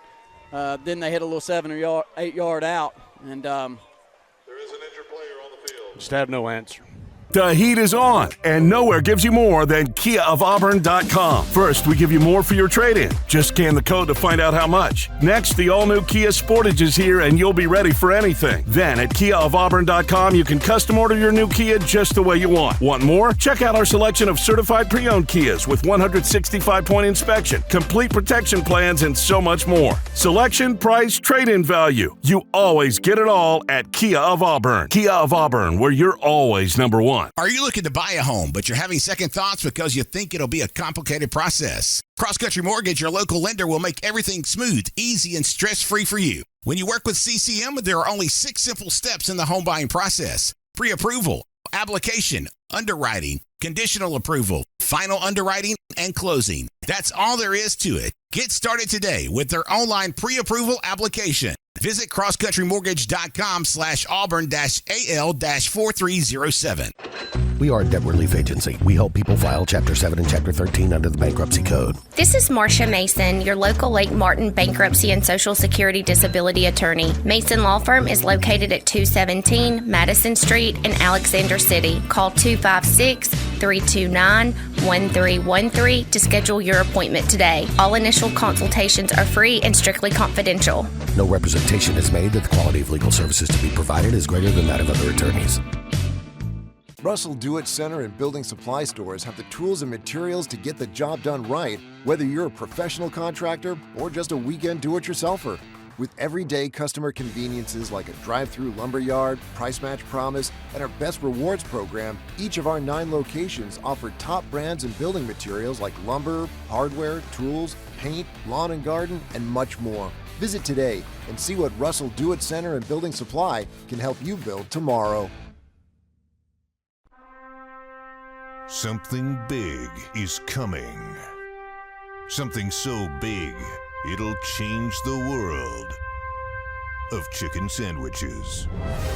then they hit a little 7 or 8 yard out. And there is an injured player on the field. Just have no answer. The heat is on, and nowhere gives you more than KiaofAuburn.com. First, we give you more for your trade-in. Just scan the code to find out how much. Next, the all-new Kia Sportage is here, and you'll be ready for anything. Then, at KiaofAuburn.com, you can custom order your new Kia just the way you want. Want more? Check out our selection of certified pre-owned Kias with 165-point inspection, complete protection plans, and so much more. Selection, price, trade-in value. You always get it all at Kia of Auburn. Kia of Auburn, where you're always number one. Are you looking to buy a home, but you're having second thoughts because you think it'll be a complicated process? Cross Country Mortgage, your local lender, will make everything smooth, easy, and stress-free for you. When you work with CCM, there are only 6 simple steps in the home buying process: pre-approval, application, underwriting, conditional approval, final underwriting, and closing. That's all there is to it. Get started today with their online pre-approval application. Visit crosscountrymortgage.com/Auburn-AL-4307. We are a debt relief agency. We help people file Chapter 7 and Chapter 13 under the bankruptcy code. This is Marcia Mason, your local Lake Martin bankruptcy and Social Security disability attorney. Mason Law Firm is located at 217 Madison Street in Alexander City. Call 256-329-1313 to schedule your appointment today. All initial consultations are free and strictly confidential. No representation is made that the quality of legal services to be provided is greater than that of other attorneys. Russell Do-It Center and building supply stores have the tools and materials to get the job done right, whether you're a professional contractor or just a weekend do-it-yourselfer. With everyday customer conveniences like a drive-through lumberyard, price match promise, and our Best Rewards program, each of our 9 locations offer top brands and building materials like lumber, hardware, tools, paint, lawn and garden, and much more. Visit today and see what Russell Do-It Center and Building Supply can help you build tomorrow. Something big is coming. Something so big, it'll change the world of chicken sandwiches.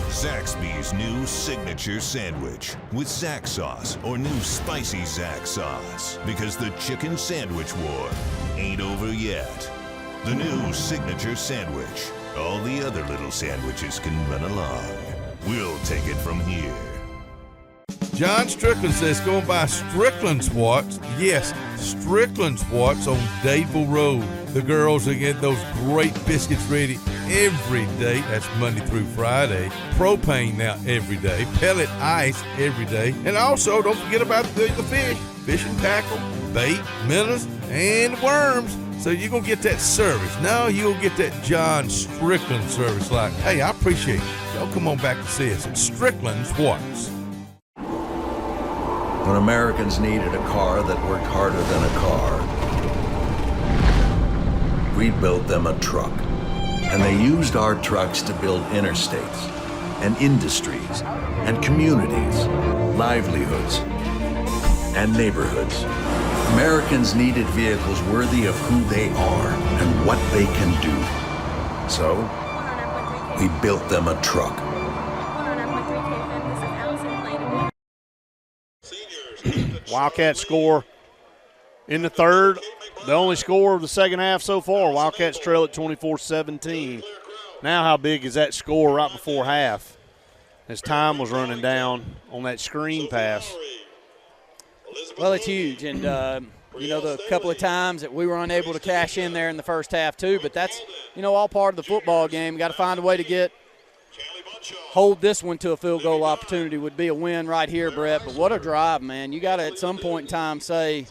Zaxby's new signature sandwich with Zax sauce or new spicy Zax sauce. Because the chicken sandwich war ain't over yet. The new signature sandwich. All the other little sandwiches can run along. We'll take it from here. John Strickland says go and buy Strickland's Watts. Yes, Strickland's Watts on Dadeville Road. The girls will get those great biscuits ready every day. That's Monday through Friday. Propane now every day. Pellet ice every day. And also, don't forget about the fish. Fish and tackle, bait, minnows, and worms. So you're going to get that service. Now you'll get that John Strickland service like, hey, I appreciate it. Y'all come on back to see us at Strickland's Watts. When Americans needed a car that worked harder than a car, we built them a truck. And they used our trucks to build interstates and industries and communities, livelihoods and neighborhoods. Americans needed vehicles worthy of who they are and what they can do. So, we built them a truck. Wildcats score in the third. The only score of the second half so far. Wildcats trail at 24-17. Now how big is that score right before half? As time was running down on that screen pass. Well, it's huge. And, the couple of times that we were unable to cash in there in the first half too. But that's, all part of the football game. Got to find a way to hold this one to a field goal opportunity. Would be a win right here, Brett. But what a drive, man. You got to at some point in time say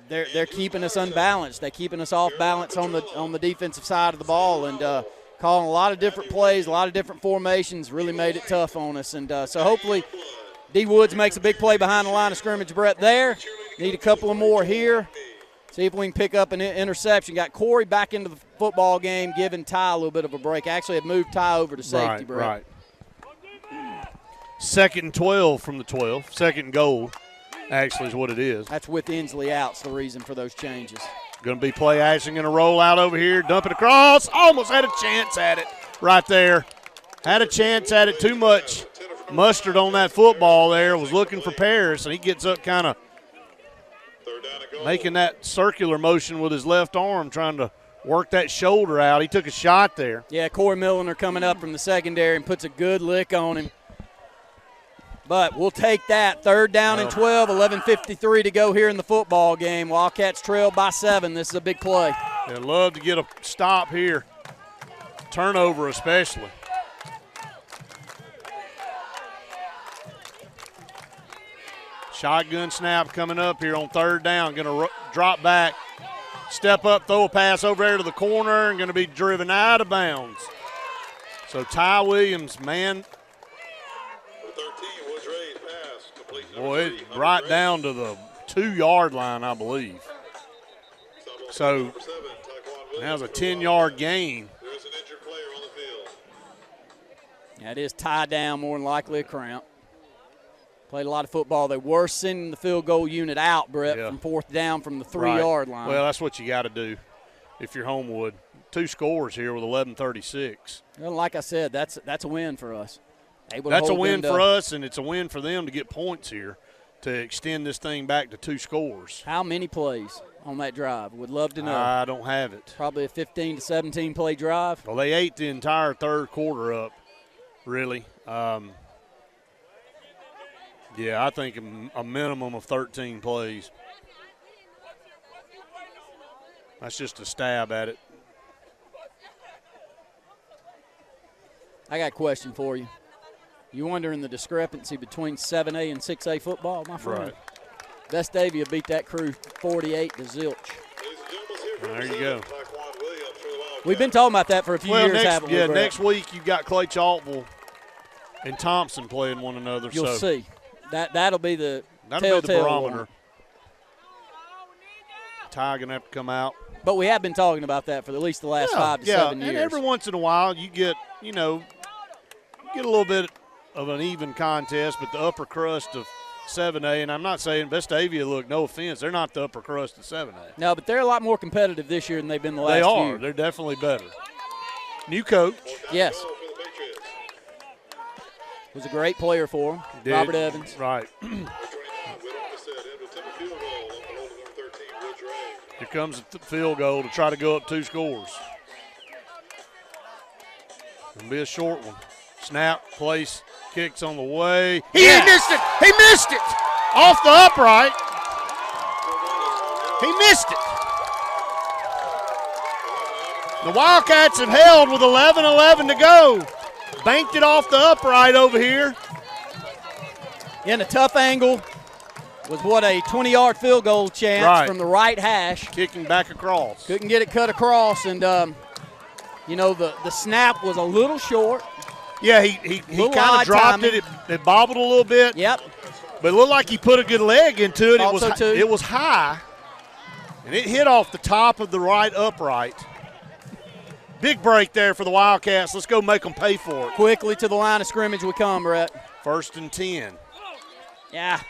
they're keeping us unbalanced. They're keeping us off balance on the defensive side of the ball, and calling a lot of different plays, a lot of different formations, really made it tough on us. And so hopefully D. Woods makes a big play behind the line of scrimmage, Brett, there. Need a couple of more here. See if we can pick up an interception. Got Corey back into the football game, giving Ty a little bit of a break. Actually, have moved Ty over to safety, Brett. Right. 2nd and 12 from the 12. 2nd and goal, actually, is what it is. That's with Inslee out. It's the reason for those changes. Going to be play action, going to roll out over here, dump it across. Almost had a chance at it right there. Had a chance at it. Too much mustard on that football there. Was looking for Paris, and he gets up kind of making that circular motion with his left arm, trying to work that shoulder out. He took a shot there. Yeah, Corey Milliner coming up from the secondary and puts a good lick on him. But we'll take that. 3rd down and 12, 11:53 to go here in the football game. Wildcats trail by 7. This is a big play. They'd love to get a stop here. Turnover especially. Shotgun snap coming up here on 3rd down. Going to drop back, step up, throw a pass over there to the corner, and going to be driven out of bounds. So Ty Williams, man. Boy, right down to the 2-yard line, I believe. So now it's a 10-yard gain. That is tie down, more than likely a cramp. Played a lot of football. They were sending the field goal unit out, Brett, from 4th down from the 3-yard line. Well, that's what you got to do. if you're Homewood. 2 scores here with 11:36. Well, like I said, that's a win for us. That's a win for us, and it's a win for them to get points here to extend this thing back to 2 scores. How many plays on that drive? Would love to know. I don't have it. Probably a 15 to 17 play drive. Well, they ate the entire third quarter up, really. Yeah, I think a minimum of 13 plays. That's just a stab at it. I got a question for you. You wondering the discrepancy between 7A and 6A football, my friend? Right. Vestavia beat that crew 48 to zilch. There you go. We've been talking about that for a few years, haven't we? Yeah, next week you got Clay Chalkville and Thompson playing one another. You'll see. That'll be the barometer. one. Ty going to have to come out. But we have been talking about that for at least the last 5 to 7 years. And every once in a while you get, get a little bit of an even contest, but the upper crust of 7A, and I'm not saying Vestavia, look, no offense, they're not the upper crust of 7A. No, but they're a lot more competitive this year than they've been the last few. They are. Year. They're definitely better. New coach. Yes. Was a great player for him, Robert Evans. Right. Here comes the field goal to try to go up 2 scores. It'll be a short one. Snap, place, kicks on the way. He missed it. He missed it. Off the upright. He missed it. The Wildcats have held with 11:11 to go. Banked it off the upright over here. In a tough angle was a 20-yard field goal chance from the right hash. Kicking back across. Couldn't get it cut across, and, the snap was a little short. Yeah, he kind of dropped it. It bobbled a little bit. Yep. But it looked like he put a good leg into it. Also It was high, and it hit off the top of the right upright. Big break there for the Wildcats. Let's go make them pay for it. Quickly to the line of scrimmage we come, Brett. 1st and 10. Yeah.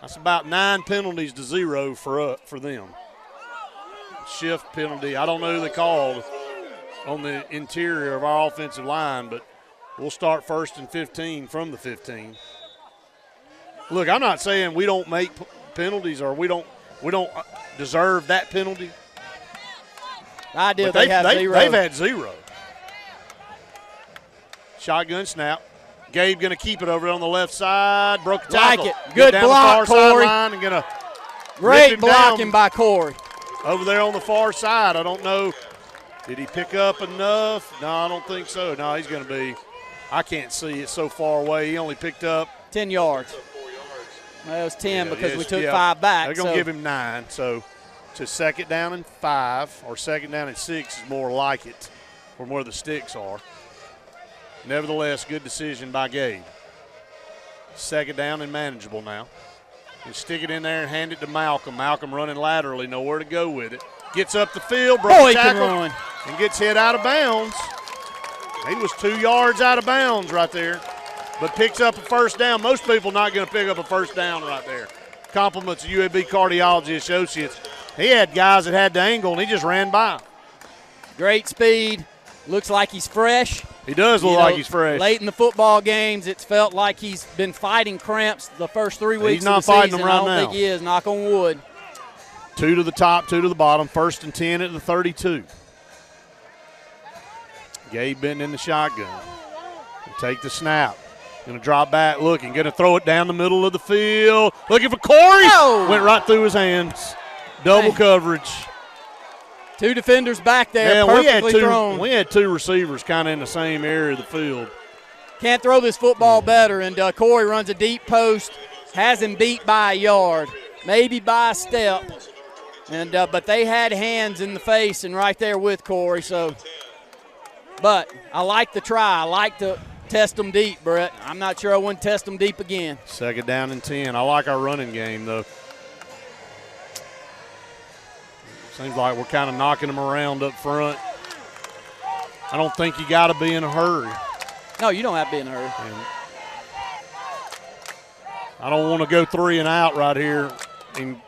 That's about 9 penalties to 0 for them. Shift penalty. I don't know who they called on the interior of our offensive line, but we'll start 1st and 15 from the 15. Look, I'm not saying we don't make penalties or we don't deserve that penalty. I did. They've had 0. Shotgun snap. Gabe going to keep it over on the left side. Broke the tackle. Like it. Good block, Corey. And gonna Great blocking by Corey. Over there on the far side. I don't know. Did he pick up enough? No, I don't think so. No, he's going to be. I can't see it so far away. He only picked up 10 yards. Well, it was 10 because we took 5 back. They're going to give him 9. So to 2nd down and 5 or 2nd down and 6 is more like it from where the sticks are. Nevertheless, good decision by Gabe. 2nd down and manageable now. You stick it in there and hand it to Malcolm. Malcolm running laterally, nowhere to go with it. Gets up the field, broke the tackle, and gets hit out of bounds. He was 2 yards out of bounds right there, but picks up a 1st down. Most people not going to pick up a 1st down right there. Compliments of UAB Cardiology Associates. He had guys that had the angle, and he just ran by. Great speed. Looks like he's fresh. He does look like he's fresh. Late in the football games, it's felt like he's been fighting cramps the first 3 weeks he's not of the fighting season. them right I don't now. think he is, knock on wood. 2 to the top, 2 to the bottom. 1st and 10 at the 32. Gabe Benton in the shotgun. Take the snap. Going to drop back, looking. Going to throw it down the middle of the field. Looking for Corey. Oh. Went right through his hands. Double coverage. 2 defenders back there, Man, perfectly thrown. We had 2 receivers kind of in the same area of the field. Can't throw this football better, and Corey runs a deep post, has him beat by a yard, maybe by a step. And but they had hands in the face and right there with Corey. So, but I like the try. I like to test them deep, Brett. I'm not sure I wouldn't test them deep again. 2nd down and 10. I like our running game, though. Seems like we're kind of knocking them around up front. I don't think you got to be in a hurry. No, you don't have to be in a hurry. And I don't want to go 3 and out right here and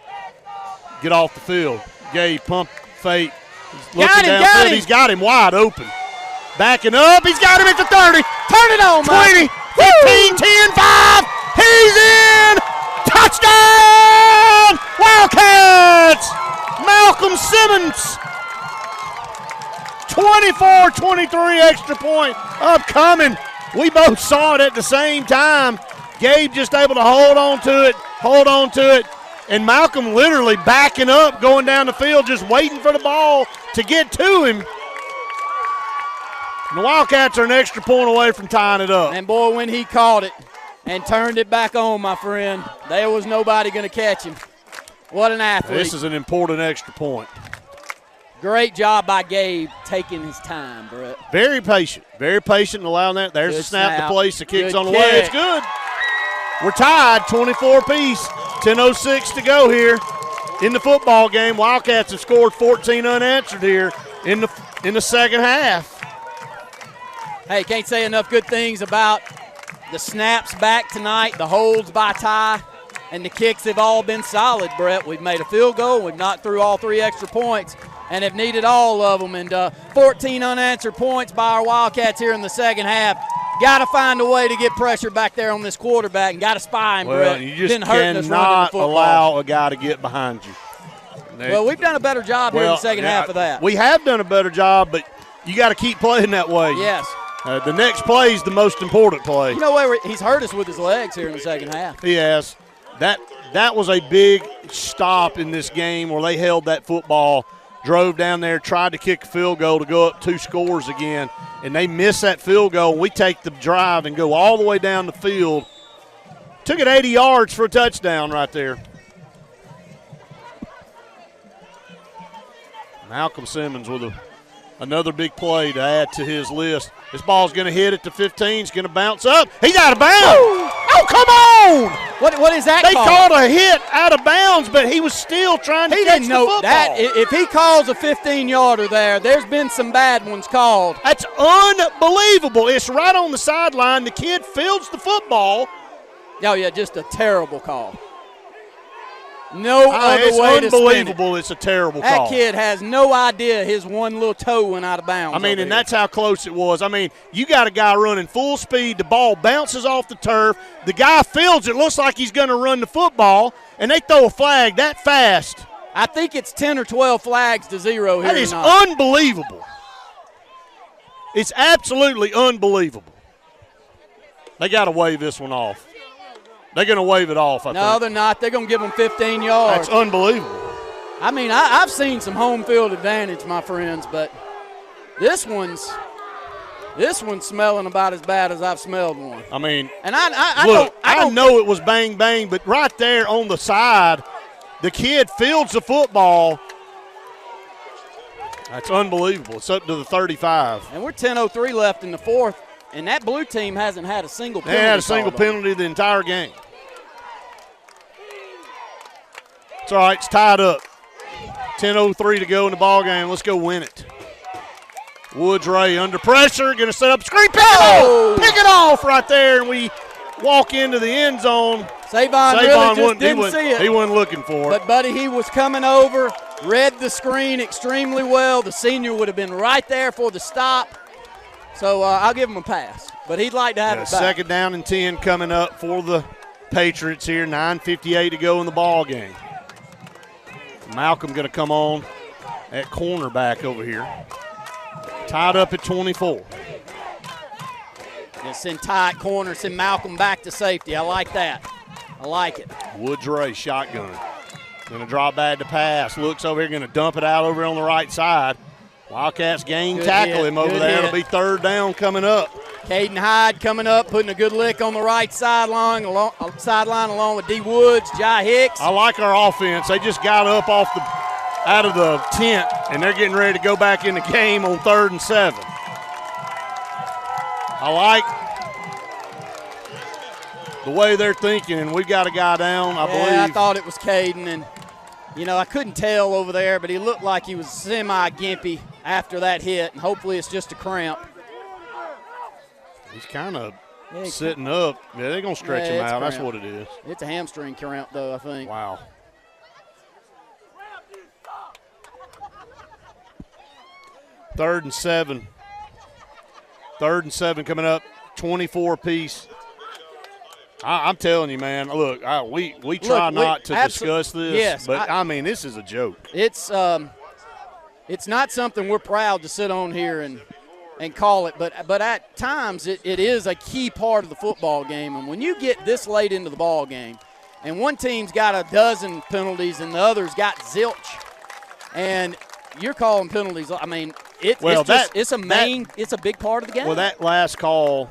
get off the field. Gabe pump fake. Got him. He's got him wide open. Backing up. He's got him at the 30. Turn it on, 20, 15, 10, 5. He's in. Touchdown! Wildcats! Malcolm Simmons. 24-23 extra point upcoming. We both saw it at the same time. Gabe just able to hold on to it, and Malcolm literally backing up, going down the field, just waiting for the ball to get to him. And the Wildcats are an extra point away from tying it up. And, boy, when he caught it and turned it back on, my friend, there was nobody going to catch him. What an athlete. This is an important extra point. Great job by Gabe taking his time, Brett. Very patient in allowing that. There's Good the snap to place. The kick's Good on the kick. way. It's good. We're tied, 24 apiece. 10:06 to go here in the football game. Wildcats have scored 14 unanswered here in the second half. Hey, can't say enough good things about the snaps back tonight, the holds by Ty, and the kicks have all been solid, Brett. We've made a field goal. We've knocked through all 3 extra points and have needed all of them. And 14 unanswered points by our Wildcats here in the second half. Got to find a way to get pressure back there on this quarterback and got to spy him, Brett. You just Been hurting us running the cannot football. allow a guy to get behind you. Well, we've done a better job here in the second half of that. We have done a better job, but you got to keep playing that way. Yes. The next play is the most important play. You know what? He's hurt us with his legs here in the second half. He has. That was a big stop in this game where they held that football, drove down there, tried to kick a field goal to go up 2 scores again, and they missed that field goal. We take the drive and go all the way down the field. Took it 80 yards for a touchdown right there. Malcolm Simmons with another big play to add to his list. This ball's going to hit at the 15. It's going to bounce up. He's out of bounds. Oh, come on! What is that They called? called a hit out of bounds, but he was still trying to catch the football. That. If he calls a 15-yarder there, there's been some bad ones called. That's unbelievable. It's right on the sideline. The kid fields the football. Oh, yeah, just a terrible call. No other it's way to spin it. unbelievable. It's a terrible call. That kid has no idea his one little toe went out of bounds. I mean, and that's how close it was. I mean, you got a guy running full speed. The ball bounces off the turf. The guy fields it. Looks like he's going to run the football, and they throw a flag that fast. I think it's 10 or 12 flags to 0 here That is tonight. unbelievable. It's absolutely unbelievable. They got to wave this one off. They're going to wave it off, I think. No, they're not. They're going to give them 15 yards. That's unbelievable. I mean, I've seen some home field advantage, my friends, but this one's smelling about as bad as I've smelled one. I mean, and I know it was bang, bang, but right there on the side, the kid fields the football. That's unbelievable. It's up to the 35. And we're 10:03 left in the fourth, and that blue team hasn't had a single penalty. They had a single penalty the entire game. It's all right. It's tied up. 10:03 to go in the ball game. Let's go win it. Woods Ray under pressure. Going to set up a screen. Pick it off right there, and we walk into the end zone. Savon really just didn't see it. He wasn't looking for it. But, buddy, he was coming over, read the screen extremely well. The senior would have been right there for the stop. So I'll give him a pass. But he'd like to have it back. Second down and 10 coming up for the Patriots here. 9:58 to go in the ball game. Malcolm going to come on at cornerback over here. Tied up at 24. It's in tight corner. Send Malcolm back to safety. I like that. I like it. Woods Ray shotgun. Going to drop back to pass. Looks over here. Going to dump it out over on the right side. Wildcats gain tackle him over there. It'll be third down coming up. Caden Hyde coming up, putting a good lick on the right sideline along with D. Woods, Jai Hicks. I like our offense. They just got up out of the tent, and they're getting ready to go back in the game on 3rd and 7. I like the way they're thinking, and we've got a guy down, I believe. I thought it was Caden, and, I couldn't tell over there, but he looked like he was semi-gimpy after that hit, and hopefully it's just a cramp. He's kind of sitting up. Yeah, they're going to stretch him out. That's what it is. It's a hamstring cramp, though, I think. Wow. 3rd and 7. 3rd and 7 coming up, 24 apiece. I'm telling you, man, look, we try not to discuss this, but, I mean, this is a joke. It's not something we're proud to sit on here and call it, but at times it is a key part of the football game. And when you get this late into the ball game and one team's got a dozen penalties and the other's got zilch, and you're calling penalties, I mean, it's a big part of the game. Well, that last call,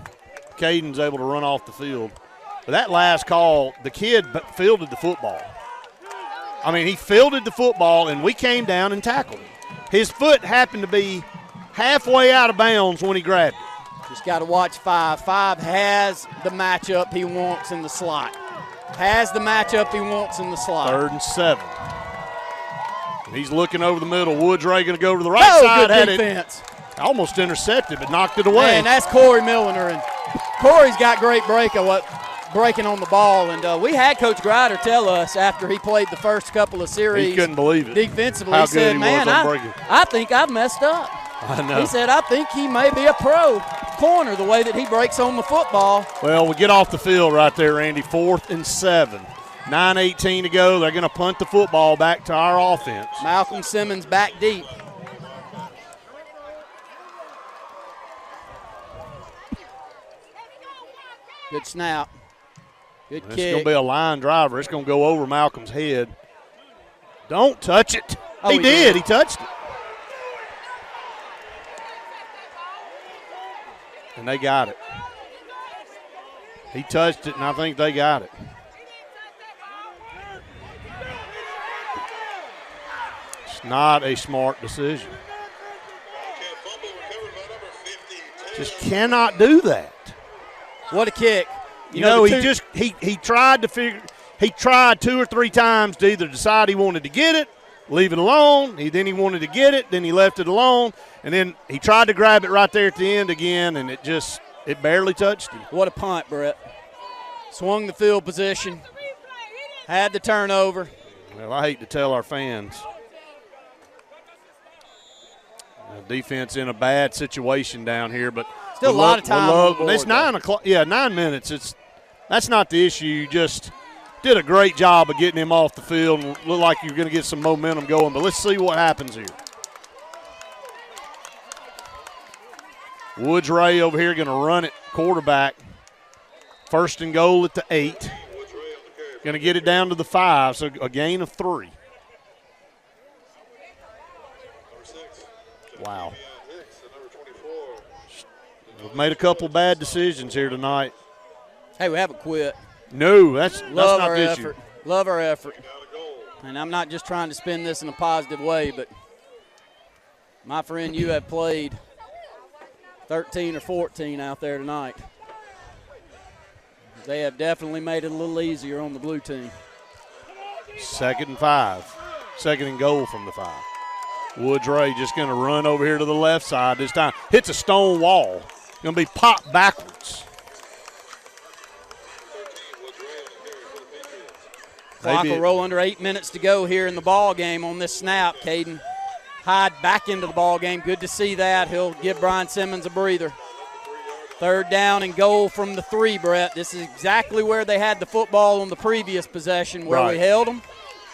Caden's able to run off the field. But that last call, the kid fielded the football. I mean, he fielded the football, and we came down and tackled him. His foot happened to be halfway out of bounds when he grabbed it. Just got to watch 5. 5 has the matchup he wants in the slot. 3rd and 7. And he's looking over the middle. Woodray going to go over to the right side. Good defense. Almost intercepted, but knocked it away. Man, that's Corey Milliner. And Corey's got great breaking on the ball. And we had Coach Grider tell us after he played the first couple of series. He couldn't believe it. Defensively, How he said, good man, I think I've messed up. I know. He said, I think he may be a pro corner the way that he breaks on the football. Well, we get off the field right there, Randy. 4th and 7. 9:18 to go. They're going to punt the football back to our offense. Malcolm Simmons back deep. Good snap. Good kick. It's going to be a line driver. It's going to go over Malcolm's head. Don't touch it. Oh, he did. He touched it. And they got it. He touched it, and I think they got it. It's not a smart decision. Just cannot do that. What a kick. You know, he tried to figure – he tried 2 or 3 times to either decide he wanted to get it, leave it alone. Then he wanted to get it. Then he left it alone. And then he tried to grab it right there at the end again, and it barely touched him. What a punt, Brett. Swung the field position. Had the turnover. Well, I hate to tell our fans. The defense in a bad situation down here, but still a lot of time on the board, it's 9 o'clock. Yeah, 9 minutes. That's not the issue. You just did a great job of getting him off the field and looked like you're going to get some momentum going. But let's see what happens here. Woods Ray over here going to run it quarterback. 1st and goal at the 8. Going to get it down to the 5, so a gain of 3. Wow. We've made a couple bad decisions here tonight. Hey, we haven't quit. No, that's not the issue. Love our effort. And I'm not just trying to spin this in a positive way, but my friend, you have played 13 or 14 out there tonight. They have definitely made it a little easier on the blue team. 2nd and 5. 2nd and goal from the 5. Woods Ray just going to run over here to the left side this time. Hits a stone wall. Going to be popped backwards. Clock will roll under 8 minutes to go here in the ball game on this snap. Caden Hyde back into the ball game. Good to see that. He'll give Brian Simmons a breather. 3rd down and goal from the 3, Brett. This is exactly where they had the football on the previous possession where we held them.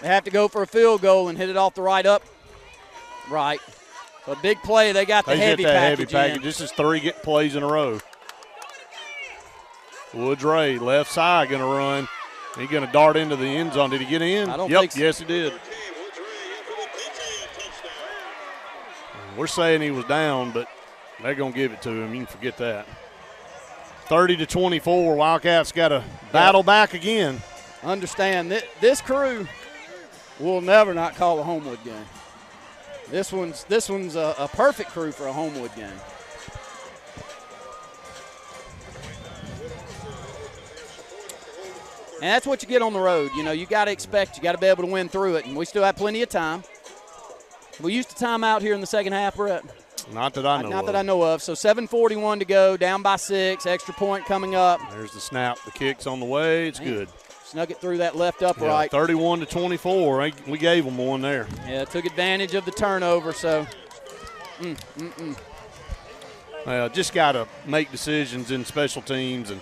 They have to go for a field goal and hit it off the right up. Right. So a big play. They got the heavy package. This is 3 plays in a row. Woods Ray, left side, going to run. He's going to dart into the end zone. Did he get in? I don't think so. Yes, he did. We're saying he was down, but they're going to give it to him. You can forget that. 30-24. Wildcats got to battle back again. Understand that this crew will never not call a Homewood game. This one's a perfect crew for a Homewood game. And that's what you get on the road. You know, you got to expect, you got to be able to win through it. And we still have plenty of time. We used to time out here in the second half, Brett. Not that I know of. Not that I know of. So 7:41 to go, down by 6, extra point coming up. There's the snap. The kick's on the way. It's good. Snuck it through that left upright. 31-24. We gave them one there. Yeah, took advantage of the turnover. So Just got to make decisions in special teams, and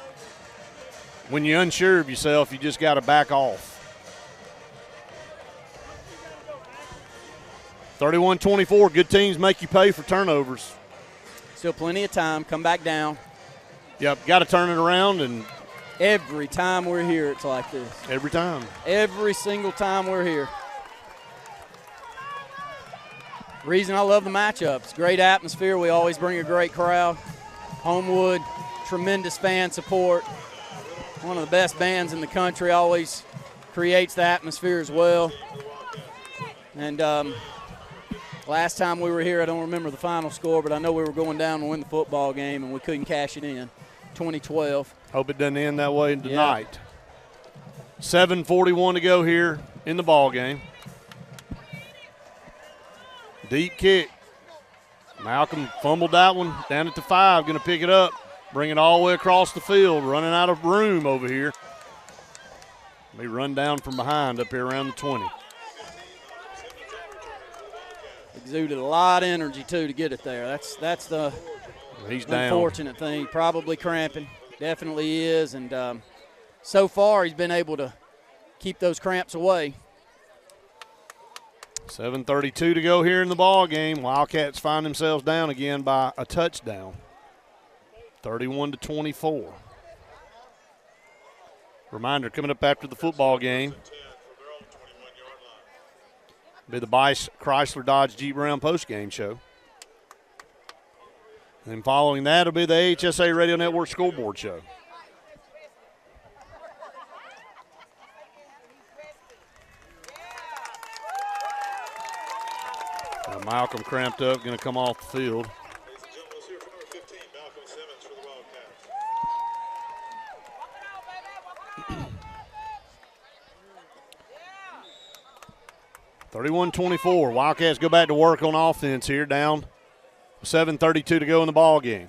when you're unsure of yourself, you just got to back off. 31-24, good teams make you pay for turnovers. Still plenty of time. Come back down. Yep, got to turn it around. And every time we're here, it's like this. Every time. Every single time we're here. Reason I love the matchups. Great atmosphere. We always bring a great crowd. Homewood, tremendous fan support. One of the best bands in the country, always creates the atmosphere as well. And last time we were here, I don't remember the final score, but I know we were going down to win the football game, and we couldn't cash it in. 2012. Hope it doesn't end that way tonight. Yeah. 7:41 to go here in the ball game. Deep kick. Malcolm fumbled that one down at the 5. Going to pick it up, bring it all the way across the field. Running out of room over here. May run down from behind up here around the 20. Exuded a lot of energy too to get it there. That's the He's down. Unfortunate thing. Probably cramping. Definitely is. And so far he's been able to keep those cramps away. 7:32 to go here in the ball game. Wildcats find themselves down again by a touchdown. 31-24. Reminder, coming up after the football game, be the Bice Chrysler Dodge Jeep Ram post-game show. And then following that will be the HSA Radio Network scoreboard show. Now Malcolm cramped up, going to come off the field. 31-24. Wildcats go back to work on offense here, down 7:32 to go in the ball game.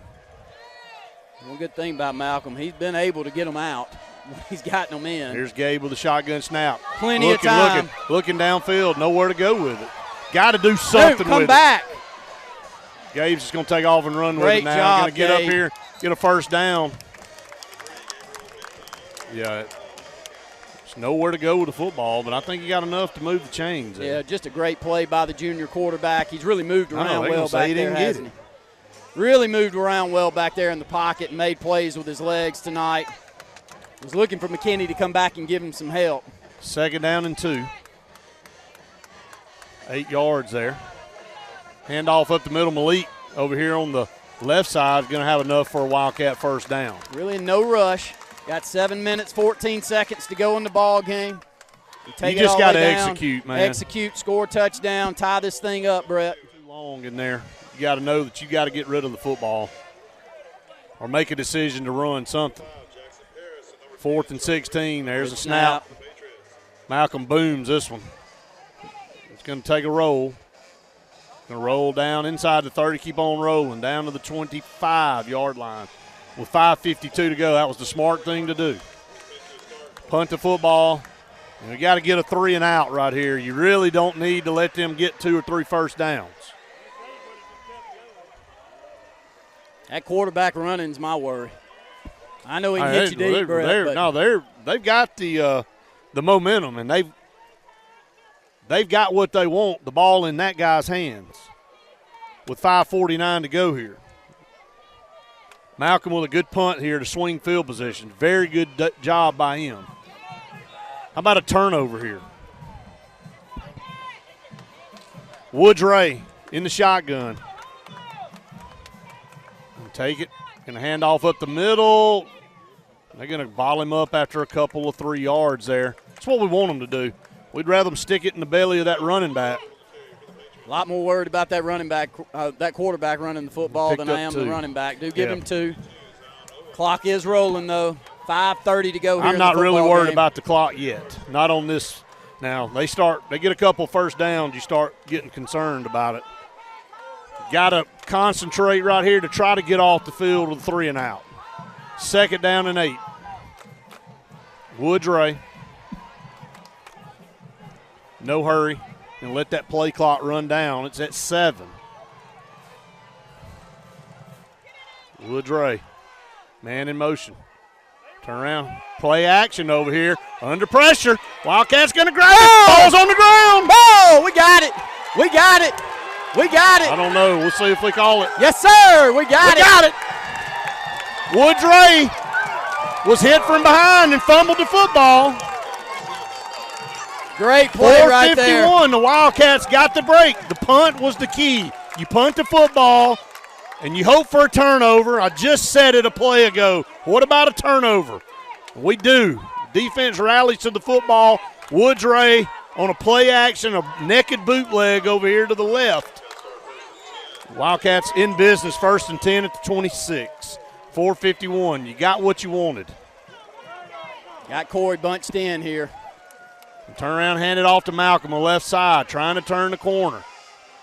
One good thing about Malcolm, he's been able to get them out when he's gotten them in. Here's Gabe with a shotgun snap. Plenty of time. Looking downfield, nowhere to go with it. Got to do something with it. Come back. Gabe's just going to take off and run with it now. Job, going to get up here, get a first down. Yeah, there's nowhere to go with the football, but I think he got enough to move the chains there. Yeah, just a great play by the junior quarterback. He's really moved around well back he there, didn't hasn't he? Really moved around well back there in the pocket and made plays with his legs tonight. Was looking for McKinney to come back and give him some help. 2nd down and 2. 8 yards there. Handoff up the middle. Malik over here on the left side is going to have enough for a Wildcat first down. Really no rush. Got 7 minutes, 14 seconds to go in the ball game. You just got to execute, man. Execute, score, touchdown, tie this thing up, Brett. Too long in there. You got to know that you got to get rid of the football or make a decision to run something. 4th and 16. There's a snap. Malcolm booms this one. It's going to take a roll. Going to roll down inside the 30, keep on rolling, down to the 25-yard line. With 5:52 to go, that was the smart thing to do. Punt the football. And we got to get a 3 and out right here. You really don't need to let them get 2 or 3 first downs. That quarterback running's my worry. I know he can hit you deep, Brett. They've got the momentum, and they've got what they want, the ball in that guy's hands with 5:49 to go here. Malcolm with a good punt here to swing field position. Very good job by him. How about a turnover here? Woods-Ray in the shotgun. Take it. Going to hand off up the middle. They're going to ball him up after a couple of 3 yards there. That's what we want them to do. We'd rather them stick it in the belly of that running back. A lot more worried about that running back, that quarterback running the football than I am the running back. Do give him 2. Clock is rolling, though. 5:30 to go here. I'm not really worried game. about the clock yet. Not on this. Now, they get a couple first downs, you start getting concerned about it. Got to concentrate right here to try to get off the field with a 3 and out. 2nd down and 8. Woods-Ray. No hurry. And let that play clock run down. It's at 7. Woodray, man in motion. Turn around. Play action over here. Under pressure. Wildcats going to grab it. Ball's on the ground. Oh, we got it. We got it. We got it. I don't know. We'll see if we call it. Yes, sir. We got it. Got it. Woodray was hit from behind and fumbled the football. Great play right there. 4:51. The Wildcats got the break. The punt was the key. You punt the football, and you hope for a turnover. I just said it a play ago. What about a turnover? We do. Defense rallies to the football. Woodray on a play action, a naked bootleg over here to the left. Wildcats in business, 1st and 10 at the 26. 4:51. You got what you wanted. Got Corey bunched in here. Turn around, hand it off to Malcolm on the left side, trying to turn the corner.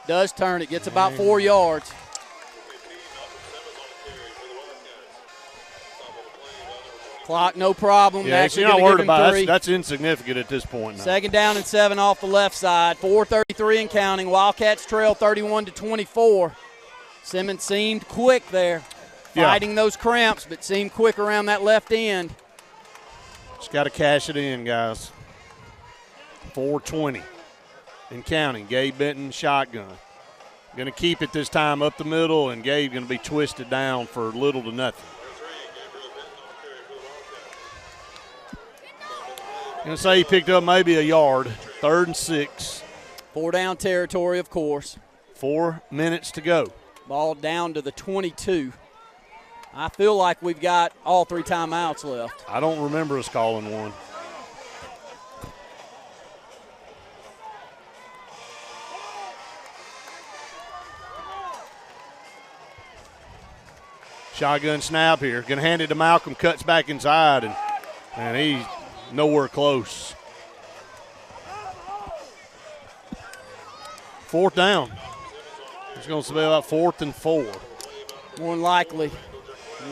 Does turn it, gets about 4 yards. Clock, no problem. Yeah, you're not worried about it. That's insignificant at this point now. 2nd down and 7 off the left side. 4:33 and counting. Wildcats trail 31-24. Simmons seemed quick there, fighting those cramps, but seemed quick around that left end. Just got to cash it in, guys. 4:20 and counting. Gabe Benton, shotgun. Going to keep it this time up the middle, and Gabe going to be twisted down for little to nothing. Going to say he picked up maybe a yard. 3rd and 6. 4 down territory, of course. 4 minutes to go. Ball down to the 22. I feel like we've got all 3 timeouts left. I don't remember us calling one. Shotgun snap here. Going to hand it to Malcolm, cuts back inside, and he's nowhere close. 4th down. It's going to be about 4th and 4. More than likely.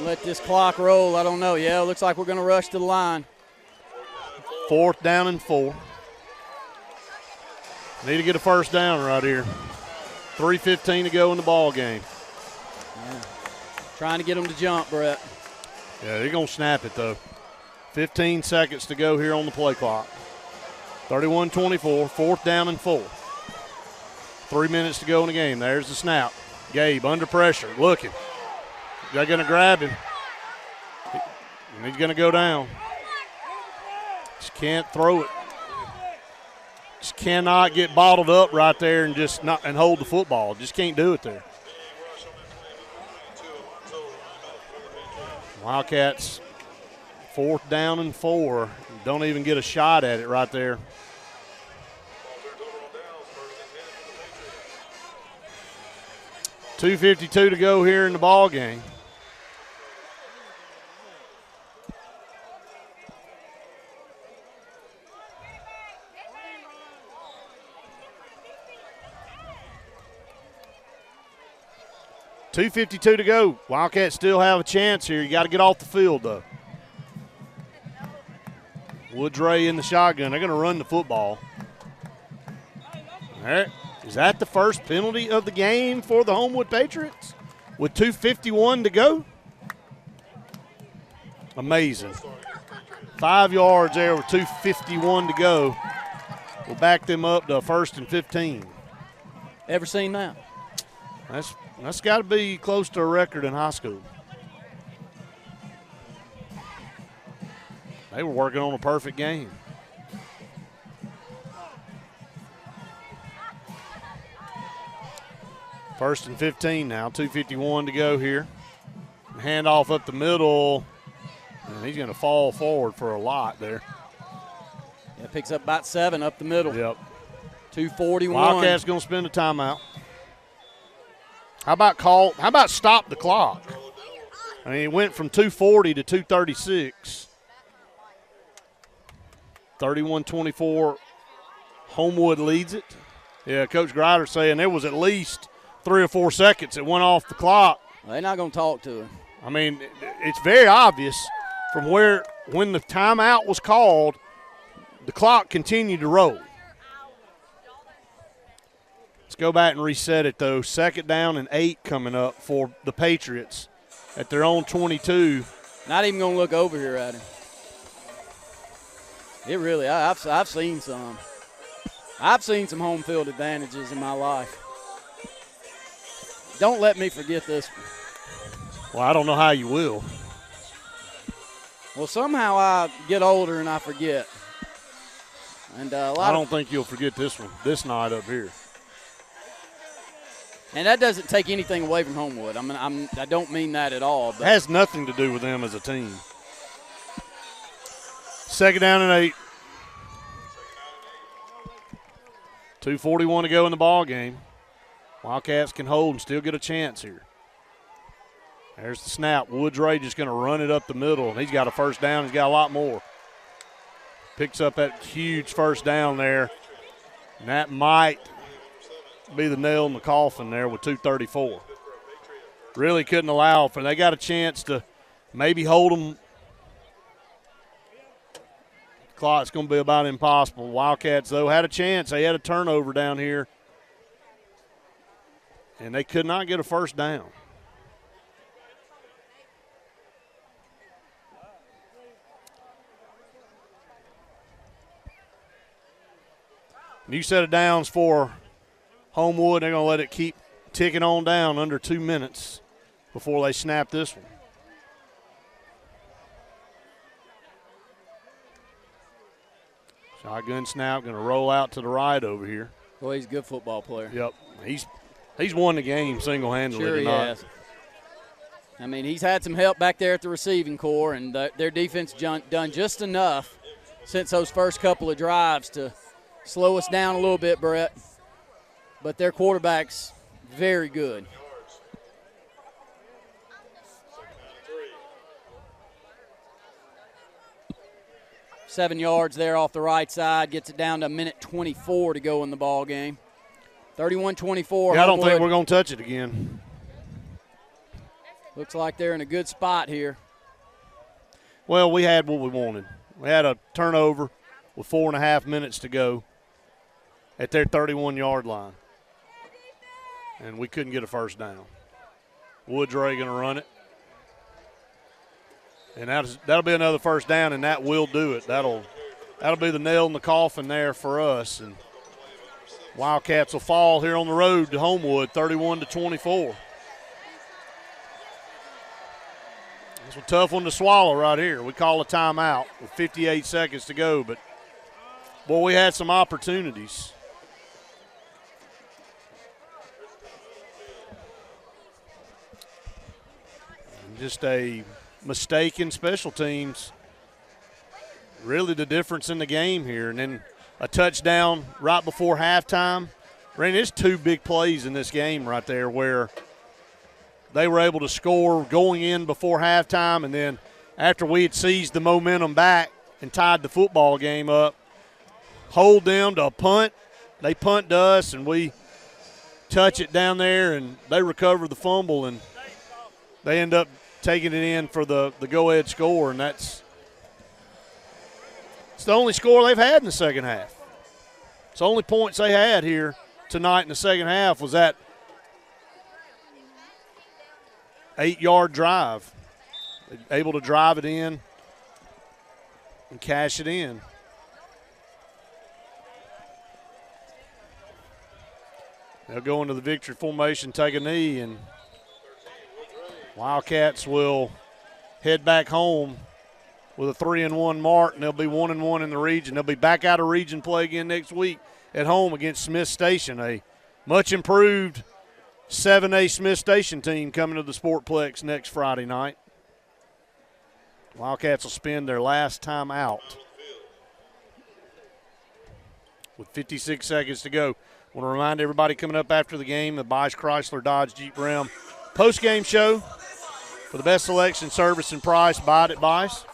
Let this clock roll. I don't know. Yeah, it looks like we're going to rush to the line. 4th down and 4. Need to get a 1st down right here. 3:15 to go in the ball game. Yeah. Trying to get them to jump, Brett. Yeah, they're going to snap it, though. 15 seconds to go here on the play clock. 31-24, 4th down and 4. 3 minutes to go in the game. There's the snap. Gabe under pressure, looking. They're going to grab him. And he's going to go down. Just can't throw it. Just cannot get bottled up right there and just not and hold the football. Just can't do it there. Wildcats, 4th down and 4. Don't even get a shot at it right there. $2:52 to go here in the ball game. $2:52 to go. Wildcats still have a chance here. You got to get off the field, though. Woodray in the shotgun. They're going to run the football. All right. Is that the first penalty of the game for the Homewood Patriots with 2:51 to go? Amazing. 5 yards there with 2:51 to go. We'll back them up to 1st and 15. Ever seen that? That's got to be close to a record in high school. They were working on a perfect game. First and 15 now, 2:51 to go here. Handoff up the middle, and he's going to fall forward for a lot there. Yeah, picks up about 7 up the middle. Yep. 2:41. Wildcats going to spend a timeout. How about stop the clock? I mean, it went from 2:40 to 2:36. 31-24, Homewood leads it. Yeah, Coach Grider saying there was at least 3 or 4 seconds that went off the clock. Well, they're not going to talk to him. I mean, it's very obvious from when the timeout was called, the clock continued to roll. Let's go back and reset it, though. 2nd down and 8 coming up for the Patriots. at their own 22. Not even going to look over here at him. It really, I've seen some. I've seen some home field advantages in my life. Don't let me forget this one. Well, I don't know how you will. Well, somehow I get older and I forget. And I don't think you'll forget this one, this night up here. And that doesn't take anything away from Homewood. I don't mean that at all. But it has nothing to do with them as a team. 2nd down and 8. 2:41 to go in the ball game. Wildcats can hold and still get a chance here. There's the snap. Woodray just going to run it up the middle. He's got a first down. He's got a lot more. Picks up that huge first down there. And that might be the nail in the coffin there with 2:34. Really couldn't allow for. They got a chance to maybe hold them. Clock's going to be about impossible. Wildcats, though, had a chance. They had a turnover down here. And they could not get a first down. New set of downs for Homewood. They're going to let it keep ticking on down under 2 minutes before they snap this one. Shotgun snap, going to roll out to the right over here. Boy, he's a good football player. Yep. He's won the game single-handedly sure tonight. He has. I mean, he's had some help back there at the receiving corps, and their defense done just enough since those first couple of drives to slow us down a little bit, Brett. But their quarterback's very good. Seven yards there off the right side. Gets it down to 1:24 to go in the ball game. 31-24. Yeah, I don't think we're going to touch it again. Looks like they're in a good spot here. Well, we had what we wanted. We had a turnover with 4.5 minutes to go at their 31-yard line. And we couldn't get a first down. Woodray going to run it. And that'll be another first down, and that will do it. That'll be the nail in the coffin there for us. And Wildcats will fall here on the road to Homewood, 31-24. It's a tough one to swallow right here. We call a timeout with 58 seconds to go, but, boy, we had some opportunities. And just a mistake in special teams, really the difference in the game here. And then a touchdown right before halftime. Randy, there's two big plays in this game right there where they were able to score going in before halftime, and then after we had seized the momentum back and tied the football game up, hold them to a punt. They punt to us, and we touch it down there, and they recover the fumble, and they end up taking it in for the go-ahead score, and it's the only score they've had in the second half. It's the only points they had here tonight in the second half was that 8-yard drive. Able to drive it in and cash it in. They'll go into the victory formation, take a knee, and Wildcats will head back home with a 3-1 mark, and they'll be 1-1 in the region. They'll be back out of region play again next week at home against Smith Station, a much improved 7A Smith Station team coming to the Sportplex next Friday night. Wildcats will spend their last time out with 56 seconds to go. I want to remind everybody coming up after the game, the Bice Chrysler Dodge Jeep Ram post-game show for the best selection, service, and price. Buy it at Bice.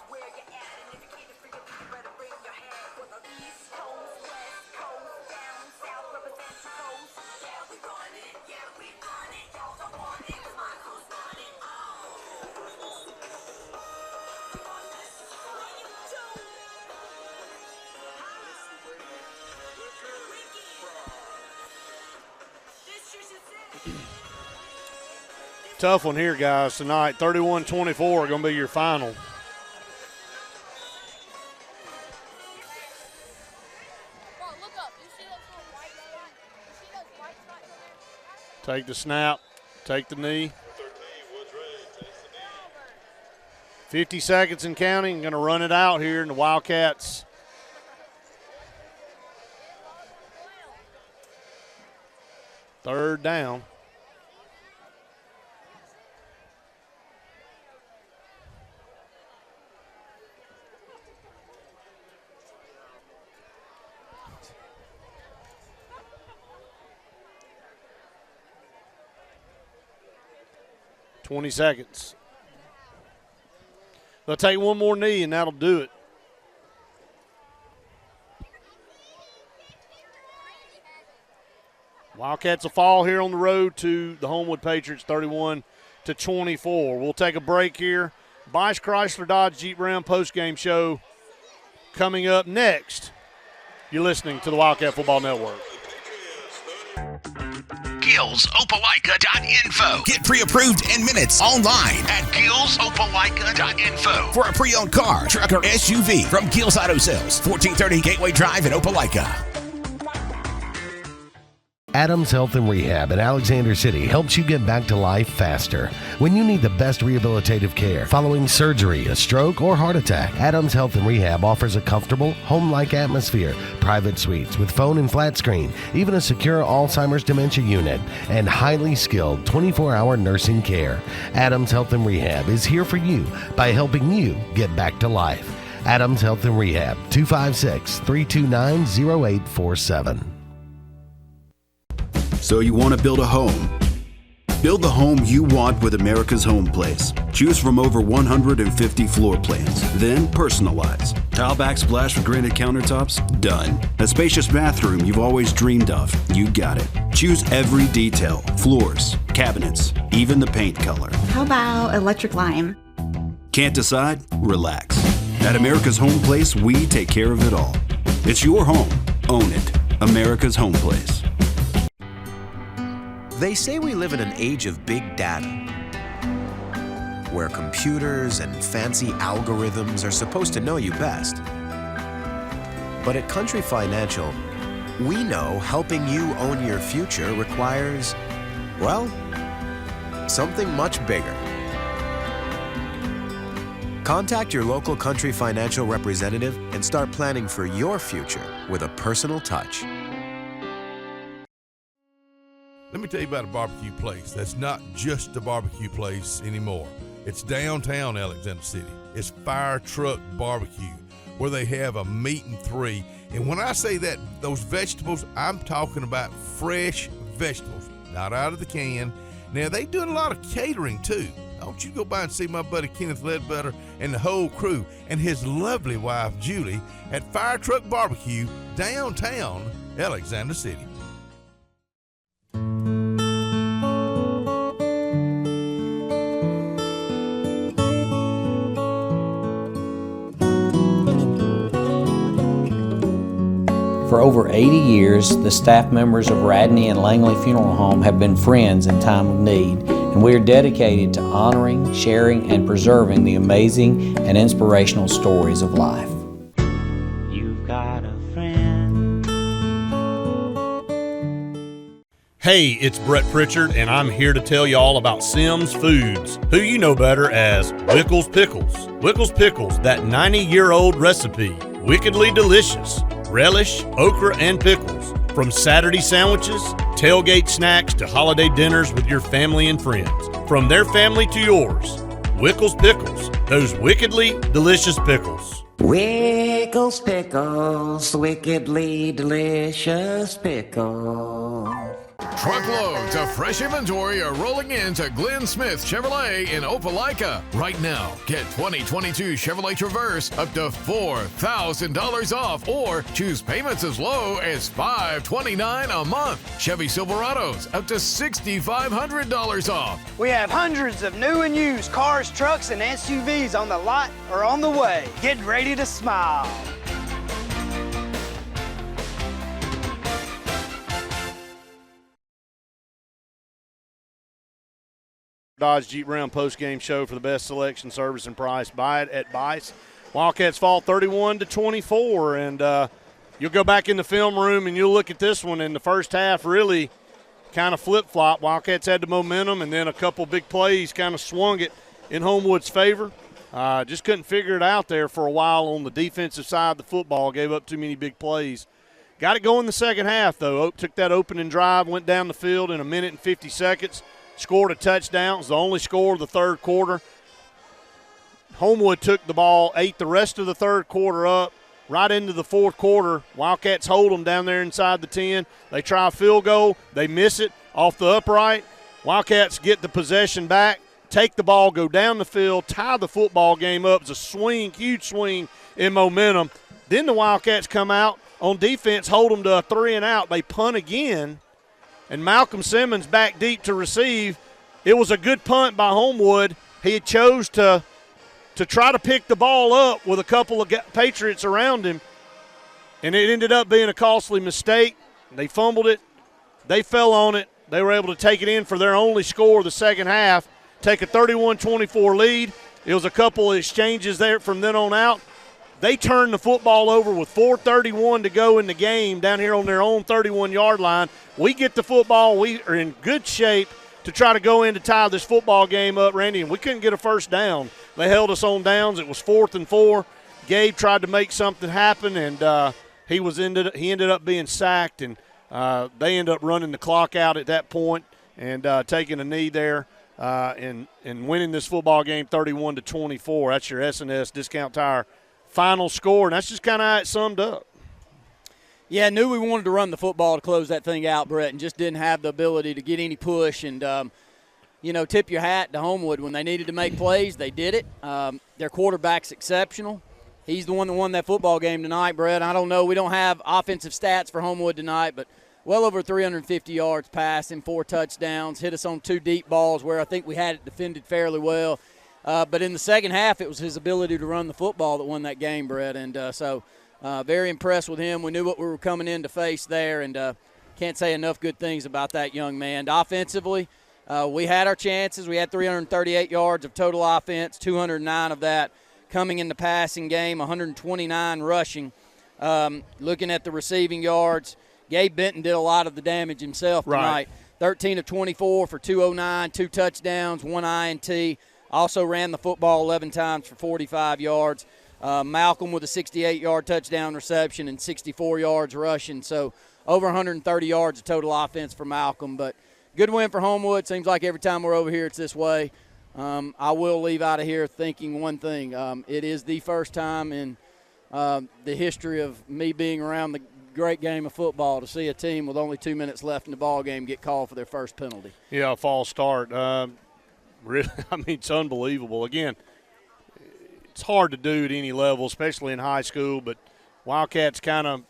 Tough one here, guys, tonight. 31-24 going to be your final. Take the snap, take the knee. 50 seconds and counting. Going to run it out here in the Wildcats. Third down. $20 seconds. They'll take one more knee, and that'll do it. Wildcats will fall here on the road to the Homewood Patriots, 31-24. We'll take a break here. Bice Chrysler Dodge Jeep Ram postgame show coming up next. You're listening to the Wildcat Football Network. GillsOpelika.info. Get pre-approved in minutes online at GillsOpelika.info for a pre-owned car, truck, or SUV from Gills Auto Sales, 1430 Gateway Drive in Opelika. Adams Health and Rehab in Alexander City helps you get back to life faster. When you need the best rehabilitative care following surgery, a stroke, or heart attack, Adams Health and Rehab offers a comfortable, home-like atmosphere, private suites with phone and flat screen, even a secure Alzheimer's dementia unit, and highly skilled 24-hour nursing care. Adams Health and Rehab is here for you by helping you get back to life. Adams Health and Rehab, 256-329-0847. So you want to build a home? Build the home you want with America's Home Place. Choose from over 150 floor plans, then personalize. Tile backsplash with granite countertops? Done. A spacious bathroom you've always dreamed of? You got it. Choose every detail, floors, cabinets, even the paint color. How about electric lime? Can't decide? Relax. At America's Home Place, we take care of it all. It's your home. Own it. America's Home Place. They say we live in an age of big data, where computers and fancy algorithms are supposed to know you best. But at Country Financial, we know helping you own your future requires, well, something much bigger. Contact your local Country Financial representative and start planning for your future with a personal touch. Let me tell you about a barbecue place that's not just a barbecue place anymore. It's downtown Alexander City. It's Fire Truck Barbecue, where they have a meat and three. And when I say that, those vegetables, I'm talking about fresh vegetables, not out of the can. Now, they do a lot of catering, too. I want you to go by and see my buddy Kenneth Ledbetter and the whole crew and his lovely wife, Julie, at Fire Truck Barbecue, downtown Alexander City. For over 80 years, the staff members of Radney and Langley Funeral Home have been friends in time of need, and we are dedicated to honoring, sharing, and preserving the amazing and inspirational stories of life. You've got a friend. Hey, it's Brett Pritchard, and I'm here to tell you all about Sims Foods, who you know better as Wickles Pickles. Wickles Pickles, that 90-year-old recipe, wickedly delicious. Relish, okra, and pickles. From Saturday sandwiches, tailgate snacks, to holiday dinners with your family and friends. From their family to yours. Wickles Pickles, those wickedly delicious pickles. Wickles Pickles, wickedly delicious pickles. Truckloads of fresh inventory are rolling into Glenn Smith Chevrolet in Opelika. Right now, get 2022 Chevrolet Traverse up to $4,000 off, or choose payments as low as $529 a month. Chevy Silverados up to $6,500 off. We have hundreds of new and used cars, trucks, and SUVs on the lot or on the way. Get ready to smile. Dodge Jeep Ram post-game show for the best selection, service, and price. Buy it at Bice. Wildcats fall 31-24, and you'll go back in the film room and you'll look at this one. In the first half, really kind of flip-flop. Wildcats had the momentum, and then a couple big plays kind of swung it in Homewood's favor. Just couldn't figure it out there for a while on the defensive side of the football. Gave up too many big plays. Got it going in the second half, though. Oak took that opening drive, went down the field in 1 minute and 50 seconds, scored a touchdown. It was the only score of the third quarter. Homewood took the ball, ate the rest of the third quarter up. Right into the fourth quarter, Wildcats hold them down there inside the 10. They try a field goal. They miss it off the upright. Wildcats get the possession back, take the ball, go down the field, tie the football game up. It's a swing, huge swing in momentum. Then the Wildcats come out on defense, hold them to a 3-and-out. They punt again, and Malcolm Simmons back deep to receive. It was a good punt by Homewood. He chose to try to pick the ball up with a couple of Patriots around him, and it ended up being a costly mistake. They fumbled it. They fell on it. They were able to take it in for their only score of the second half, take a 31-24 lead. It was a couple of exchanges there from then on out. They turned the football over with 4:31 to go in the game down here on their own 31-yard line. We get the football. We are in good shape to try to go in to tie this football game up, Randy, and we couldn't get a first down. They held us on downs. It was 4th and 4. Gabe tried to make something happen, and he ended up being sacked, and they ended up running the clock out at that point and taking a knee there and winning this football game 31-24. That's your S&S Discount Tire final score, and that's just kind of how it summed up. Yeah, I knew we wanted to run the football to close that thing out, Brett, and just didn't have the ability to get any push. And, tip your hat to Homewood. When they needed to make plays, they did it. Their quarterback's exceptional. He's the one that won that football game tonight, Brett. I don't know. We don't have offensive stats for Homewood tonight, but well over 350 yards passing, 4 touchdowns, hit us on 2 deep balls where I think we had it defended fairly well. But in the second half, it was his ability to run the football that won that game, Brett. And very impressed with him. We knew what we were coming in to face there, and can't say enough good things about that young man. Offensively, we had our chances. We had 338 yards of total offense, 209 of that coming in the passing game, 129 rushing. Looking at the receiving yards, Gabe Benton did a lot of the damage himself tonight. Right. 13 of 24 for 209, 2 touchdowns, 1 INT. Also ran the football 11 times for 45 yards. Malcolm with a 68-yard touchdown reception and 64 yards rushing. So over 130 yards of total offense for Malcolm. But good win for Homewood. Seems like every time we're over here it's this way. I will leave out of here thinking one thing. It is the first time in the history of me being around the great game of football to see a team with only 2 minutes left in the ball game get called for their first penalty. Yeah, a false start. Really, it's unbelievable. Again, it's hard to do at any level, especially in high school, but Wildcats kind of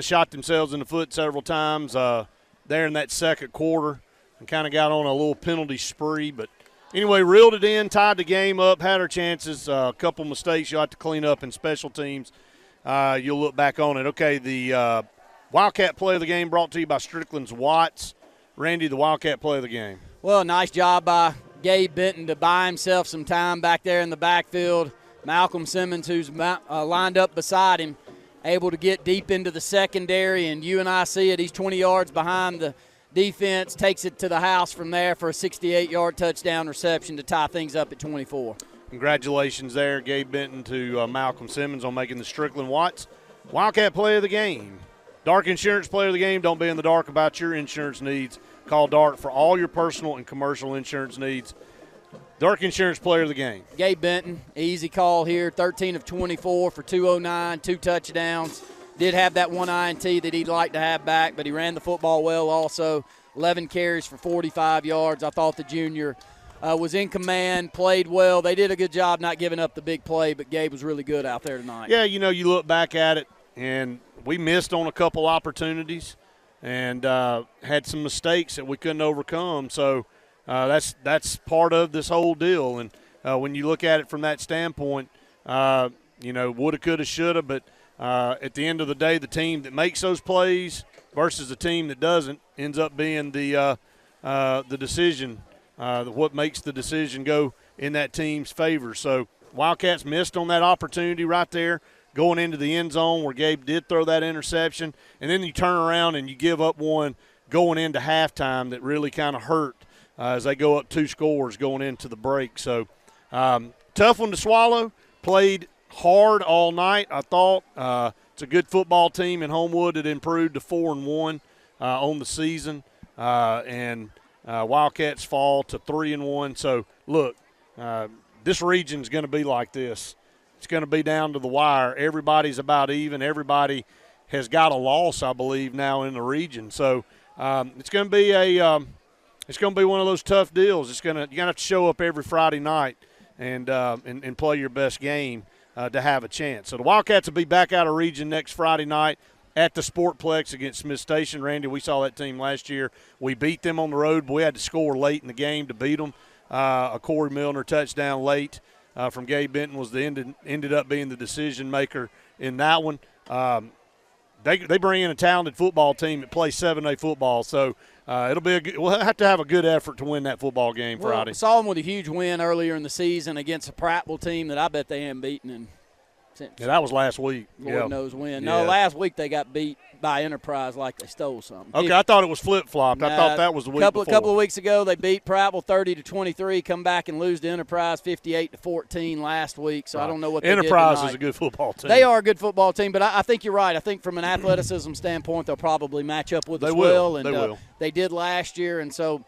shot themselves in the foot several times there in that second quarter and kind of got on a little penalty spree. But anyway, reeled it in, tied the game up, had our chances. A couple mistakes you'll have to clean up in special teams. You'll look back on it. Okay, the Wildcat play of the game brought to you by Strickland's Watts. Randy, the Wildcat play of the game. Well, nice job by Gabe Benton to buy himself some time back there in the backfield. Malcolm Simmons, who's lined up beside him, able to get deep into the secondary, and you and I see it. He's 20 yards behind the defense, takes it to the house from there for a 68-yard touchdown reception to tie things up at 24. Congratulations there, Gabe Benton, to Malcolm Simmons on making the Strickland Watts Wildcat play of the game. Dark Insurance play of the game. Don't be in the dark about your insurance needs. Call Dark for all your personal and commercial insurance needs. Dark Insurance player of the game. Gabe Benton, easy call here, 13 of 24 for 209, 2 touchdowns. Did have that 1 INT that he'd like to have back, but he ran the football well also. 11 carries for 45 yards. I thought the junior was in command, played well. They did a good job not giving up the big play, but Gabe was really good out there tonight. Yeah, you look back at it, and we missed on a couple opportunities and had some mistakes that we couldn't overcome. So that's part of this whole deal. And when you look at it from that standpoint, woulda, coulda, shoulda, but at the end of the day, the team that makes those plays versus the team that doesn't ends up being the decision what makes the decision go in that team's favor. So Wildcats missed on that opportunity right there going into the end zone where Gabe did throw that interception, and then you turn around and you give up one going into halftime that really kind of hurt as they go up 2 scores going into the break. So tough one to swallow. Played hard all night, I thought. It's a good football team in Homewood. It improved to 4-1 on the season, and Wildcats fall to 3-1. So, look, this region's going to be like this. It's going to be down to the wire. Everybody's about even. Everybody has got a loss, I believe, now in the region. So it's going to be it's going to be one of those tough deals. You're going to have to show up every Friday night and play your best game to have a chance. So the Wildcats will be back out of region next Friday night at the Sportplex against Smith Station. Randy, we saw that team last year. We beat them on the road, but we had to score late in the game to beat them. A Corey Milner touchdown late from Gabe Benton was ended up being the decision maker in that one. They bring in a talented football team that plays 7A football, so we'll have to have a good effort to win that football game Friday. We saw them with a huge win earlier in the season against a Prattville team that I bet they haven't beaten since. Yeah, that was last week. Lord knows when. Yeah. No, last week they got beat by Enterprise like they stole something. Okay, I thought it was flip-flopped. I thought that was the week before. A couple of weeks ago, they beat Prattville 30-23, come back and lose to Enterprise 58-14 last week. So I don't know what Enterprise they did is a good football team. They are a good football team, but I think you're right. I think from an athleticism standpoint, they'll probably match up with us well. And they will. They did last year, and so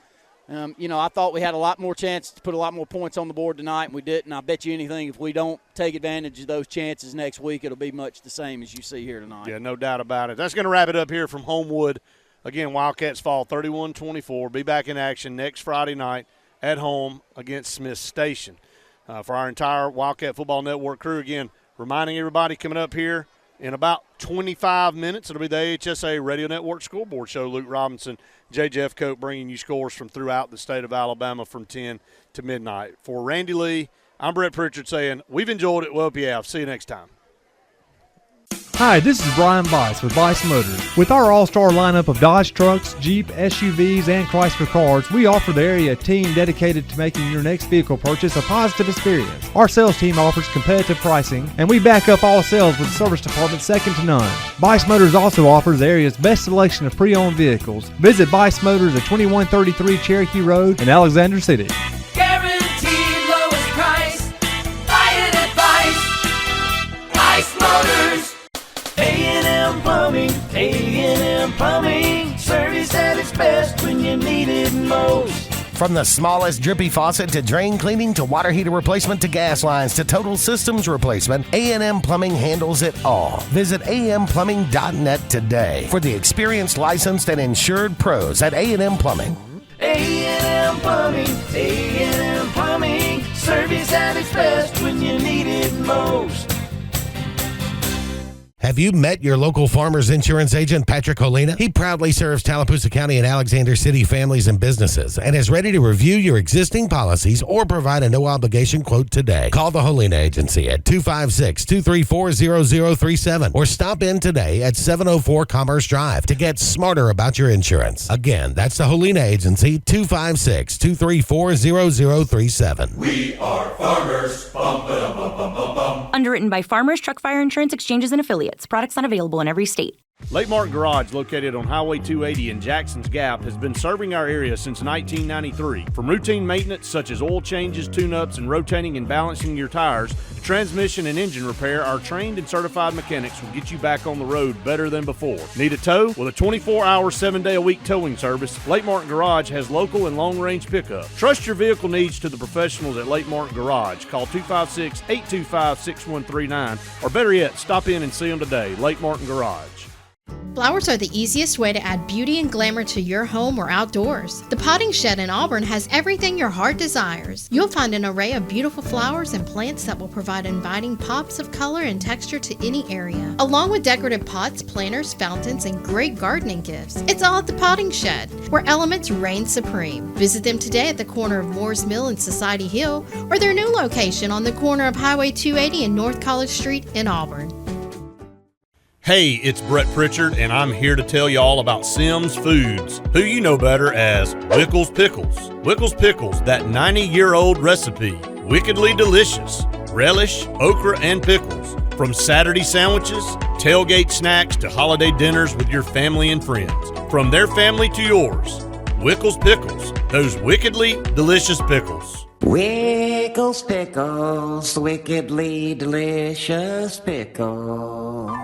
I thought we had a lot more chance to put a lot more points on the board tonight, and we didn't. I bet you anything, if we don't take advantage of those chances next week, it'll be much the same as you see here tonight. Yeah, no doubt about it. That's going to wrap it up here from Homewood. Again, Wildcats fall 31-24. Be back in action next Friday night at home against Smith Station. For our entire Wildcat Football Network crew, again, reminding everybody coming up here in about 25 minutes, it'll be the AHSA Radio Network Scoreboard Show. Luke Robinson, J. Jeff Coate bringing you scores from throughout the state of Alabama from 10 to midnight. For Randy Lee, I'm Brett Pritchard saying we've enjoyed it. Well, yeah, I'll see you next time. Hi, this is Brian Bice with Bice Motors. With our all-star lineup of Dodge trucks, Jeep, SUVs, and Chrysler cars, we offer the area team dedicated to making your next vehicle purchase a positive experience. Our sales team offers competitive pricing, and we back up all sales with a service department second to none. Bice Motors also offers the area's best selection of pre-owned vehicles. Visit Bice Motors at 2133 Cherokee Road in Alexander City. Guaranteed lowest price. Buy it at Bice Motors. A&M Plumbing, service at its best when you need it most. From the smallest drippy faucet to drain cleaning to water heater replacement to gas lines to total systems replacement, A&M Plumbing handles it all. Visit amplumbing.net today for the experienced, licensed, and insured pros at A&M Plumbing. A&M Plumbing, service at its best when you need it most. Have you met your local Farmers Insurance agent, Patrick Holina? He proudly serves Tallapoosa County and Alexander City families and businesses and is ready to review your existing policies or provide a no-obligation quote today. Call the Holina Agency at 256-234-0037 or stop in today at 704 Commerce Drive to get smarter about your insurance. Again, that's the Holina Agency, 256-234-0037. We are farmers. Bum, ba-dum, bum, bum, bum, bum. Underwritten by Farmers Truck Fire Insurance Exchanges and Affiliates. Products not available in every state. Lake Martin Garage, located on Highway 280 in Jackson's Gap, has been serving our area since 1993. From routine maintenance such as oil changes, tune-ups, and rotating and balancing your tires, to transmission and engine repair, our trained and certified mechanics will get you back on the road better than before. Need a tow? With a 24-hour, 7-day-a-week towing service, Lake Martin Garage has local and long-range pickup. Trust your vehicle needs to the professionals at Lake Martin Garage. Call 256-825-6139, or better yet, stop in and see them today. Lake Martin Garage. Flowers are the easiest way to add beauty and glamour to your home or outdoors. The Potting Shed in Auburn has everything your heart desires. You'll find an array of beautiful flowers and plants that will provide inviting pops of color and texture to any area, along with decorative pots, planters, fountains, and great gardening gifts. It's all at the Potting Shed, where elements reign supreme. Visit them today at the corner of Moore's Mill and Society Hill, or their new location on the corner of Highway 280 and North College Street in Auburn. Hey, it's Brett Pritchard, and I'm here to tell you all about Sims Foods, who you know better as Wickles Pickles. Wickles Pickles, that 90-year-old recipe, wickedly delicious. Relish, okra, and pickles. From Saturday sandwiches, tailgate snacks, to holiday dinners with your family and friends. From their family to yours, Wickles Pickles, those wickedly delicious pickles. Wickles Pickles, wickedly delicious pickles.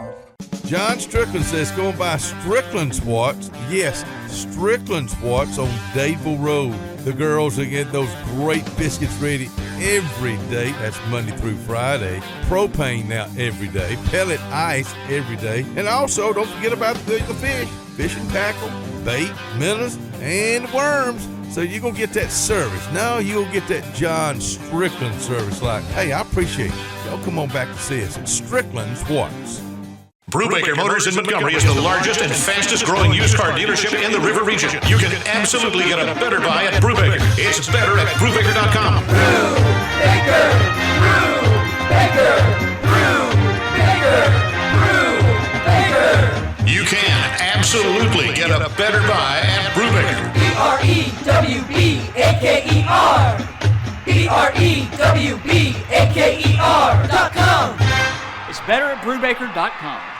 John Strickland says go and buy Strickland's Watts. Yes, Strickland's Watts on Dadeville Road. The girls will get those great biscuits ready every day. That's Monday through Friday. Propane now every day. Pellet ice every day. And also, don't forget about the fish. Fish and tackle, bait, minnows, and worms. So you're going to get that service. Now you'll get that John Strickland service like, hey, I appreciate it. Y'all come on back to see us at Strickland's Watts. Brubaker Motors in Montgomery is the largest and fastest growing used car dealership in the River Region. You can absolutely get a better buy at Brubaker. It's better at Brubaker.com. Brubaker, Brubaker, Brubaker, Brubaker. You can absolutely get a better buy at Brubaker. BREWBAKER. BREWBAKER.com. It's better at Brubaker.com.